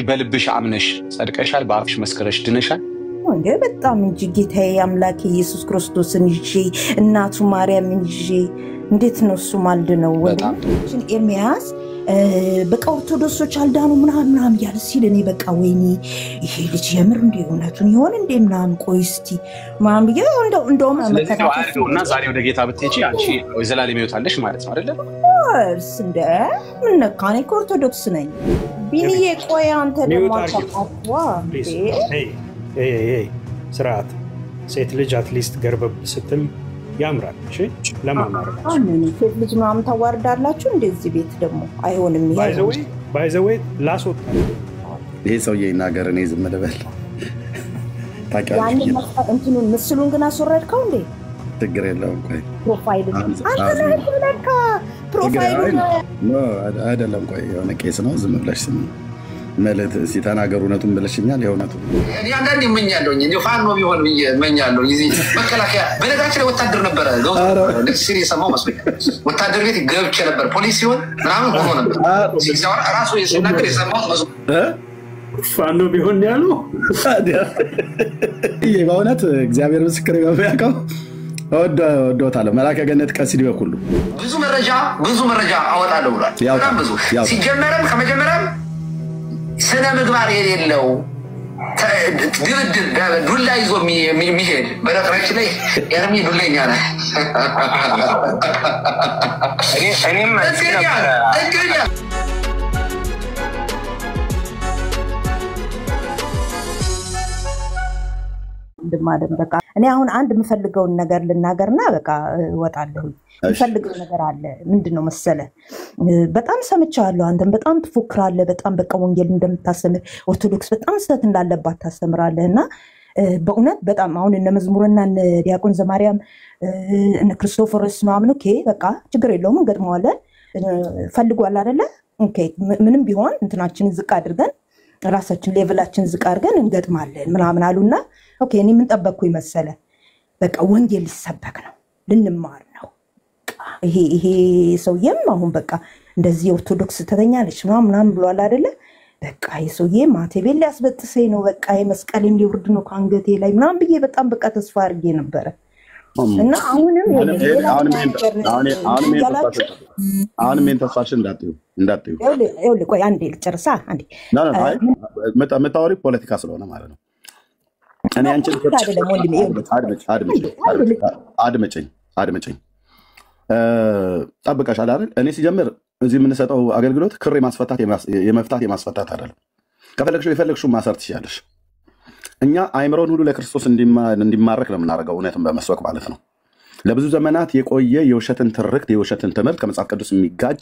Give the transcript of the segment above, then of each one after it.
በልብሽ አምነሽ ጸድቀሻል በአፍሽ መስከረሽ ድነሻል እንዴ በጣም እንጂ ጌታዬ አምላኬ ኢየሱስ ክርስቶስን ይዤ እናቱ ማርያምን ይዤ እንዴት ነው እሱ ማልድ ነው ወንድችን ኤርሚያስ በቃ ኦርቶዶክሶች አልዳኑ ምናምን ያለ ሲል እኔ በቃ ወይኔ ይሄ ልጅ የምር እንደ እውነቱን ይሆን እንደ ምናምን ቆይስቲ ማን ብዬ እንደውም አመከታተውና ዛሬ ወደ ጌታ ብትሄጂ አንቺ ዘላለም ይወጣልሽ ማለት ነው አይደል እንደ ምን ነካኔ ኦርቶዶክስ ነኝ ቢኒዬ ቆይ አንተ ደግሞ አጣጣዋ ስርዓት ሴት ልጅ አትሊስት ገርበብ ስትል ያምራል እሺ ለማማር አሁን ሴት ልጅ ምናምን ታዋርዳላችሁ እንደዚህ ቤት ደግሞ አይሆንም ይሄ ባይ ዘ ዌይ ላስወጣ ይሄ ሰውዬ ይናገር እኔ ዝም ልበል ታውቂያለሽ ያን እንትኑን ምስሉን ግን አስወረድከው እንዴ ችግር የለውም ቆይ ፕሮፋይል አንተ ለካ ፕሮፋይል ነው አይደለም ቆይ የሆነ ኬስ ነው ዝም ብለሽ ስሚ ማለት ሲተናገሩ ነቱን ብለሽኛል የሆነቱ እኔ አንዳንዴ እመኛለሁኝ እንዴ ፋኖ ቢሆን እመኛለሁ ይዚ መከላከያ በነገራችን ላይ ወታደር ነበር ልክ ሲሪ ሰማው መስሎኝ ወታደር ቤት ገብቼ ነበር ፖሊስ ሲሆን ምናምን ሆኖ ነበር ሲዛው ራሱ የሰናገር የሰማው መስሎኝ ፋኖ ቢሆን ያለው በእውነት እግዚአብሔር ምስክር ያውቃው ወዶታለሁ መላከ ገነት ቀሲዲ በኩሉ ብዙ መረጃ አወጣለሁ ብሏል በጣም ብዙ ሲጀመረም ከመጀመሪያም ስነ ምግባር የሌለው ድብድብ ዱላ ይዞ የሚሄድ በነገራችን ላይ ኤርሚ ዱለኛ ነህ እኔም እንደማደም በቃ እኔ አሁን አንድ የምፈልገውን ነገር ልናገርና በቃ ወጣለሁ የምፈልገው ነገር አለ ምንድነው መሰለ በጣም ሰምቻለሁ አንተም በጣም ትፎክራለህ በጣም በቃ ወንጌል እንደምታስተምር ኦርቶዶክስ በጣም ስህተት እንዳለባት ታስተምራለህና በእውነት በጣም አሁን እነ መዝሙርና እነ ዲያቆን ዘማርያም እነ ክርስቶፈርስ ምናምን ኦኬ በቃ ችግር የለውም እንገጥመዋለን ፈልጓል አይደለ ኦኬ ምንም ቢሆን እንትናችንን ዝቅ አድርገን ራሳችን ሌቭላችን ዝቅ አድርገን እንገጥማለን ምናምን አሉና ኦኬ እኔ ምን ጠበቅኩ ይመሰለ በቃ ወንጌል ሊሰበክ ነው ልንማር ነው ይሄ ሰውዬም አሁን በቃ እንደዚህ ኦርቶዶክስ ተተኛለች ምናምን ብሏል አይደለ በቃ ይሄ ማቴቤል ሊያስበጥሰኝ ነው በቃ የመስቀልን ሊወርድ ነው ካንገቴ ላይ ምናምን ብዬ በጣም በቃ ተስፋ አድርጌ ነበር እና አሁንም ምን ተስፋሽ እንዳትዩ ቆይ አንዴ ልጨርሳ አንዴ መታወሪ ፖለቲካ ስለሆነ ማለት ነው እኔ አንቺ አድመጭኝ ጠብቀሻል አይደል እኔ ሲጀምር እዚህ የምንሰጠው አገልግሎት ክር የማስፈታት አይደለም ከፈለግሽው የፈለግሽው ማሰር ትችያለሽ እኛ አይምሮን ሁሉ ለክርስቶስ እንዲማረክ ለምናረጋው እውነትን በመስበክ ማለት ነው ለብዙ ዘመናት የቆየ የውሸትን ትርክት የውሸትን ትምህርት ከመጽሐፍ ቅዱስ የሚጋጭ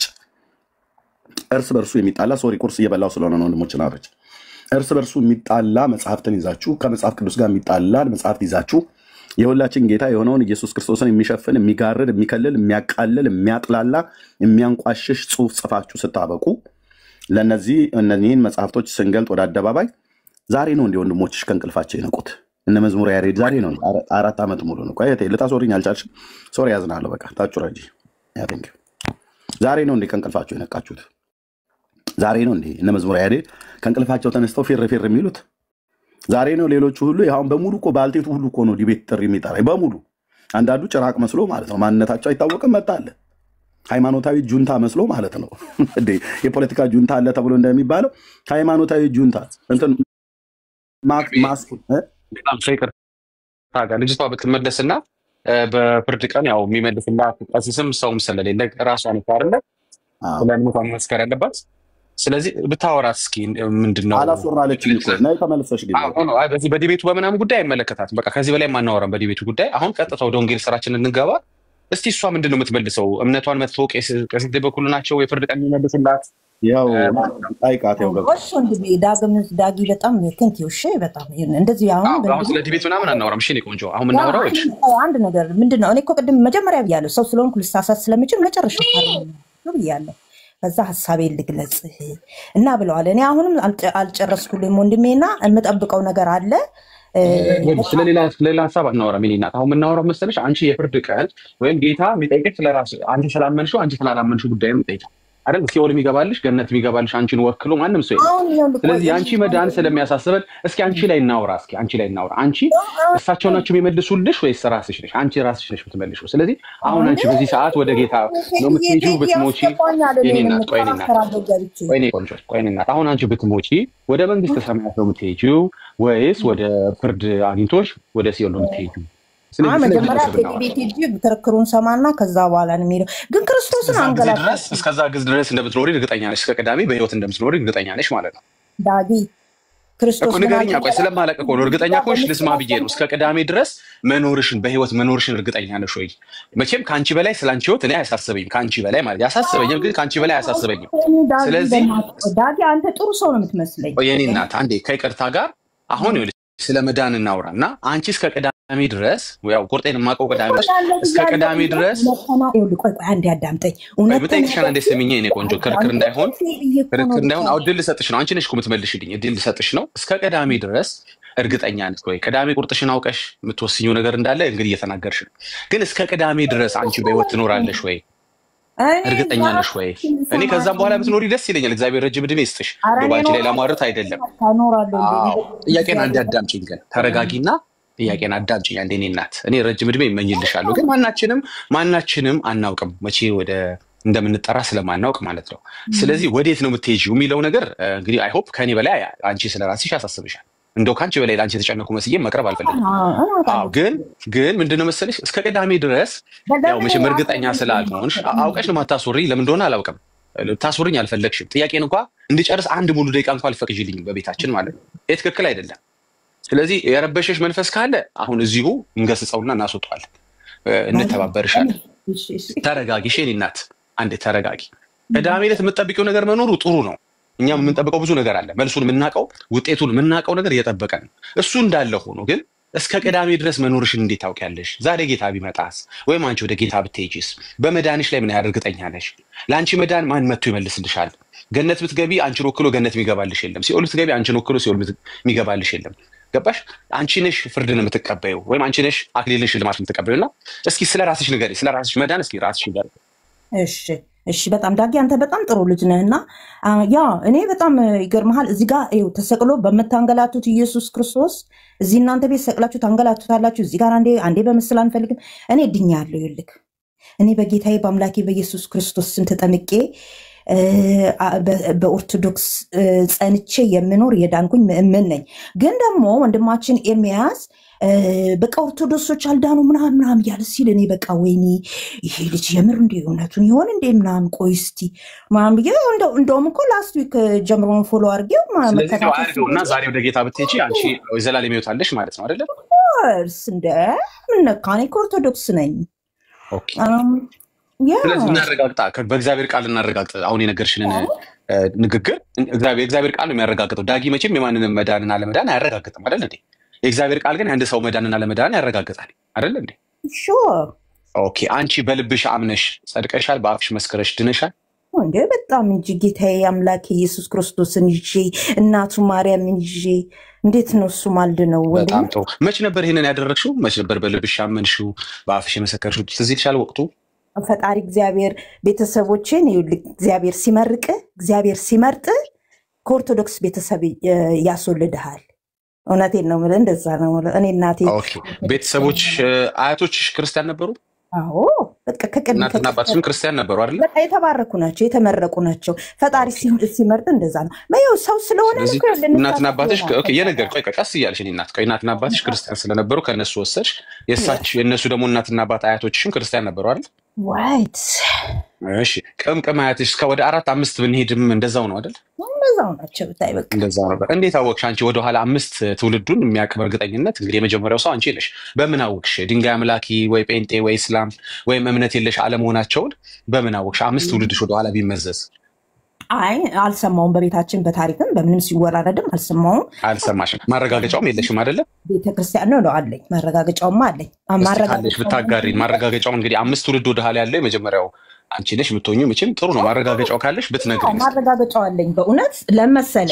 እርስ በርሱ የሚጣላ ሶሪ ቁርስ እየበላው ስለሆነ ነው ወንድሞችና እህቶች እርስ በርሱ የሚጣላ መጽሐፍትን ይዛችሁ ከመጽሐፍ ቅዱስ ጋር የሚጣላ መጽሐፍት ይዛችሁ የሁላችን ጌታ የሆነውን ኢየሱስ ክርስቶስን የሚሸፍን የሚጋርድ የሚከልል የሚያቃልል የሚያጥላላ የሚያንቋሽሽ ጽሑፍ ጽፋችሁ ስታበቁ ለነዚህ እነዚህን መጽሐፍቶች ስንገልጥ ወደ አደባባይ ዛሬ ነው እንደ ወንድሞችሽ ከእንቅልፋቸው የነቁት እነ መዝሙር ያሬድ ዛሬ ነው 4 ዓመት ሙሉ ነው ቆይ ልታሶሪኝ አልቻልሽም ሶሪ ያዝናለሁ በቃ ታጭራጂ ያንክ ዛሬ ነው እንደ ከእንቅልፋቸው የነቃችሁት ዛሬ ነው እንደ እነ መዝሙር ያሬድ ከእንቅልፋቸው ተነስተው ፊር የሚሉት ዛሬ ነው ሌሎቹ ሁሉ ያሁን በሙሉ እኮ ባልቴቱ ሁሉ እኮ ነው ዲቤት ጥሪ የሚጠራይ በሙሉ አንዳንዱ ጭራቅ መስሎ ማለት ነው ማንነታቸው አይታወቅም መጣለ ሃይማኖታዊ ጁንታ መስሎ ማለት ነው እንዴ የፖለቲካ ጁንታ አለ ተብሎ እንደሚባለው ሃይማኖታዊ ጁንታ እንትን ማስኩ በጣም ሼከር ታጋ ልጅቷ ብትመለስና በፍርድ ቀን ያው የሚመልስላት ቀሲስም ሰውም ስለሌለ ራሷን ይፋርለ ስለምን ማስከር ያለባት ስለዚህ ብታወራት እስኪ ምንድነው አላሶራለችኝ እኮ ናይ ተመለሰሽ ግን አሁን አይ በዚህ በዲቤቱ በመናም ጉዳይ አይመለከታትም በቃ ከዚህ በላይ ማናወራም በዲቤቱ ጉዳይ አሁን ቀጥታ ወደ ወንጌል ስራችን እንገባ እስቲ እሷ ምንድነው የምትመልሰው እምነቷን መጥፎቅ ቀሲስ ደበኩሉ ናቸው የፍርድ ቀን የሚመልስላት ያው አይቃት ያው ወሽ እንዴ ዳጊ በጣም ከንቲው እሺ በጣም እንደዚህ አሁን ስለ ዲቤት ምናምን አናወራም እሺ ንቆንጆ አሁን ምናወራው እሺ አንድ ነገር ምንድነው እኔ እኮ ቅድም መጀመሪያ ብያለሁ ሰው ስለሆንኩ ልሳሳት ስለምችል መጨረሻ ነው ብያለሁ በዛ ሐሳቤን ልግለጽ እና ብለዋል እኔ አሁንም አልጨረስኩልም ወንድሜና የምጠብቀው ነገር አለ ስለሌላ ሐሳብ አናወራም ሚኒናት አሁን ምናወራው መሰለሽ አንቺ የፍርድ ቀን ወይም ጌታ የሚጠይቅሽ ስለራስ አንቺ ስላመንሽው አንቺ ስላላመንሽው ጉዳይ ነው የሚጠይቀው አይደል ሲኦል የሚገባልሽ ገነት የሚገባልሽ አንቺን ወክሎ ማንም ሰው የለም ስለዚህ አንቺ መዳን ስለሚያሳስበን እስኪ አንቺ ላይ እናውራ አንቺ እሳቸው ናቸው የሚመልሱልሽ ወይስ ራስሽ ነሽ አንቺ ራስሽ ነሽ የምትመልሺው ስለዚህ አሁን አንቺ በዚህ ሰዓት ወደ ጌታ ነው የምትሄጂው ብትሞቺ የኔናት ቆይኔናት አሁን አንቺ ብትሞቺ ወደ መንግስተ ሰማያት ነው የምትሄጂው ወይስ ወደ ፍርድ አግኝቶሽ ወደ ሲኦል ነው የምትሄጂው መጀመሪያ ቤት ሄጂ ተከራክሩን ሰማና ከዛ በኋላ ነው የሚለው ግን ክርስቶስን አንገላታስ እስከዛ ግዝ ድረስ እንደምትኖሪ እርግጠኛ ነሽ እስከ ቅዳሜ በህይወት እንደምትኖሪ እርግጠኛ ነሽ ማለት ነው ዳጊ ክርስቶስ ንገሪኝ ቆይ ስለማለቀ እኮ ነው እርግጠኛ ኮሽ ልስማ ብዬ ነው እስከ ቅዳሜ ድረስ መኖርሽን በህይወት መኖርሽን እርግጠኛ ነሽ ወይ መቼም ካንቺ በላይ ስላንቺ ህይወት እኔ አያሳስበኝም ካንቺ በላይ ማለት ያሳስበኝም ግን ካንቺ በላይ አያሳስበኝም ስለዚህ ዳጊ አንተ ጥሩ ሰው ነው የምትመስለኝ የኔ እናት አንዴ ከይቅርታ ጋር አሁን ይኸውልሽ ስለመዳን እናውራና አንቺ እስከ ቅዳሜ ድረስ ያው ቁርጤን ማቀው ቅዳሜ እስከ ቅዳሜ ድረስ ቆይ አንዴ አዳምጠኝ እውነት በተክሻና እንደሰሚኝ እኔ ቆንጆ ክርክር እንዳይሆን አው ድል ልሰጥሽ ነው አንቺ ነሽ የምትመልሽልኝ ድል ልሰጥሽ ነው እስከ ቅዳሜ ድረስ እርግጠኛ ነሽ ወይ ቅዳሜ ቁርጥሽን አውቀሽ የምትወስኚው ነገር እንዳለ እንግዲህ እየተናገርሽ ነው ግን እስከ ቅዳሜ ድረስ አንቺ በህይወት ትኖራለሽ ወይ እርግጠኛ ነሽ ወይ እኔ ከዛም በኋላ ብትኖሪ ደስ ይለኛል እግዚአብሔር ረጅም እድሜ ይስጥሽ ባንቺ ላይ ለማውራት አይደለም ጥያቄን አንዴ አዳምጪኝ ግን ተረጋጊና ጥያቄን አዳምጪኝ አንዴ እኔ እናት እኔ ረጅም እድሜ እመኝልሻለሁ ግን ማናችንም አናውቅም መቼ ወደ እንደምንጠራ ስለማናውቅ ማለት ነው ስለዚህ ወዴት ነው የምትሄጂው የሚለው ነገር እንግዲህ አይ ሆፕ ከኔ በላይ አንቺ ስለራስሽ ያሳስብሻል እንደው ካንቺ በላይ ላንቺ ተጨነቁ መስዬ መቅረብ አልፈልግም ግን ምንድነው መሰለሽ እስከ ቅዳሜ ድረስ ያው መቼም እርግጠኛ ስላልሆንሽ አውቀሽ ነው ማታስወሪ ለምን እንደሆነ አላውቅም ታስወሪኝ አልፈለግሽም ጥያቄን እንኳን እንድጨርስ አንድ ሙሉ ደቂቃ እንኳን አልፈቅጂልኝም በቤታችን ማለት ነው ይሄ ትክክል አይደለም ስለዚህ የረበሸሽ መንፈስ ካለ አሁን እዚሁ እንገስጸውና እናስወጣዋለን እንተባበርሻለን ተረጋጊ እኔ እናት አንዴ ተረጋጊ ቅዳሜ ዕለት የምትጠብቂው ነገር መኖሩ ጥሩ ነው እኛም የምንጠብቀው ብዙ ነገር አለ መልሱን የምናቀው ውጤቱን የምናቀው ነገር እየጠበቀን እሱ እንዳለ ሆኖ ግን እስከ ቅዳሜ ድረስ መኖርሽን እንዴት ታውቂያለሽ ዛሬ ጌታ ቢመጣስ ወይም አንቺ ወደ ጌታ ብትሄጂስ በመዳንሽ ላይ ምን ያህል እርግጠኛ ነሽ ለአንቺ መዳን ማን መጥቶ ይመልስልሻል ገነት ብትገቢ አንቺን ወክሎ ገነት የሚገባልሽ የለም ሲኦል ብትገቢ አንቺን ወክሎ ሲኦል የሚገባልሽ የለም ገባሽ አንቺ ነሽ ፍርድን የምትቀበዩ ወይም አንቺ ነሽ አክሊልን ሽልማት የምትቀበዩና እስኪ ስለራስሽ ንገሪ ስለራስሽ መዳን እስኪ ራስሽ ንገሪ እሺ በጣም ዳጊ አንተ በጣም ጥሩ ልጅ ነህና ያ እኔ በጣም ይገርምሃል እዚህ ጋር ተሰቅሎ በመታንገላቱት ኢየሱስ ክርስቶስ እዚህ እናንተ ቤት ሰቅላችሁ ታንገላቱታላችሁ እዚህ ጋር አንዴ በምስል አንፈልግም እኔ ድኛለሁ ይልክ እኔ በጌታዬ በአምላኬ በኢየሱስ ክርስቶስ ስም ተጠምቄ በኦርቶዶክስ ጸንቼ የምኖር የዳንኩኝ ምእመን ነኝ ግን ደግሞ ወንድማችን ኤርሚያስ በቃ ኦርቶዶክሶች አልዳኑ ምናምን ያለ ሲል እኔ በቃ ወይኔ ይሄ ልጅ የምር እንደ እውነቱን ይሆን እንደ ምናምን ቆይ እስቲ ማን ብዬ እንደውም እኮ ላስት ዊክ ጀምሮ ፎሎ አድርጌው እና ዛሬ ወደ ጌታ ብትሄጂ አንቺ ዘላለም ይወጣልሽ ማለት ነው አይደለም እንደ ምን ነካኔ ኦርቶዶክስ ነኝ ኦኬ ስለዚህ እናረጋግጣ በእግዚአብሔር ቃል እናረጋግጥ አሁን የነገርሽንን ንግግር እግዚአብሔር ቃል ነው የሚያረጋግጠው ዳጊ መቼም የማንንም መዳንና ለመዳን አያረጋግጥም አይደል እንዴ የእግዚአብሔር ቃል ግን አንድ ሰው መዳንና ለመዳን ያረጋግጣል አይደል እንዴ ሹር ኦኬ አንቺ በልብሽ አምነሽ ጸድቀሻል በአፍሽ መስከረሽ ድነሻል እንዴ በጣም እንጂ ጌታዬ አምላኬ ኢየሱስ ክርስቶስን ይዤ እናቱ ማርያምን ይዤ እንዴት ነው እሱ ማልድ ነው በጣም ጥሩ መች ነበር ይሄንን ያደረግሽው መች ነበር በልብሽ አመንሽው በአፍሽ የመሰከርሽው ትዝ ይልሻል ወቅቱ ፈጣሪ እግዚአብሔር ቤተሰቦችን እግዚአብሔር ሲመርጥ ከኦርቶዶክስ ቤተሰብ ያስወልድሃል እውነቴን ነው ማለት እንደዛ ነው እኔ እናቴ ኦኬ ቤተሰቦች አያቶችሽ ክርስቲያን ነበሩ አዎ በቃ እናትና አባትሽም ክርስቲያን ነበሩ አይደል በቃ የተባረኩ ናቸው የተመረቁ ናቸው ፈጣሪ ሲመርጥ እንደዛ ነው ማየው ሰው ስለሆነ ነው እናትና አባትሽ ኦኬ የነገር ቆይ ቀስ እያልሽ እናትና አባትሽ ክርስቲያን ስለነበሩ ከነሱ ወሰድሽ የነሱ ደግሞ እናትና አባት አያቶችሽም ክርስቲያን ነበሩ አይደል ዋይት እሺ ቅምቅም አያትሽ ወደ 4-5 ብንሄድም እንደዛው ነው አይደል እንደዛው ናቸው ብታይ በቃ እንደዛው ነበር እንዴት አወቅሽ አንቺ ወደ ኋላ 5 ትውልዱን የሚያቀብ እርግጠኝነት እንግዲህ የመጀመሪያው ሰው አንቺ ነሽ በምን አወቅሽ ድንጋይ አምላኪ ወይ ጴንጤ ወይ እስላም ወይ እምነት የለሽ አለመሆናቸውን በምን አወቅሽ 5 ትውልድሽ ወደ ኋላ ቢመዘዝ አይ አልሰማውም በቤታችን በታሪክም በምንም ሲወራረድም አልሰማሽም ማረጋገጫውም የለሽም አይደለ ቤተክርስቲያን ነው አለኝ ማረጋገጫውም አለኝ ማረጋገጫው ብታጋሪ ማረጋገጫው እንግዲህ 5 ትውልድ ወደ ኋላ ያለው የመጀመሪያው አንቺ ነሽ የምትሆኚው መቼም ጥሩ ነው ማረጋገጫው ካለሽ ብትነግሪኝ ማረጋገጫው አለኝ በእውነት ለመሰለ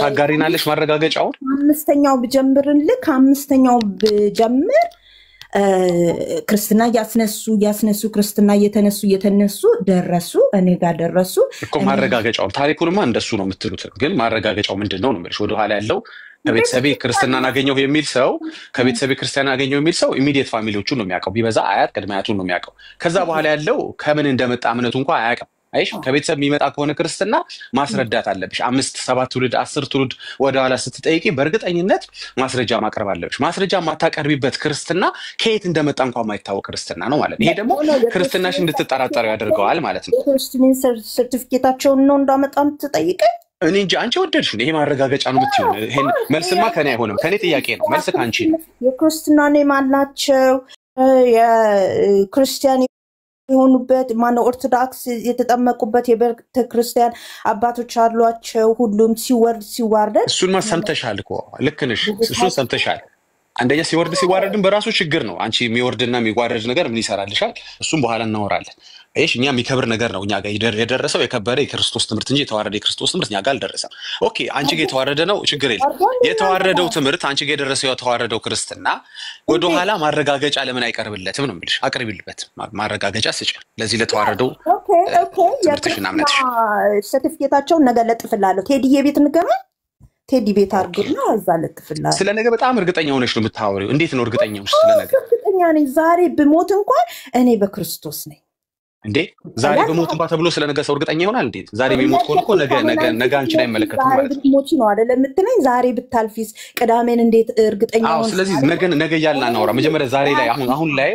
ታጋሪናለሽ ማረጋገጫውን አምስተኛው ብጀምርልክ አምስተኛው ብጀምር ክርስትና ያስነሱ ክርስትና እየተነሱ ደረሱ እኔ ጋር ደረሱ እኮ ማረጋገጫው ታሪኩንማ እንደሱ ነው የምትሉት ግን ማረጋገጫው ምንድነው ነው ማለት ወደ ኋላ ያለው ከቤተሰቤ ክርስትናን አገኘው የሚል ሰው ከቤተሰቤ ክርስቲያን አገኘው የሚል ሰው ኢሚዲየት ፋሚሊዎቹን ነው የሚያውቀው ቢበዛ አያት ቅድመ አያቱን ነው የሚያውቀው ከዛ በኋላ ያለው ከምን እንደመጣ እምነቱ እንኳን አያውቅም አይሽ ከቤተሰብ የሚመጣ ከሆነ ክርስትና ማስረዳት አለብሽ 5 7 ትውልድ 10 ትውልድ ወደ ኋላ ስትጠይቂ በእርግጠኝነት ማስረጃ ማቅረብ አለብሽ ማስረጃ ማታቀርቢበት ክርስትና ከየት እንደመጣ እንኳን ማይታወቅ ክርስትና ነው ማለት ነው ይሄ ደግሞ ክርስትናሽ እንድትጠራጠሩ ያደርገዋል ማለት ነው ክርስቲያን ሰርቲፊኬታቸውን ነው እንዳመጣም ትጠይቀኝ እኔ እንጂ አንቺ ወደድሽ ይሄ ማረጋገጫ ነው የምትይው ይሄን መልስማ ከኔ አይሆንም ከኔ ጥያቄ ነው መልስ ካንቺ ነው የክርስትና ኔም አላቸው የክርስቲያን የሆኑበት ማነው ኦርቶዶክስ የተጠመቁበት የቤተ ክርስቲያን አባቶች አሏቸው ሁሉም ሲዋርድ እሱን ሰምተሻል እኮ ልክ ነሽ እሱን ሰምተሻል አንደኛ ሲዋረድን በራሱ ችግር ነው አንቺ የሚወርድና የሚዋረድ ነገር ምን ይሰራልሻል እሱም በኋላ እናወራለን አይሽ እኛ የሚከብር ነገር ነው እኛ ጋር የደረሰው የከበረ የክርስቶስ ትምህርት እንጂ የተዋረደ የክርስቶስ ትምህርት እኛ ጋር አልደረሰም ኦኬ አንቺ ጋር የተዋረደ ነው ችግር የለም የተዋረደው ትምህርት አንቺ ጋር የደረሰው የተዋረደው ክርስትና ወደ ኋላ ማረጋገጫ ለምን አይቀርብለትም ነው የምልሽ አቅርቢልበት ማረጋገጫ ስጭ ለዚህ ለተዋረደው ትምህርትሽና እምነትሽ ሰርቲፊኬታቸውን ነገ ለጥፍላለሁ ቴዲዬ ቤት እንገናኝ ቴዲ ቤት አርግና እዛ ለጥፍላለሁ ስለ ነገ በጣም እርግጠኛ ሆነሽ ነው የምታወሪው እንዴት ነው እርግጠኛ ሆነሽ ስለ ነገ እርግጠኛ ነኝ ዛሬ ብሞት እንኳን እኔ በክርስቶስ ነኝ እንዴ ዛሬ በሞት እንኳን ተብሎ ስለ ነገ ሰው እርግጠኛ ይሆናል እንዴ ዛሬ ቢሞት እኮ ነገ አንቺን አይመለከትም ማለት ነው ሞት ነው አይደል የምትለኝ ዛሬ ብታልፊስ ቅዳሜን እንዴት እርግጠኛ ነው ስለዚህ ነገ ያልና እናውራ መጀመሪያ ዛሬ ላይ አሁን ላይ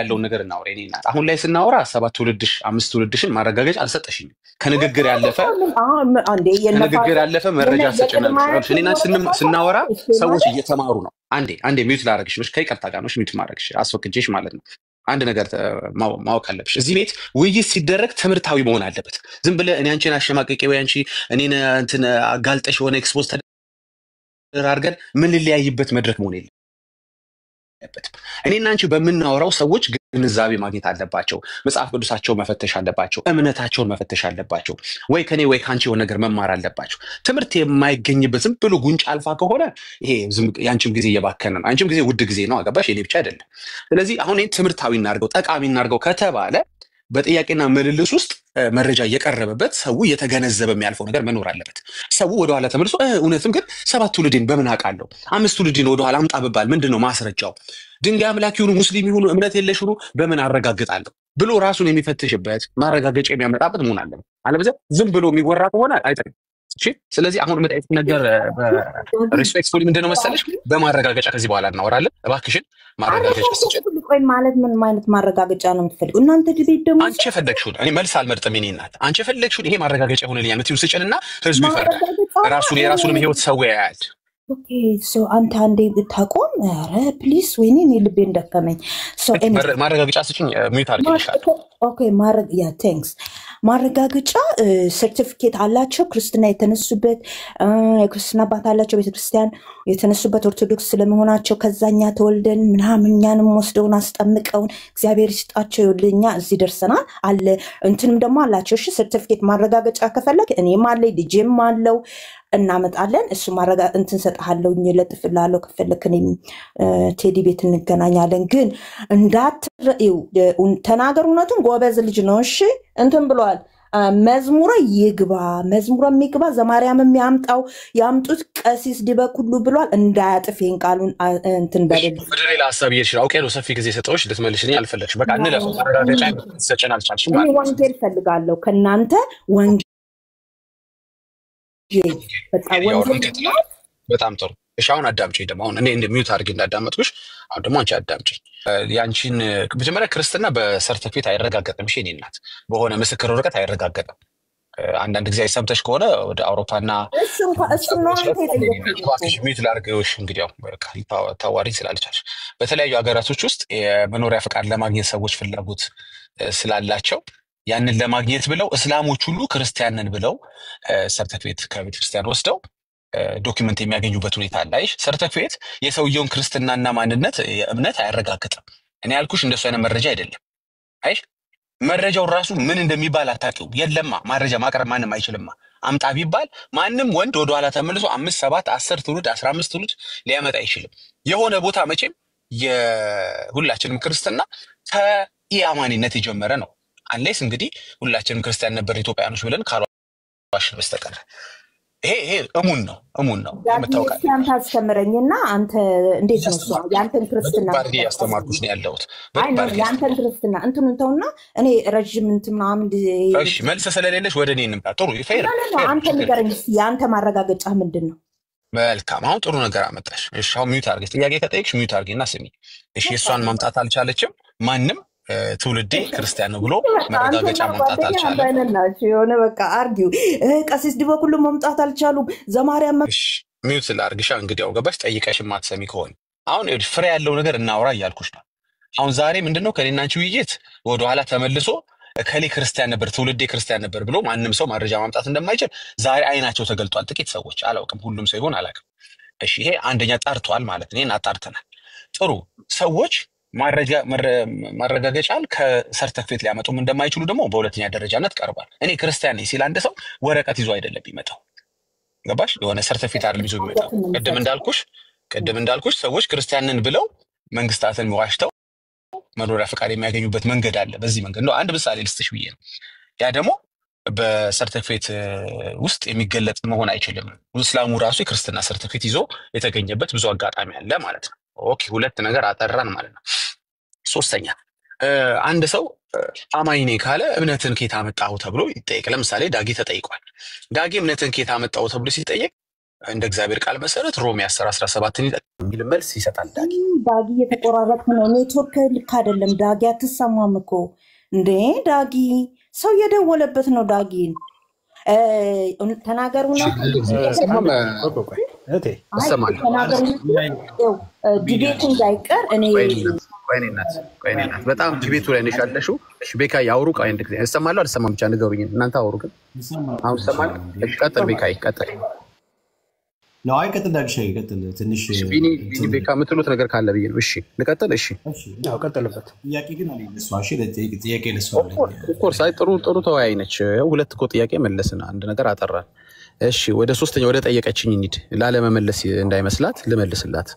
ያለውን ነገር እናውራ እኔ እናት አሁን ላይ ስናወራ 7 ትውልድሽ 5 ትውልድሽን ማረጋገጫ አልሰጠሽኝም ከንግግር ያለፈ መረጃ ሰጭናለሽ እኔና ስናወራ ሰዎች እየተማሩ ነው አንዴ ሚውት ላደርግሽ ነው ከይቅርታ ጋር ነው ሚውት ማድረግሽ አስፈቅጄሽ ማለት ነው አንድ ነገር ማወቅ አለብሽ እዚህ ቤት ውይይት ሲደረግ ትምህርታዊ መሆን አለበት ዝም ብለ እኔ አንቺን አሸማቀቄ ወይ አንቺ እኔን እንትን አጋልጠሽ ሆነ ኤክስፖዝ ተደርገን ምን ሊያይበት መድረክ መሆን የለበትም እኔና አንቺ በመናወራው ሰዎች ግንዛቤ ማግኘት አለባቸው መጽሐፍ ቅዱሳቸው መፈተሽ አለባቸው እምነታቸውን መፈተሽ አለባቸው ወይ ከኔ ወይ ካንቺ የሆነ ነገር መማር አለባቸው ትምህርት የማይገኝበት ዝም ብሎ ጉንጭ አልፋ ከሆነ ይሄ ያንቺም ጊዜ እየባከነ ነው አንቺም ጊዜ ውድ ጊዜ ነው አገባሽ የኔ ብቻ አይደለም ስለዚህ አሁን ይሄን ትምህርታዊ እናርገው ጠቃሚ እናርገው ከተባለ በጥያቄና መልልስ ውስጥ መረጃ እየቀረበበት ሰው የተገነዘበ የሚያልፈው ነገር መኖር አለበት ሰው ወደ ኋላ ተመልሶ እውነትም ግን 7 ትውልድን በምን አውቃለሁ 5 ትውልድን ወደ ኋላ አምጣ በባል ምንድነው ማስረጃው ድንጋይ አምላክ ይሁኑ ሙስሊም ይሁኑ እምነት የለሽ ይሁኑ በምን አረጋግጣለሁ ብሎ ራሱን የሚፈትሽበት ማረጋገጫ የሚያመጣበት መሆን አለበት አለበለዚያ ዝም ብሎ የሚወራ ከሆነ አይጠቅም እሺ ስለዚህ አሁን መጣይት ነገር ሪስፔክትፉሊ ምንድነው መሰለሽ በማረጋገጫ ከዚህ በኋላ እናወራለን እባክሽን ማረጋገጫ ስጭኝ ቆይ ማለት ምን ማለት ማረጋገጫ ነው የምትፈልጉ እናንተ ዲቤት ደግሞ አንቺ የፈለግሽው እኔ መልስ አልመርጥም እኔ እናት አንቺ የፈለግሽው ይሄ ማረጋገጫ ይሆንልኛል የምትይው ስጭንና ህዝቡ ይፈርዳል የራሱንም ህይወት ሰው ያያል ኦኬ ሶ አንተ አንዴ ብታቆም ኧረ ፕሊዝ ወይኔ እኔ ልቤ እንደከመኝ ሶ ማረጋገጫ ስጭኝ ሚውት አድርግልሻለሁ ኦኬ ቴንክስ ማረጋገጫ ሰርቲፊኬት አላቸው ክርስትና የተነሱበት የክርስትና አባት አላቸው ቤተክርስቲያን የተነሱበት ኦርቶዶክስ ስለመሆናቸው ከዛኛ ተወልደን ምናምን እኛንም ወስደውን አስጠምቀውን እግዚአብሔር ይስጣቸው ይልኛ እዚህ ደርሰናል አለ እንትንም ደግሞ አላቸው እሺ ሰርቲፊኬት ማረጋገጫ ከፈለክ እኔም አለ ዲጄም አለው እናመጣለን እሱ ማረጋ እንትን ሰጣለው ለጥፍላለው ከፈለክ እኔም ቴዲ ቤት እንገናኛለን ግን እንዳትረዩ ተናገር እውነቱን ጎበዝ ልጅ ነው እሺ እንትን ብሏል መዝሙረ የሚግባ ዘማርያም የሚያምጣው ያምጡት ቀሲስ ዲበኩሉ ብሏል እንዳያጥፌን ቃሉን እንትን በደል ወደ ሌላ ሐሳብ ይሽራው ኦኬ ነው ሰፊ ጊዜ ሰጠውሽ ልትመልሽኝ አልፈለግሽ በቃ እንለፈው ማረጋገጫ ሰጨን አልቻልሽም ማለት ነው ወንጌል ፈልጋለሁ ከናንተ ወንጌል በጣም ጥሩ እሺ አሁን አዳምጪኝ ደግሞ አሁን እኔ ሚውት አድርጌ እንዳዳመጥኩሽ አሁን ደግሞ አንቺ አዳምጪኝ ያንቺን መጀመሪያ ክርስትና በሰርቲፊኬት አይረጋገጥም እሺ እኔ እናት በሆነ ምስክር ወረቀት አይረጋገጥም አንዳንድ ጊዜ አይሰምተሽ ከሆነ ወደ አውሮፓና እሱ ነው ሚውት ላድርግሽ እንግዲህ ያው ታዋሪ ስላልቻልሽ በተለያዩ ሀገራቶች ውስጥ የመኖሪያ ፈቃድ ለማግኘት ሰዎች ፍላጎት ስላላቸው ያንን ለማግኘት ብለው እስላሞች ሁሉ ክርስቲያንን ብለው ሰርቲፊኬት ከቤተ ክርስቲያን ወስደው ዶክመንት የሚያገኙበት ሁኔታ አለ አይሽ ሰርቲፊኬት የሰውየውን ክርስትናና ማንነት እምነት አያረጋግጥም እኔ ያልኩሽ እንደሱ አይነት መረጃ አይደለም አይሽ መረጃው ራሱ ምን እንደሚባል አታውቂውም የለማ መረጃ ማቅረብ ማንም አይችልማ አምጣ ቢባል ማንም ወንድ ወደ ኋላ ተመልሶ 5 7 10 ትውልድ 15 ትውልድ ሊያመጣ አይችልም የሆነ ቦታ መቼም የሁላችንም ክርስትና ከኢአማኒነት የጀመረ ነው። አንሌስ እንግዲህ ሁላችንም ክርስቲያን ነበር ኢትዮጵያኖች ብለን ካልዋሽን በስተቀር ይሄ እሙን ነው የምታውቃለህ። አንተ አስተምረኝና አንተ እንዴት ነው እሱ ያንተን ክርስትና ባርጌ ያስተማርኩሽ ነው ያለሁት። አይ ነው ያንተን ክርስትና እንትኑን ተውና እኔ ረጅም እንትን ምናምን እሺ መልስ ስለሌለሽ ወደ እኔ እንምጣ። ጥሩ ፌር አንተ ንገረኝ እስኪ ያንተ ማረጋገጫ ምንድን ነው? መልካም አሁን ጥሩ ነገር አመጣሽ። እሺ አሁን ሚዩት አድርገሽ ጥያቄ ከጠየቅሽ ሚዩት አድርጊና ስሚ። እሺ እሷን ማምጣት አልቻለችም። ማንም ትውልዴ ክርስቲያን ነው ብሎ መረጋገጫ ማምጣት አልቻለም። የሆነ በቃ አርጊው ቀሲስ ዲበኩሉ ማምጣት አልቻሉም። ዘማርያም እሺ ሚዩት ላድርግሻ። እንግዲህ ያው ገባሽ። ጠይቀሽ ማትሰሚ ከሆነ አሁን ፍሬ ያለው ነገር እናውራ እያልኩሽ ነው። አሁን ዛሬ ምንድነው ከኔና አንቺ ውይይት ወደ ኋላ ተመልሶ ከሌ ክርስቲያን ነበር ትውልዴ ክርስቲያን ነበር ብሎ ማንም ሰው ማረጃ ማምጣት እንደማይችል ዛሬ አይናቸው ተገልጧል። ጥቂት ሰዎች አላውቅም፣ ሁሉም ሰው ይሆን አላውቅም። እሺ ይሄ አንደኛ ጠርቷል ማለት ነው። አጣርተናል። ጥሩ ሰዎች ማረጋገጫን ከሰርተፊኬት ሊያመጡም እንደማይችሉ ደግሞ በሁለተኛ ደረጃነት ቀርቧል። እኔ ክርስቲያን ነኝ ሲል አንድ ሰው ወረቀት ይዞ አይደለም የሚመጣው። ገባሽ? የሆነ ሰርተፊኬት አይደለም ይዞ የሚመጣው። ቅድም እንዳልኩሽ ሰዎች ክርስቲያንን ብለው መንግስታትን ዋሽተው መኖሪያ ፈቃድ የሚያገኙበት መንገድ አለ። በዚህ መንገድ ነው። አንድ ምሳሌ ልስጥሽ ብዬ ነው። ያ ደግሞ በሰርተፊኬት ውስጥ የሚገለጽ መሆን አይችልም። እስላሙ ራሱ የክርስትና ሰርተፊኬት ይዞ የተገኘበት ብዙ አጋጣሚ አለ ማለት ነው። ኦኬ ሁለት ነገር አጠራን ማለት ነው። ሶስተኛ አንድ ሰው አማኝ ነኝ ካለ እምነትን ከየት አመጣው ተብሎ ይጠየቅ። ለምሳሌ ዳጊ ተጠይቋል። ዳጊ እምነትን ከየት አመጣው ተብሎ ሲጠየቅ እንደ እግዚአብሔር ቃል መሰረት ሮሜ 10:17 የሚል መልስ ይሰጣል። ዳጊ የተቆራረጠ ነው። ኔትወርክ ልክ አይደለም። ዳጊ አትሰማም እኮ እንዴ? ዳጊ ሰው የደወለበት ነው። ዳጊን ተናገሩና ዲቤቱ እንዳይቀር እኔ ቆይኔናት በጣም ዲቤቱ ላይ ነሽ ያለሽው። እሺ ቤካይ አውሩ። ቆይ እንደ ጊዜ እሰማለሁ አልሰማም ብቻ ንገሩኝ እናንተ አውሩ። ግን አሁን እሰማለሁ። እሺ ቀጥል ቤካይ ቀጥል። ነው አይቀጥል ዳግሻ ይቀጥል። ትንሽ ቢኒ ቤካ የምትሉት ነገር ካለ ብዬ ነው። እሺ ልቀጥል። እሺ ያው ቀጥልበት። ጥያቄ ግን አለ ለሷሽ ጥያቄ ለሷ ኦፍኮርስ አይ ጥሩ ተወያይ ነች። ሁለት እኮ ጥያቄ መለስና አንድ ነገር አጠራን። እሺ ወደ ሶስተኛ ወደ ጠየቀችኝ እንሂድ። ላለመመለስ እንዳይመስላት ልመልስላት።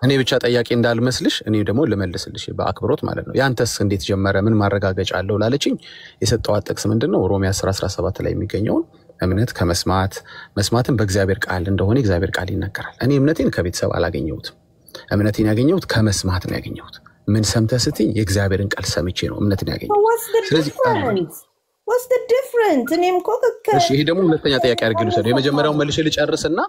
እኔ ብቻ ጠያቄ እንዳልመስልሽ እኔ ደግሞ ልመልስልሽ በአክብሮት ማለት ነው። ያንተስ እንዴት ጀመረ? ምን ማረጋገጫ አለው ላለችኝ የሰጠዋት ጥቅስ ምንድነው? ሮሜ 10:17 ላይ የሚገኘውን እምነት ከመስማት መስማትን በእግዚአብሔር ቃል እንደሆነ እግዚአብሔር ቃል ይናገራል። እኔ እምነቴን ከቤተሰብ አላገኘሁትም። እምነቴን ያገኘሁት ከመስማት ነው ያገኘሁት። ምን ሰምተህ ስትይ የእግዚአብሔርን ቃል ሰምቼ ነው እምነቴን ያገኘሁት። ስለዚህ what's the difference? እኔም ኮከከ እሺ ይሄ ደግሞ ሁለተኛ ጥያቄ አድርገው ሰው የመጀመሪያውን መልሼ ልጨርስና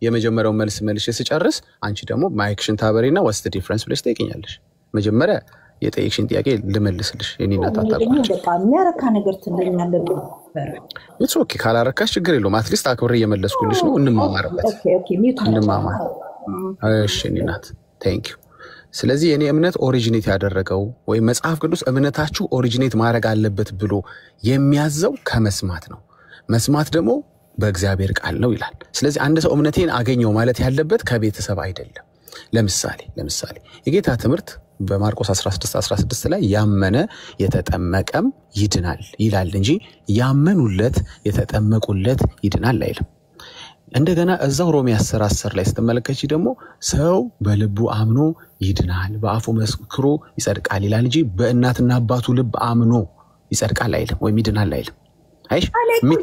የመጀመሪያውን መልስ መልሼ ስጨርስ አንቺ ደግሞ ማይክሽን ታበሪና what's the difference ብለሽ ጠይቂኛለሽ። መጀመሪያ የጠየቅሽን ጥያቄ ልመልስልሽ። የኔና ታጣጣችሁ በቃ የሚያረካ ነገር ትለኛለህ። it's okay ካላረካሽ ችግር የለውም። አትሊስት አክብሬ እየመለስኩልሽ ነው። እንማማርበት እንማማር። እሺ እናት thank you። ስለዚህ የኔ እምነት ኦሪጂኔት ያደረገው ወይ መጽሐፍ ቅዱስ እምነታችሁ ኦሪጂኔት ማድረግ አለበት ብሎ የሚያዘው ከመስማት ነው። መስማት ደግሞ በእግዚአብሔር ቃል ነው ይላል። ስለዚህ አንድ ሰው እምነቴን አገኘው ማለት ያለበት ከቤተሰብ አይደለም። ለምሳሌ የጌታ ትምህርት በማርቆስ 16:16 ላይ ያመነ የተጠመቀም ይድናል ይላል እንጂ ያመኑለት የተጠመቁለት ይድናል አይልም። እንደገና እዛው ሮሜ 10:10 ላይ ስትመለከቺ ደግሞ ሰው በልቡ አምኖ ይድናል በአፉ መስክሮ ይጸድቃል ይላል እንጂ በእናትና አባቱ ልብ አምኖ ይጸድቃል አይልም ወይም ይድናል አይልም። አይሽ ምን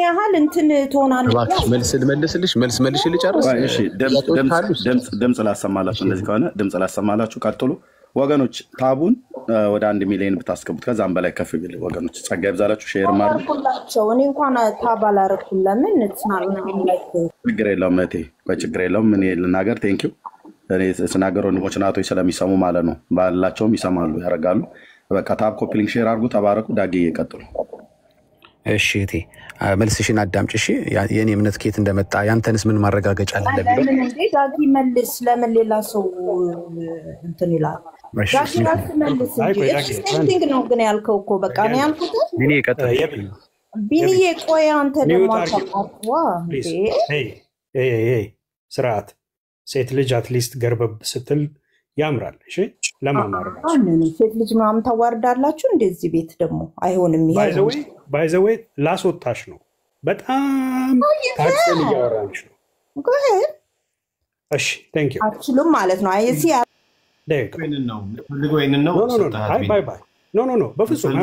ያህል እንትን ትሆናለህ? መልስ ልጨርስ። እሺ ድምጽ ላሰማላችሁ። እንደዚህ ከሆነ ድምጽ ላሰማላችሁ። ቀጥሉ ወገኖች። ታቡን ወደ 1 ሚሊዮን ብታስገቡት ከዛም በላይ ከፍ ቢል ወገኖች ጸጋ ይብዛላችሁ። ሼር ማርኩላቸው። እኔ እንኳን ታብ አላረኩም። ለምን ችግር የለውም እህቴ፣ ችግር የለውም። ምን ልናገር? ቴንክ ዩ። እኔ ስናገር ወንድሞች ናቶች ስለሚሰሙ ማለት ነው። ባላቸውም ይሰማሉ ያደርጋሉ። በቃ ታብ ኮፒ ሊንክ ሼር አድርጉ። ተባረኩ። ዳጊ ይቀጥሉ። እሺ እቴ መልስሽን አዳምጪ። እሺ የኔ እምነት ከየት እንደመጣ ያንተንስ ምን ማረጋገጫ አለ ለሚለው ለምን እንዴ ዳጊ መልስ። ለምን ሌላ ሰው እንትን ይላል? ዳጊ ራስ መልስ እንጂ ኤክስቴንዲንግ ነው ግን ያልከው እኮ በቃ ነው ያልኩት። ቢኒ ቀጥል። ቢኒዬ ቆይ አንተ ደግሞ አጣጣዋ ስርዓት ሴት ልጅ አትሊስት ገርበብ ስትል ያምራል። እሺ ለማማረግ ሴት ልጅ ምናምን ታዋርዳላችሁ እንደዚህ ቤት ደግሞ አይሆንም። ይሄ ባይ ዘ ዌይ ላስወጣሽ ነው። በጣም ታክሰል እያወራንሽ ነው። እሺ ቴንክ ዩ አትችሉም ማለት ነው አይሲ ወይንን ነው ፈልጎ ወይንን ነው አይ ባይ ባይ ኖ በፍጹም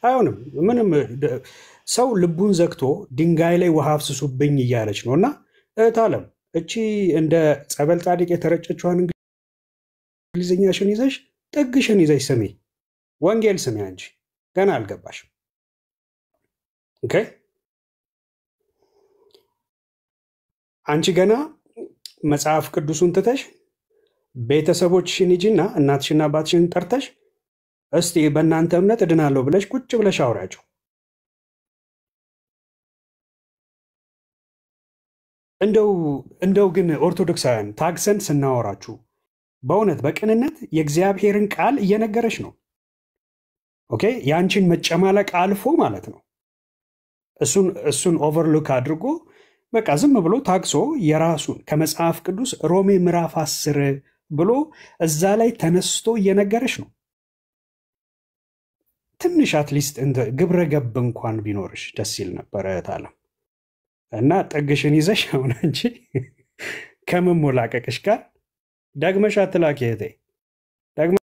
አይሆንም ምንም ሰው ልቡን ዘግቶ ድንጋይ ላይ ውሃ አፍስሱብኝ እያለች ነውና እታለም እቺ እንደ ጸበል ጻድቅ የተረጨችዋን እንግሊዝኛሽን ይዘሽ ጥግሽን ይዘሽ ስሚ ወንጌል ስሚ አንቺ ገና አልገባሽም ኦኬ አንቺ ገና መጽሐፍ ቅዱሱን ትተሽ ቤተሰቦችሽን ሂጂና እናትሽና አባትሽን ጠርተሽ እስቲ በእናንተ እምነት እድናለሁ ብለሽ ቁጭ ብለሽ አውራቸው እንደው ግን ኦርቶዶክሳውያን ታግሰን ስናወራችሁ በእውነት በቅንነት የእግዚአብሔርን ቃል እየነገረሽ ነው ኦኬ ያንቺን መጨማለቅ አልፎ ማለት ነው እሱን ኦቨርሉክ አድርጎ በቃ ዝም ብሎ ታግሶ የራሱን ከመጽሐፍ ቅዱስ ሮሜ ምዕራፍ 10 ብሎ እዛ ላይ ተነስቶ እየነገረሽ ነው ትንሽ አትሊስት እንደ ግብረ ገብ እንኳን ቢኖርሽ ደስ ይል ነበር ታለም እና ጠግሽን ይዘሽ አሁን አንቺ ከመሞላቀቅሽ ጋር ደግመሽ አትላኪ እህቴ ደግመሽ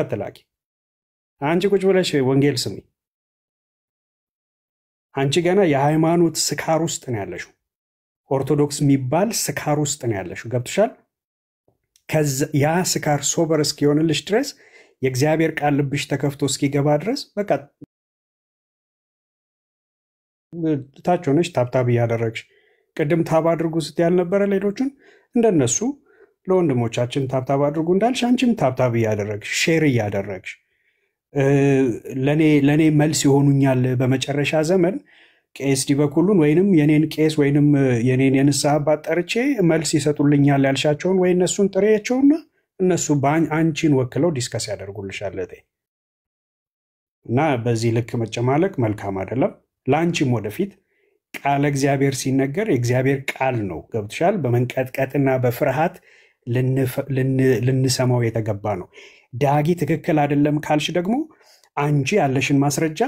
አትላኪ አንቺ ቁጭ ብለሽ ወንጌል ስሚ አንቺ ገና የሃይማኖት ስካር ውስጥ ነው ያለሽው ኦርቶዶክስ የሚባል ስካር ውስጥ ነው ያለሽው ገብትሻል ያ ስካር ሶበር እስኪሆንልሽ ድረስ የእግዚአብሔር ቃል ልብሽ ተከፍቶ እስኪገባ ድረስ በቃ ታች ሆነሽ ታብታብ እያደረግሽ ቅድም ታብ አድርጉ ስትያል ነበረ ሌሎችን እንደነሱ ለወንድሞቻችን ታብታብ አድርጉ እንዳልሽ አንቺም ታብታብ እያደረግሽ ሼር እያደረግሽ ለኔ መልስ ይሆኑኛል በመጨረሻ ዘመን ቄስ ዲበኩሉን ወይንም የኔን ቄስ ወይንም የኔን የንስሐ አባት ጠርቼ መልስ ይሰጡልኛል ያልሻቸውን ወይ እነሱን ጥሬያቸውና እነሱ አንቺን ወክለው ዲስከስ ያደርጉልሻል እና በዚህ ልክ መጨማለቅ መልካም አይደለም ላንቺም ወደፊት ቃል እግዚአብሔር ሲነገር የእግዚአብሔር ቃል ነው ገብትሻል በመንቀጥቀጥና በፍርሃት ልንሰማው የተገባ ነው ዳጊ ትክክል አይደለም ካልሽ ደግሞ አንቺ ያለሽን ማስረጃ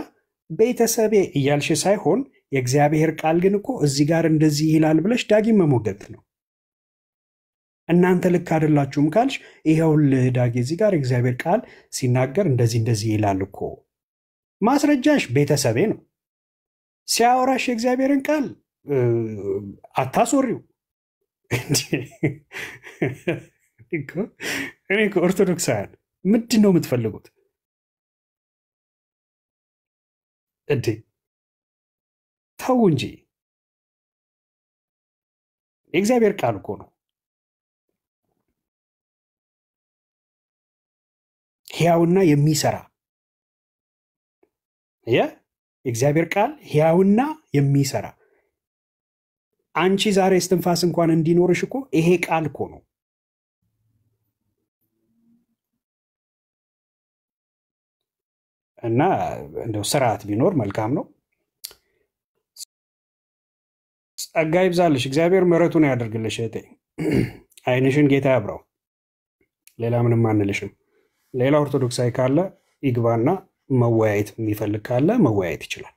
ቤተሰቤ እያልሽ ሳይሆን የእግዚአብሔር ቃል ግን እኮ እዚህ ጋር እንደዚህ ይላል ብለሽ ዳጊ መሞገት ነው እናንተ ልክ አይደላችሁም ካልሽ ይሄውልህ ዳጊ እዚህ ጋር የእግዚአብሔር ቃል ሲናገር እንደዚህ ይላል እኮ ማስረጃሽ ቤተሰቤ ነው ሲያወራሽ የእግዚአብሔርን ቃል አታሶሪው እኔ ኦርቶዶክሳውያን ምንድን ነው የምትፈልጉት እንዴ ተው እንጂ የእግዚአብሔር ቃል እኮ ነው ሕያውና የሚሰራ የእግዚአብሔር ቃል ሕያውና የሚሰራ አንቺ ዛሬ እስትንፋስ እንኳን እንዲኖርሽ እኮ ይሄ ቃል እኮ ነው እና እንደው ስርዓት ቢኖር መልካም ነው ጸጋ ይብዛልሽ እግዚአብሔር ምሕረቱን ያደርግልሽ እህቴ አይንሽን ጌታ ያብራው ሌላ ምንም አንልሽም ሌላ ኦርቶዶክሳዊ ካለ ይግባና መወያየት የሚፈልግ ካለ መወያየት ይችላል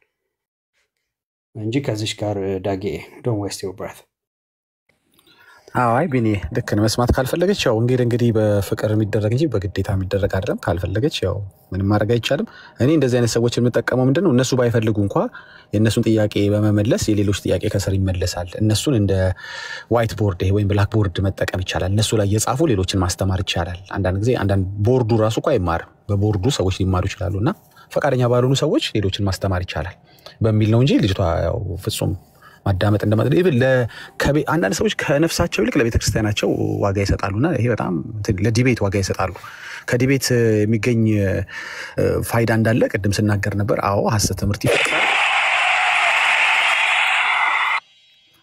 እንጂ ከዚህ ጋር ዳጌ ዶንት ዌስት ዩር ብሬት አይ ቢኒ ልክ ነው መስማት ካልፈለገች ያው እንግዲህ በፍቅር የሚደረግ እንጂ በግዴታ የሚደረግ አይደለም ካልፈለገች ያው ምንም ማድረግ አይቻልም እኔ እንደዚህ አይነት ሰዎች የምጠቀመው ምንድነው እነሱ ባይፈልጉ እንኳን የነሱን ጥያቄ በመመለስ የሌሎች ጥያቄ ከስር ይመለሳል እነሱን እንደ ዋይት ቦርድ ወይም ብላክ ቦርድ መጠቀም ይቻላል እነሱ ላይ የጻፉ ሌሎችን ማስተማር ይቻላል አንዳንድ ጊዜ አንዳንድ ቦርዱ ራሱ እንኳን አይማርም በቦርዱ ሰዎች ሊማሩ ይችላሉና ፈቃደኛ ባልሆኑ ሰዎች ሌሎችን ማስተማር ይቻላል በሚል ነው እንጂ ልጅቷ ያው ፍጹም ማዳመጥ እንደማለት አንዳንድ ሰዎች ከነፍሳቸው ይልቅ ለቤተክርስቲያናቸው ዋጋ ይሰጣሉና ይሄ በጣም ለዲቤት ዋጋ ይሰጣሉ ከዲቤት የሚገኝ ፋይዳ እንዳለ ቅድም ስናገር ነበር አዎ ሐሰት ትምህርት ይፈርሳል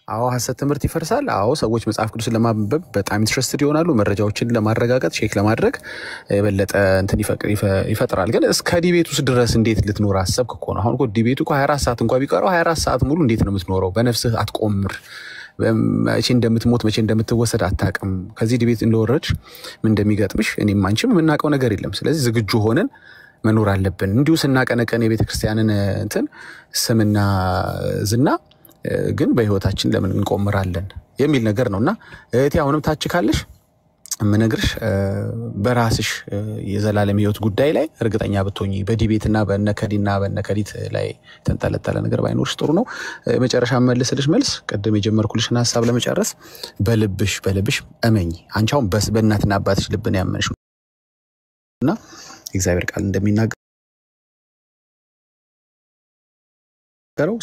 አዎ ሐሰት ትምህርት ይፈርሳል አዎ ሰዎች መጽሐፍ ቅዱስን ለማንበብ በጣም ኢንትረስትድ ይሆናሉ መረጃዎችን ለማረጋጋት ቼክ ለማድረግ የበለጠ እንትን ይፈጥራል ግን እስከ ዲቤቱ ድረስ እንዴት ልትኖር አሰብክ እኮ ነው አሁን እኮ ዲቤቱ 24 ሰዓት እንኳን ቢቀረው 24 ሰዓት ሙሉ እንዴት ነው የምትኖረው በነፍስህ አትቆምር መቼ እንደምትሞት መቼ እንደምትወሰድ አታውቅም ከዚህ ዲቤት እንደወረድሽ ምን እንደሚገጥምሽ እኔም አንቺም የምናውቀው ነገር የለም ስለዚህ ዝግጁ ሆነን መኖር አለብን እንዲሁ ስናቀነቀን የቤተክርስቲያንን እንትን ስምና ዝና ግን በህይወታችን ለምን እንቆምራለን የሚል ነገር ነውና እህቴ አሁንም ታች ካለሽ ምንግርሽ በራስሽ የዘላለም ህይወት ጉዳይ ላይ እርግጠኛ ብትሆኚ በዲቤትና በነከዲና በነከዲት ላይ ተንጠለጠለ ነገር ባይኖርሽ ጥሩ ነው። መጨረሻ መልስልሽ መልስ ቀደም የጀመርኩልሽና ሐሳብ ለመጨረስ በልብሽ እመኚ። አንቺ አሁን በእናትና አባትሽ ልብን ያመንሽና እግዚአብሔር ቃል እንደሚናገረው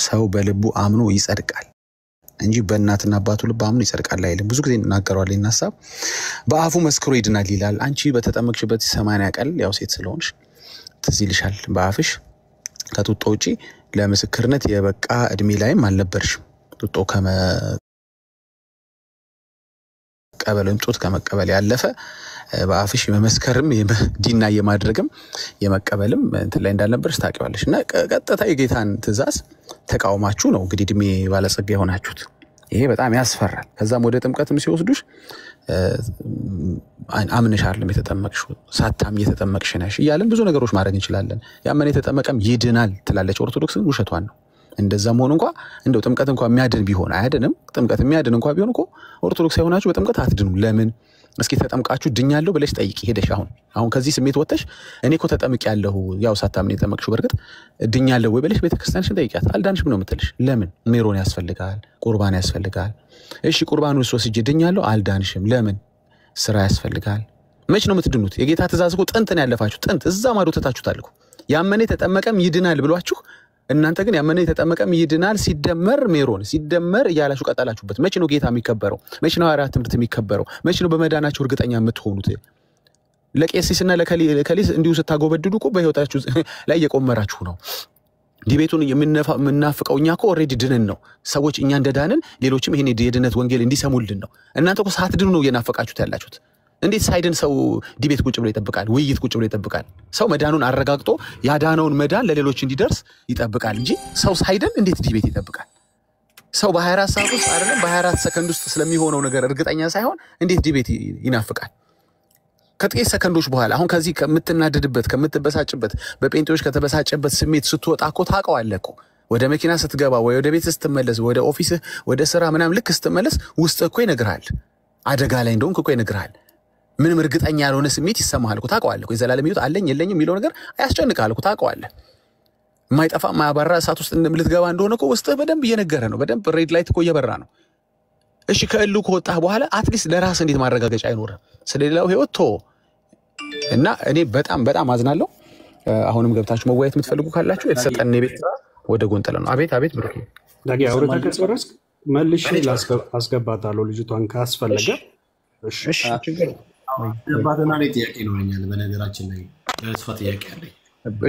ሰው በልቡ አምኖ ይጸድቃል እንጂ በእናትና አባቱ ልብ አምኖ ይጸድቃል አይልም። ብዙ ጊዜ እናገራለን ሐሳብ በአፉ መስክሮ ይድናል ይላል። አንቺ በተጠመቅሽበት 80 ቀን ያው ሴት ስለሆንሽ ትዝ ይልሻል በአፍሽ ከጡጦ ውጪ ለምስክርነት የበቃ እድሜ ላይም አልነበርሽም። ጡጦ ከመቀበልም ጡት ከመቀበል ያለፈ በአፍሽ የመመስከርም ዲና የማድረግም የመቀበልም እንት ላይ እንዳልነበርሽ ታውቂዋለሽና ቀጥታ የጌታን ትእዛዝ ተቃውማችሁ ነው እንግዲህ እድሜ ባለጸጋ የሆናችሁት። ይሄ በጣም ያስፈራል። ከዛም ወደ ጥምቀትም ሲወስዱሽ አምነሻለም የተጠመቅሽው ሳታም የተጠመቅሽ ነሽ ይያለን ብዙ ነገሮች ማድረግ እንችላለን። ያመነ የተጠመቀም ይድናል ትላለች ኦርቶዶክስ። ውሸቷን ነው። እንደዛም ሆኖ እንኳን እንደው ጥምቀት እንኳን የሚያድን ቢሆን አይደለም። ጥምቀት የሚያድን እንኳን ቢሆን እኮ ኦርቶዶክስ አይሆናችሁ በጥምቀት አትድኑ። ለምን እስኪ ተጠምቃችሁ ድኛለሁ ብለሽ ጠይቂ ሄደሽ አሁን ከዚህ ስሜት ወጥተሽ እኔ እኮ ተጠምቂያለሁ ያው ሳታምን የተጠመቅሽው በርግጥ ድኛለሁ ወይ ብለሽ ቤተክርስቲያንሽን ጠይቂያት። አልዳንሽም ነው የምትልሽ። ለምን ሜሮን ያስፈልጋል፣ ቁርባን ያስፈልጋል። እሺ ቁርባኑን ወስጄ ድኛለሁ አልዳንሽም። ለምን ስራ ያስፈልጋል። መች ነው የምትድኑት? የጌታ ትእዛዝ እኮ ጥንት ነው ያለፋችሁ። ጥንት እዛ ማዶ ተታችሁታል እኮ ያመነ የተጠመቀም ይድናል ብሏችሁ እናንተ ግን ያመነ የተጠመቀም ይድናል ሲደመር ሜሮን ሲደመር እያላችሁ ቀጠላችሁበት። መች ነው ጌታ የሚከበረው? መች ነው ሐዋርያት ትምህርት የሚከበረው? መች ነው በመዳናችሁ እርግጠኛ የምትሆኑት? ለቄሲስና ለከሊስ እንዲሁ ስታጎበድዱ እኮ በህይወታችሁ ላይ እየቆመራችሁ ነው። ዲቤቱን የምናፍቀው እኛ እኮ ኦልሬዲ ድንን ነው። ሰዎች እኛ እንደዳንን ሌሎችም ይሄን የድነት ወንጌል እንዲሰሙልን ነው። እናንተ እኮ ሳትድኑ ነው እየናፈቃችሁት ያላችሁት። እንዴት ሳይድን ሰው ዲቤት ቁጭ ብሎ ይጠብቃል? ውይይት ቁጭ ብሎ ይጠብቃል? ሰው መዳኑን አረጋግጦ ያዳነውን መዳን ለሌሎች እንዲደርስ ይጠብቃል እንጂ ሰው ሳይድን እንዴት ዲቤት ይጠብቃል? ሰው በ24 ሰዓት ውስጥ አይደለም በ24 ሰከንድ ውስጥ ስለሚሆነው ነገር እርግጠኛ ሳይሆን እንዴት ዲቤት ይናፍቃል? ከጥቂት ሰከንዶች በኋላ አሁን ከዚህ ከምትናደድበት ከምትበሳጭበት በጴንጤዎች ከተበሳጨበት ስሜት ስትወጣ እኮ ታውቀዋለህ እኮ ወደ መኪና ስትገባ ወይ ወደ ቤት ስትመለስ ወደ ኦፊስ ወደ ስራ ምናምን ልክ ስትመለስ ውስጥ እኮ ይነግራል። አደጋ ላይ እንደሆንክ እኮ ይነግራል። ምንም እርግጠኛ ያልሆነ ስሜት ይሰማሃል እኮ ታውቀዋለህ። የዘላለም ሕይወት አለኝ የለኝም የሚለው ነገር አያስጨንቃል እኮ ታውቀዋለህ። የማይጠፋ የማያባራ እሳት ውስጥ ልትገባ እንደሆነ እኮ ውስጥህ በደንብ እየነገረ ነው። በደንብ ሬድ ላይት እኮ እየበራ ነው። እሺ ከእሉ ከወጣህ በኋላ አትሊስት ለራስህ እንዴት ማረጋገጫ አይኖርም? ስለሌላው ሕይወት ቶ እና እኔ በጣም አዝናለሁ። አሁንም ገብታችሁ መወያየት የምትፈልጉ ካላችሁ የተሰጠን የቤት ወደ ጎንጠለ ነው። አቤት ብሩክ ዳጊ አውርታ ከጨረስክ መልሼ አስገባታለሁ ልጅቷን ካስፈለገ። እሺ ችግር ባተና ላይ ጥያቄ ይኖረኛል። በነገራችን ላይ ለስፋ ጥያቄ አለኝ።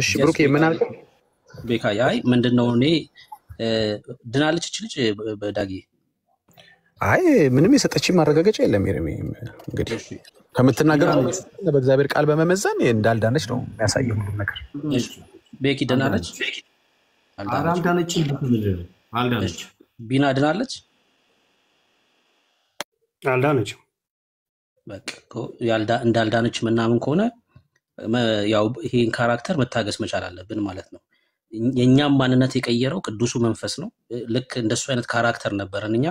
እሺ ብሩክ ምን አልክ? ቤካይ አይ ምንድነው እኔ ድናለች እቺ ልጅ በዳጊ አይ ምንም የሰጠች ማረጋገጫ የለም። ይርሚ እንግዲህ ከምትናገረው በእግዚአብሔር ቃል በመመዘን እንዳልዳነች ነው የሚያሳየው ሁሉ ነገር። ቤኪ ድናለች አልዳነች ቢና ድናለች አልዳነችም። በቃ እንዳልዳነች ምናምን ከሆነ ያው ይሄን ካራክተር መታገስ መቻል አለብን ማለት ነው። የኛም ማንነት የቀየረው ቅዱሱ መንፈስ ነው። ልክ እንደሱ አይነት ካራክተር ነበርን እኛ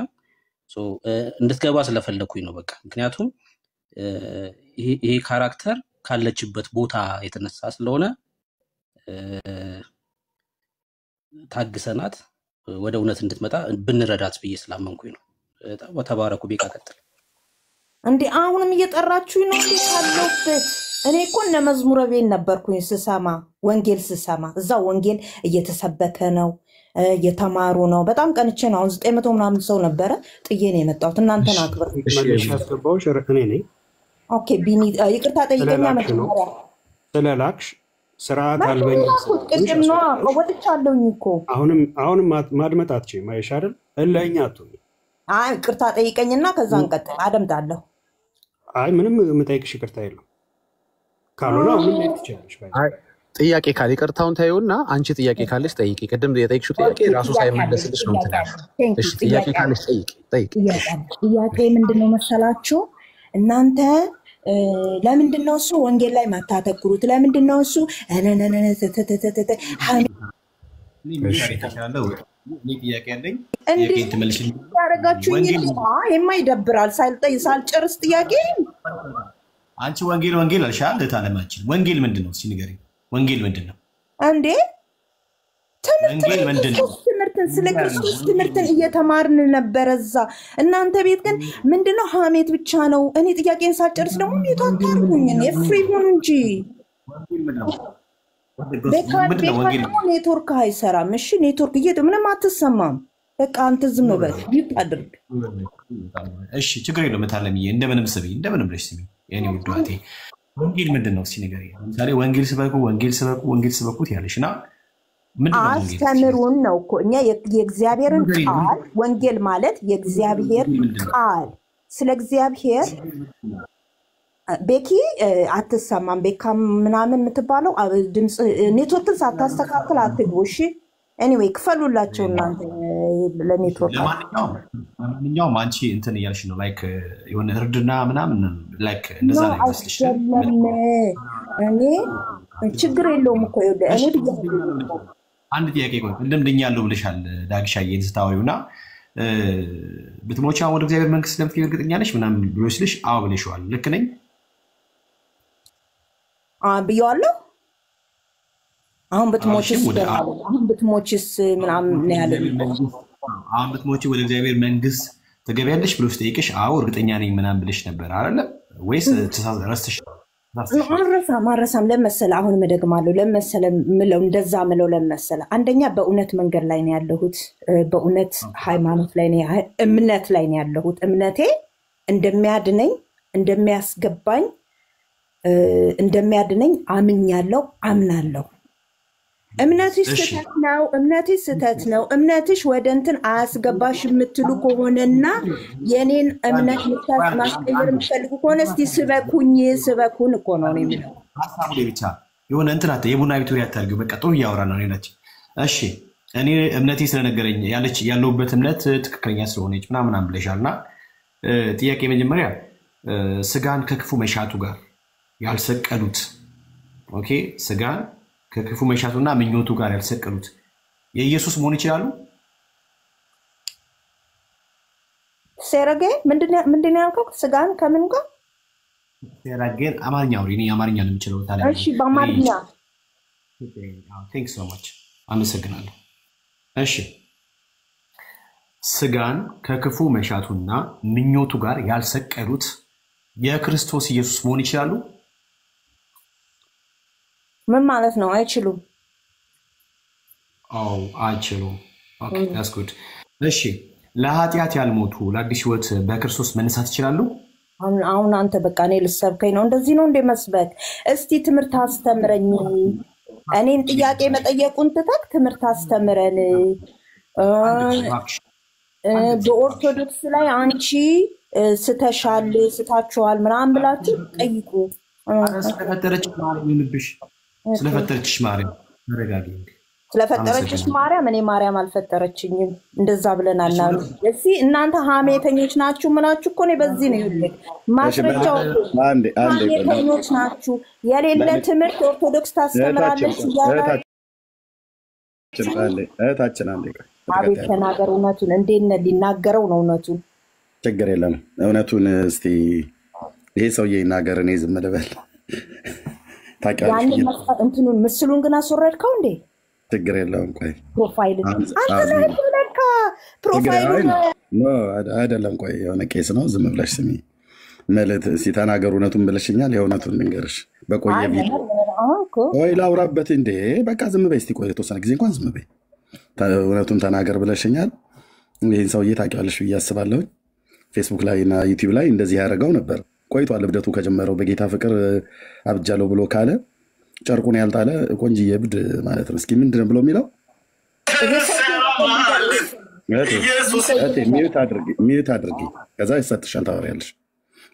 እንድትገባ ስለፈለኩኝ ነው በቃ። ምክንያቱም ይሄ ካራክተር ካለችበት ቦታ የተነሳ ስለሆነ ታግሰናት ወደ እውነት እንድትመጣ ብንረዳት ብዬ ስላመንኩኝ ነው። ተባረኩ። ቤካ ቀጥል። እንዴ አሁንም እየጠራችሁ ነው ካለበት? እኔ እኮ እነ መዝሙረ ቤት ነበርኩኝ ስሰማ ወንጌል ስሰማ እዛ ወንጌል እየተሰበከ ነው እየተማሩ ነው። በጣም ቀንቼ ነው። አሁን 900 ምናምን ሰው ነበረ ጥዬ ነው የመጣሁት። እናንተን አክብር ያስገባው እኔ ነኝ። ኦኬ ቢኒ ይቅርታ ጠይቀኛ መጀመሪያ ስለላክሽ ስርዓት አልበኝ ቅድም ነው ወጥቻለሁኝ እኮ አሁንም ማድመጥ አትችይም። አይሽ አይደል እለኛ አትሁን። አይ ይቅርታ ጠይቀኝና ከዛ እንቀጥል። አደምጣለሁ። አይ ምንም የምጠይቅሽ ይቅርታ የለም። ካልሆነ አሁንም ትችያለሽ። አይ ጥያቄ ካለ ይቅርታውን ታዩና አንቺ ጥያቄ ካለሽ ጠይቂ። ቅድም የጠይቅሽው ጥያቄ ራሱ ሳይመለስልሽ ነው ተናገር። እሺ ጥያቄ ካለሽ ጠይቂ። ጥያቄ ምንድነው መሰላችሁ እናንተ ለምንድነው እሱ ወንጌል ላይ ማታተኩሩት? ለምንድነው እሱ ጥያቄ ያለኝ እንዴት ያደረጋችሁኝ? የማይደብራል ሳልጨርስ ጥያቄ አንቺ ወንጌል አልሻል ለታለማችን ወንጌል ምንድነው? እስኪ ንገሪኝ። ወንጌል ምንድነው እንዴ? ትምህርትን ስለ ክርስቶስ ትምህርትን እየተማርን ነበር እዛ። እናንተ ቤት ግን ምንድነው? ሀሜት ብቻ ነው። እኔ ጥያቄን ሳልጨርስ ደግሞ የታታርጉኝ ፍሪ ሆኑ እንጂ ኔትወርክ አይሰራም። እሺ ኔትወርክ ምንም አትሰማም። በቃ አንተ ዝም በል ይጥ አድርግ። እሺ ችግር የለውም። መታለምዬ እንደምንም ስሚ፣ እንደምንም ብለሽ ስሚ። የኔ ውዷቴ ወንጌል ምንድነው? እስኪ ንገሪኝ። ለምሳሌ ወንጌል ስበኩት ያለሽና አስተምሩን ነው እኮ እኛ የእግዚአብሔርን ቃል ወንጌል ማለት የእግዚአብሔር ቃል ስለ እግዚአብሔር ቤኪ አትሰማም። ቤካ ምናምን የምትባለው ድምፅ ኔትወርክን ሳታስተካክል አትግቡ። እሺ ኤኒዌይ ክፈሉላቸው እናንተ ለኔትወርክ። ለማንኛውም አንቺ እንትን እያልሽ ነው ላይክ የሆነ እርድና ምናምን ላይክ እንደዛ ነው ይመስልሽ? እኔ ችግር የለውም እኮ እኔ ብያለሁ። አንድ ጥያቄ ቆይ እንደምድኛለሁ ብለሻል ዳግሻዬን ስታወሪውና ብትሞቻ ወደ እግዚአብሔር መንግስት ለምትገቢ እርግጠኛ ነሽ ምናምን ብሎስልሽ አዎ ብለሽዋል። ልክ ነኝ? ብየዋለሁ። አሁን ብትሞችስ ምናምን ያለ አሁን ብትሞቺ ወደ እግዚአብሔር መንግስት ትገቢያለሽ ብሎ ስጠይቅሽ አዎ እርግጠኛ ነኝ ምናምን ብለሽ ነበር አይደለ? ወይስ ረስተሽ? ማረሳም ለመሰለ አሁን መደግማለሁ ለመሰለ ምለው እንደዛ ምለው ለመሰለ አንደኛ በእውነት መንገድ ላይ ነው ያለሁት። በእውነት ሃይማኖት ላይ ነው እምነት ላይ ነው ያለሁት። እምነቴ እንደሚያድነኝ እንደሚያድነኝ አምኛለሁ፣ አምናለሁ። እምነትሽ ስህተት ነው። እምነትሽ ወደ እንትን አያስገባሽ የምትሉ ከሆነና የኔን እምነት ማስቀየር የምትፈልጉ ከሆነ እስቲ ስበኩን እኮ ነው የሚለው ሀሳቡ ላይ ብቻ የሆነ እንትን አተ የቡና ቤት ወሬ አታርጊው። በቃ ጥሩ እያወራ ነው ነች። እሺ እኔ እምነቴ ስለነገረኝ ያለሁበት እምነት ትክክለኛ ስለሆነች ምናምን ብለሻልና ጥያቄ መጀመሪያ ስጋን ከክፉ መሻቱ ጋር ያልሰቀሉት ኦኬ ስጋን ከክፉ መሻቱና ምኞቱ ጋር ያልሰቀሉት የኢየሱስ መሆን ይችላሉ? ሴራጌ ምንድነው ያልከው? ስጋን ከምን ጋር? ሴራጌ አማርኛው እኔ አማርኛ ነው የምችለው ታዲያ። እሺ በአማርኛ ቴንክስ ሶ ማች አመሰግናለሁ። እሺ ስጋን ከክፉ መሻቱና ምኞቱ ጋር ያልሰቀሉት የክርስቶስ ኢየሱስ መሆን ይችላሉ? ምን ማለት ነው? አይችሉም። አይችሉም። ኦኬ that's good። እሺ ለኃጢአት ያልሞቱ ለአዲስ ህይወት በክርስቶስ መነሳት ይችላሉ? አሁን አንተ በቃ እኔ ልሰብከኝ ነው? እንደዚህ ነው እንደ መስበክ? እስቲ ትምህርት አስተምረኝ። እኔን ጥያቄ መጠየቁን ትተክ ትምህርት አስተምረን። በኦርቶዶክስ ላይ አንቺ ስታችኋል ምናምን ብላችሁ ጠይቁ። ስለፈጠረችሽ ማርያም ተረጋጊ። ስለፈጠረችሽ ማርያም እኔ ማርያም አልፈጠረችኝም እንደዛ ብለን አናምን። እሺ እናንተ ሀሜተኞች ናችሁ ምናችሁ እኮ ነው። በዚህ ነው ይልክ ማስረጃው ሀሜተኞች ናችሁ። የሌለ ትምህርት ኦርቶዶክስ ታስተምራለች እያላችሁ እህታችን አንዴ አቤት ተናገር። እውነቱን እንዴት ነው ሊናገረው ነው? እውነቱን ችግር የለም። እውነቱን እስቲ ይሄ ሰውዬ ይናገር፣ እኔ ዝም ልበል። ያንን እንትኑን ምስሉን ግን አስወረድከው እንዴ? ችግር የለውም። ቆይ ፕሮፋይል አንተ ላይ ተለካ ፕሮፋይሉ አይደለም። ቆይ የሆነ ቄስ ነው። ዝም ብለሽ ስሚ ማለት ሲተናገሩ እውነቱን ብለሽኛል። የእውነቱን ልንገርሽ በቆየ ቪዲዮ ወይ ላውራበት እንዴ? በቃ ዝም በይ እስቲ። ቆይ የተወሰነ ጊዜ እንኳን ዝም በይ። እውነቱን ተናገር ብለሽኛል። ይህን ሰውዬ ታውቂዋለሽ ብዬ አስባለሁ። ፌስቡክ ላይ እና ዩቲዩብ ላይ እንደዚህ ያደረገው ነበር ቆይቷል። እብደቱ ከጀመረው በጌታ ፍቅር አብጃለሁ ብሎ ካለ ጨርቁን ያልጣለ ቆንጅዬ እብድ ማለት ነው። እስኪ ምንድን ነው ብሎ የሚለው? ሚዩት አድርጊ፣ ከዛ ይሰጥሻል፣ ታወሪያለሽ።